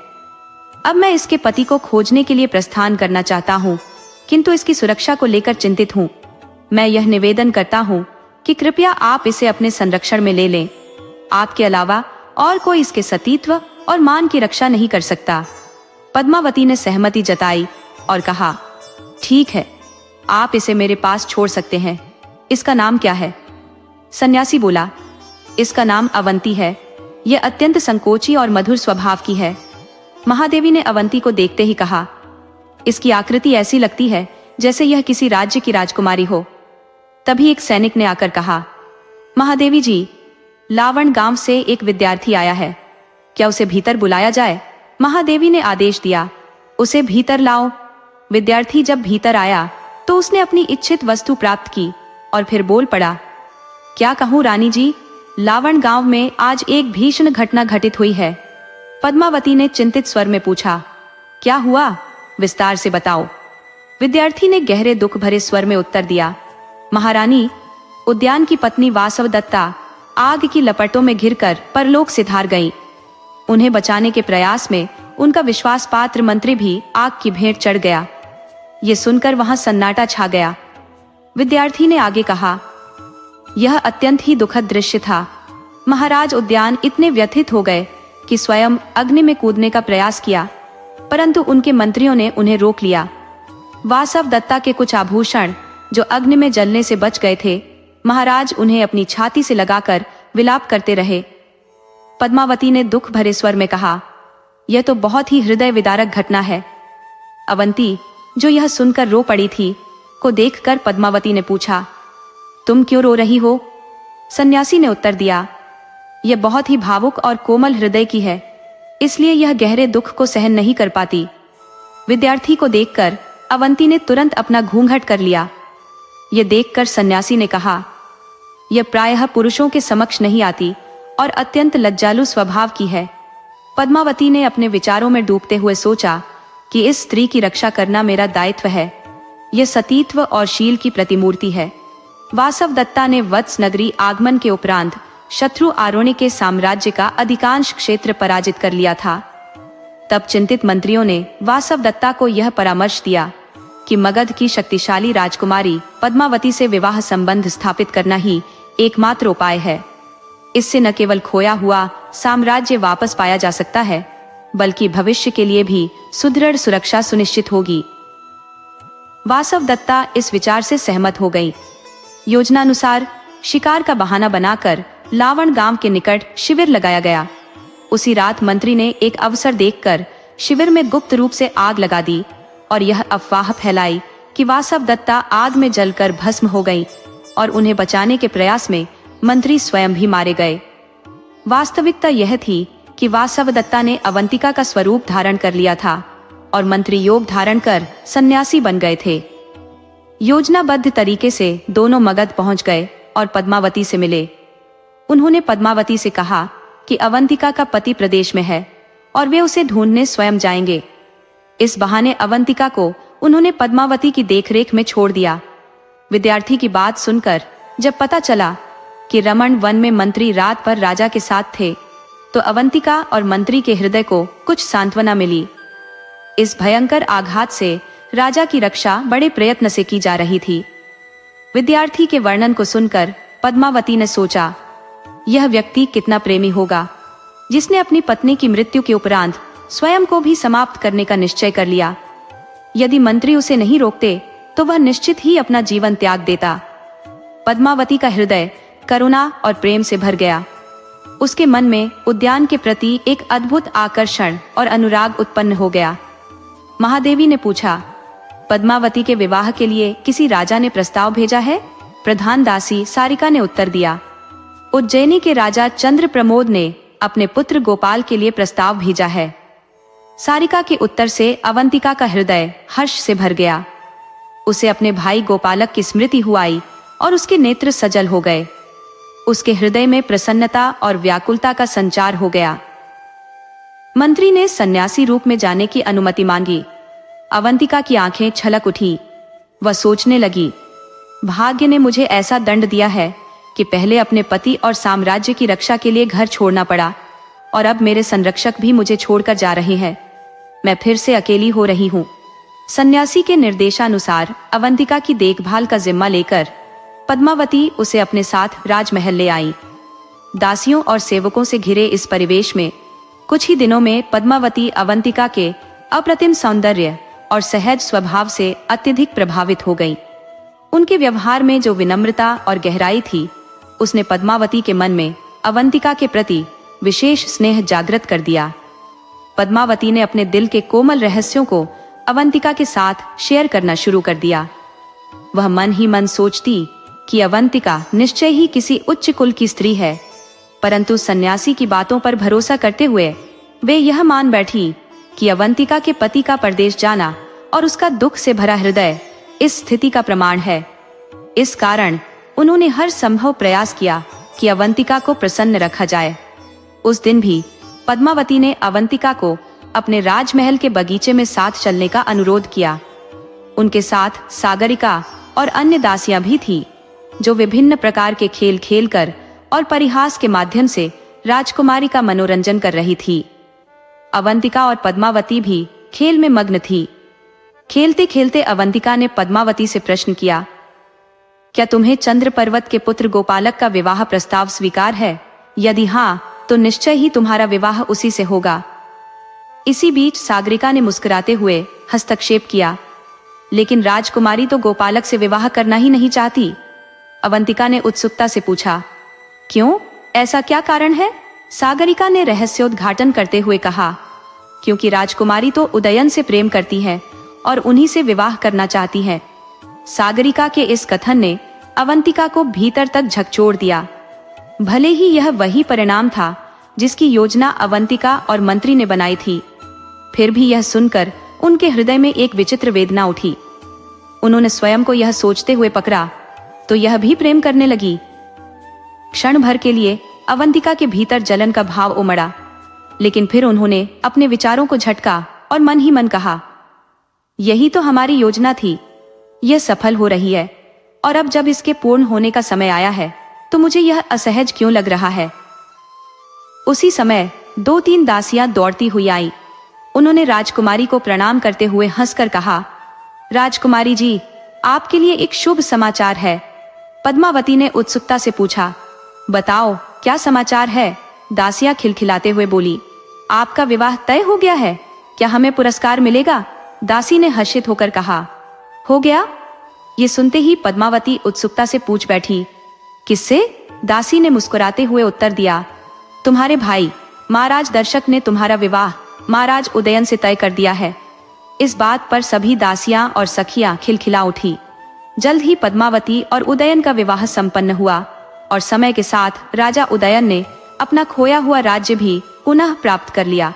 अब मैं इसके पति को खोजने के लिए प्रस्थान करना चाहता हूँ, किंतु इसकी सुरक्षा को लेकर चिंतित हूँ। मैं यह निवेदन करता हूँ कि कृपया आप इसे अपने संरक्षण में ले लें। आपके अलावा और कोई इसके सतीत्व और मान की रक्षा नहीं कर सकता। पद्मावती ने सहमति जताई और कहा, ठीक है, आप इसे मेरे पास छोड़ सकते हैं। इसका नाम क्या है? सन्यासी बोला, इसका नाम अवंती है। यह अत्यंत संकोची और मधुर स्वभाव की है। महादेवी ने अवंती को देखते ही कहा, इसकी आकृति ऐसी लगती है जैसे यह किसी राज्य की राजकुमारी हो। तभी एक सैनिक ने आकर कहा, महादेवी जी, लावण गांव से एक विद्यार्थी आया है, क्या उसे भीतर बुलाया जाए? महादेवी ने आदेश दिया, उसे भीतर लाओ। विद्यार्थी जब भीतर आया तो उसने अपनी इच्छित वस्तु प्राप्त की और फिर बोल पड़ा, क्या कहूँ रानी जी, लावण गांव में आज एक भीषण घटना घटित हुई है। पद्मावती ने चिंतित स्वर में पूछा, क्या हुआ, विस्तार से बताओ। विद्यार्थी ने गहरे दुख भरे स्वर में उत्तर दिया, महारानी, उद्यान की पत्नी वासवदत्ता आग की लपटों में घिरकर परलोक सिधार गईं। उन्हें बचाने के प्रयास में उनका विश्वास पात्र मंत्री भी आग की भेंट चढ़ गया। ये सुनकर वहां सन्नाटा छा गया। विद्यार्थी ने आगे कहा, यह अत्यंत ही दुखद दृश्य था। महाराज उद्यान इतने व्यथित हो गए कि स्वयं अग्नि में कूदने का प्रयास किया, परंतु उनके मंत्रियों ने उन्हें रोक लिया। वासवदत्ता के कुछ आभूषण जो अग्नि में जलने से बच गए थे, महाराज उन्हें अपनी छाती से लगाकर विलाप करते रहे। पद्मावती ने दुख भरे स्वर में कहा, यह तो बहुत ही हृदय विदारक घटना है। अवंती, जो यह सुनकर रो पड़ी थी, को देखकर पद्मावती ने पूछा, तुम क्यों रो रही हो? सन्यासी ने उत्तर दिया, यह बहुत ही भावुक और कोमल हृदय की है, इसलिए यह गहरे दुख को सहन नहीं कर पाती। विद्यार्थी को देखकर अवंती ने तुरंत अपना घूंघट कर लिया। यह देखकर सन्यासी ने कहा, यह प्रायः पुरुषों के समक्ष नहीं आती और अत्यंत लज्जालु स्वभाव की है। पद्मावती ने अपने विचारों में डूबते हुए सोचा कि इस स्त्री की रक्षा करना मेरा दायित्व है। यह सतीत्व और शील की प्रतिमूर्ति है। वासवदत्ता ने वत्स नगरी आगमन के उपरांत शत्रु आरोणी के साम्राज्य का अधिकांश क्षेत्र पराजित कर लिया था। तब चिंतित मंत्रियों ने वासवदत्ता को यह परामर्श दिया कि मगध की शक्तिशाली राजकुमारी पद्मावती से विवाह संबंध स्थापित करना ही एकमात्र उपाय है। इससे न केवल खोया हुआ साम्राज्य वापस पाया जा सकता है, बल्कि भविष्य के लिए भी सुदृढ़ सुरक्षा सुनिश्चित होगी। वासवदत्ता इस विचार से सहमत हो गई। योजनानुसार शिकार का बहाना बनाकर लावण गांव के निकट शिविर लगाया गया। उसी रात मंत्री ने एक अवसर देखकर शिविर में गुप्त रूप से आग लगा दी और यह अफवाह फैलाई कि वासवदत्ता आग में जलकर भस्म हो गई और उन्हें बचाने के प्रयास में मंत्री स्वयं भी मारे गए। वास्तविकता यह थी कि वासवदत्ता ने अवंतिका का स्वरूप धारण कर लिया था और मंत्री योग धारण कर सन्यासी बन गए थे। योजनाबद्ध तरीके से दोनों मगध पहुंच गए और पद्मावती से मिले। उन्होंने पद्मावती से कहा कि अवंतिका का पति प्रदेश में है और वे उसे ढूंढने स्वयं जाएंगे। इस बहाने अवंतिका को उन्होंने पद्मावती की देखरेख में छोड़ दिया। विद्यार्थी की बात सुनकर जब पता चला कि रमण वन में मंत्री रात पर राजा के साथ थे, तो अवंतिका और मंत्री के हृदय को कुछ सांत्वना मिली। इस भयंकर आघात से राजा की रक्षा बड़े प्रयत्न से की जा रही थी। विद्यार्थी के वर्णन को सुनकर पद्मावती ने सोचा, यह व्यक्ति कितना प्रेमी होगा, जिसने अपनी पत्नी की मृत्यु के उपरांत स्वयं को भी समाप्त करने का निश्चय कर लिया। यदि मंत्री उसे नहीं रोकते तो वह निश्चित ही अपना जीवन त्याग देता। पद्मावती का हृदय करुणा और प्रेम से भर गया। उसके मन में उद्यान के प्रति एक अद्भुत आकर्षण और अनुराग उत्पन्न हो गया। महादेवी ने पूछा, पद्मावती के विवाह के लिए किसी राजा ने प्रस्ताव भेजा है? प्रधान दासी सारिका ने उत्तर दिया, उज्जैनी के राजा चंद्र प्रमोद ने अपने पुत्र गोपाल के लिए प्रस्ताव भेजा है। सारिका के उत्तर से अवंतिका का हृदय हर्ष से भर गया। उसे अपने भाई गोपालक की स्मृति हुई और उसके नेत्र सजल हो गए। उसके हृदय में प्रसन्नता और व्याकुलता का संचार हो गया। मंत्री ने सन्यासी रूप में जाने की अनुमति मांगी। अवंतिका की आंखें छलक उठी। वह सोचने लगी, भाग्य ने मुझे ऐसा दंड दिया है कि पहले अपने पति और साम्राज्य की रक्षा के लिए घर छोड़ना पड़ा और अब मेरे संरक्षक भी मुझे छोड़कर जा रहे हैं। मैं फिर से अकेली हो रही हूँ। सन्यासी के निर्देशानुसार अवंतिका की देखभाल का जिम्मा लेकर पद्मावती उसे अपने साथ राजमहल ले आई। दासियों और सेवकों से घिरे इस परिवेश में कुछ ही दिनों में पद्मावती अवंतिका के अप्रतिम सौंदर्य और सहज स्वभाव से अत्यधिक प्रभावित हो गई। उनके व्यवहार में जो विनम्रता और गहराई थी, उसने पद्मावती के मन में अवंतिका के प्रति विशेष स्नेह जागृत कर दिया। पद्मावती ने अपने दिल के कोमल रहस्यों को अवंतिका के साथ शेयर करना शुरू कर दिया। वह मन ही मन सोचती कि अवंतिका निश्चय ही किसी उच्च कुल की स्त्री है, परंतु सन्यासी की बातों पर भरोसा करते हुए वे यह मान बैठी कि अवंतिका के पति का परदेश जाना और उसका दुख से भरा हृदय इस स्थिति का प्रमाण है। इस कारण उन्होंने हर संभव प्रयास किया कि अवंतिका को प्रसन्न रखा जाए। उस दिन भी पद्मावती ने अवंतिका को अपने राजमहल के बगीचे में साथ चलने का अनुरोध किया। उनके साथ सागरिका और अन्य दासियां भी थी, जो विभिन्न प्रकार के खेल खेलकर और परिहास के माध्यम से राजकुमारी का मनोरंजन कर रही थी। अवंतिका और पद्मावती भी खेल में मग्न थी। खेलते खेलते अवंतिका ने पद्मावती से प्रश्न किया, क्या तुम्हें चंद्र पर्वत के पुत्र गोपालक का विवाह प्रस्ताव स्वीकार है? यदि हाँ, तो निश्चय ही तुम्हारा विवाह उसी से होगा। इसी बीच सागरिका ने मुस्कुराते हुए हस्तक्षेप किया, लेकिन राजकुमारी तो गोपालक से विवाह करना ही नहीं चाहती। अवंतिका ने उत्सुकता से पूछा, क्यों, ऐसा क्या कारण है? सागरिका ने रहस्योद्घाटन करते हुए कहा, क्योंकि राजकुमारी तो उदयन से प्रेम करती है और उन्हीं से विवाह करना चाहती है। सागरिका के इस कथन ने अवंतिका को भीतर तक झकझोर दिया। भले ही यह वही परिणाम था जिसकी योजना अवंतिका और मंत्री ने बनाई थी, फिर भी यह सुनकर उनके हृदय में एक विचित्र वेदना उठी। उन्होंने स्वयं को यह सोचते हुए पकड़ा, तो यह भी प्रेम करने लगी। क्षण भर के लिए अवंतिका के भीतर जलन का भाव उमड़ा, लेकिन फिर उन्होंने अपने विचारों को झटका और मन ही मन कहा, यही तो हमारी योजना थी, यह सफल हो रही है, और अब जब इसके पूर्ण होने का समय आया है तो मुझे यह असहज क्यों लग रहा है। उसी समय 2-3 दासियां दौड़ती हुई आई। उन्होंने राजकुमारी को प्रणाम करते हुए हंसकर कहा, राजकुमारी जी, आपके लिए एक शुभ समाचार है। पद्मावती ने उत्सुकता से पूछा, बताओ क्या समाचार है? दासियां खिलखिलाते हुए बोली, आपका विवाह तय हो गया है, क्या हमें पुरस्कार मिलेगा? दासी ने हर्षित होकर कहा, हो गया? ये सुनते ही पद्मावती उत्सुकता से पूछ बैठी, किससे? दासी ने मुस्कुराते हुए उत्तर दिया, तुम्हारे भाई महाराज दर्शक ने तुम्हारा विवाह महाराज उदयन से तय कर दिया है। इस बात पर सभी दासियां और सखियां खिलखिला उठी। जल्द ही पद्मावती और उदयन का विवाह संपन्न हुआ और समय के साथ राजा उदयन ने अपना खोया हुआ राज्य भी पुनः प्राप्त कर लिया।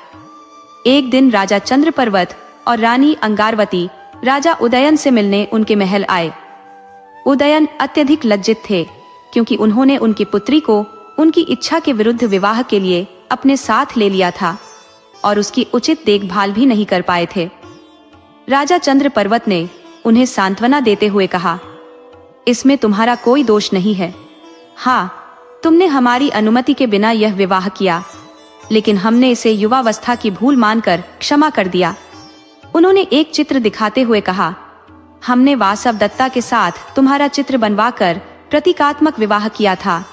एक दिन राजा चंद्र पर्वत और रानी अंगारवती राजा उदयन से मिलने उनके महल आए। उदयन अत्यधिक लज्जित थे, क्योंकि उन्होंने उनकी पुत्री को उनकी इच्छा के विरुद्ध विवाह के लिए अपने साथ ले लिया था और उसकी उचित देखभाल भी नहीं कर पाए थे। राजा चंद्र पर्वत ने उन्हें सांत्वना देते हुए कहा, इसमें तुम्हारा कोई दोष नहीं है। हाँ, तुमने हमारी अनुमति के बिना यह विवाह किया, लेकिन हमने इसे युवावस्था की भूल मानकर क्षमा कर दिया। उन्होंने एक चित्र दिखाते हुए कहा, हमने वासव दत्ता के साथ तुम्हारा चित्र बनवाकर प्रतीकात्मक विवाह किया था।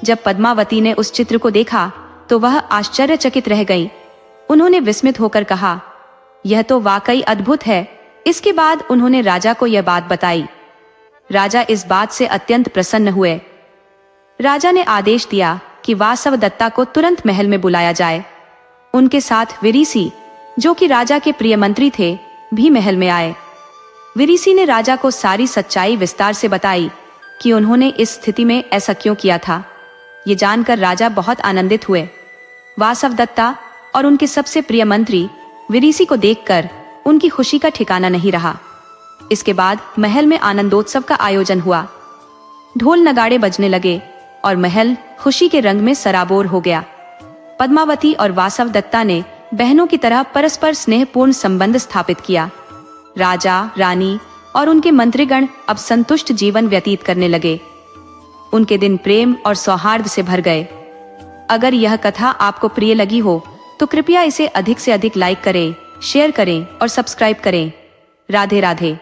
जब पद्मावती ने उस चित्र को देखा तो वह आश्चर्यचकित रह गई। उन्होंने विस्मित होकर कहा, यह तो वाकई अद्भुत है। इसके बाद उन्होंने राजा को यह बात बताई। राजा इस बात से अत्यंत प्रसन्न हुए। राजा ने आदेश दिया कि वासव दत्ता को तुरंत महल में बुलाया जाए। उनके साथ विरीसी, जो कि राजा के प्रिय मंत्री थे, भी महल में आए। विरीसी ने राजा को सारी सच्चाई विस्तार से बताई कि उन्होंने इस स्थिति में ऐसा क्यों किया था। ये जानकर राजा बहुत आनंदित हुए। वासव दत्ता और उनके सबसे प्रिय मंत्री विरीसी को देखकर उनकी खुशी का ठिकाना नहीं रहा। इसके बाद महल में आनंदोत्सव का आयोजन हुआ। ढोल नगाड़े बजने लगे और महल खुशी के रंग में सराबोर हो गया। पद्मावती और वासव दत्ता ने बहनों की तरह परस्पर स्नेहपूर्ण संबंध स्थापित किया। राजा, रानी और उनके मंत्रीगण अब संतुष्ट जीवन व्यतीत करने लगे। उनके दिन प्रेम और सौहार्द से भर गए। अगर यह कथा आपको प्रिय लगी हो तो कृपया इसे अधिक से अधिक लाइक करें, शेयर करें और सब्सक्राइब करें। राधे राधे।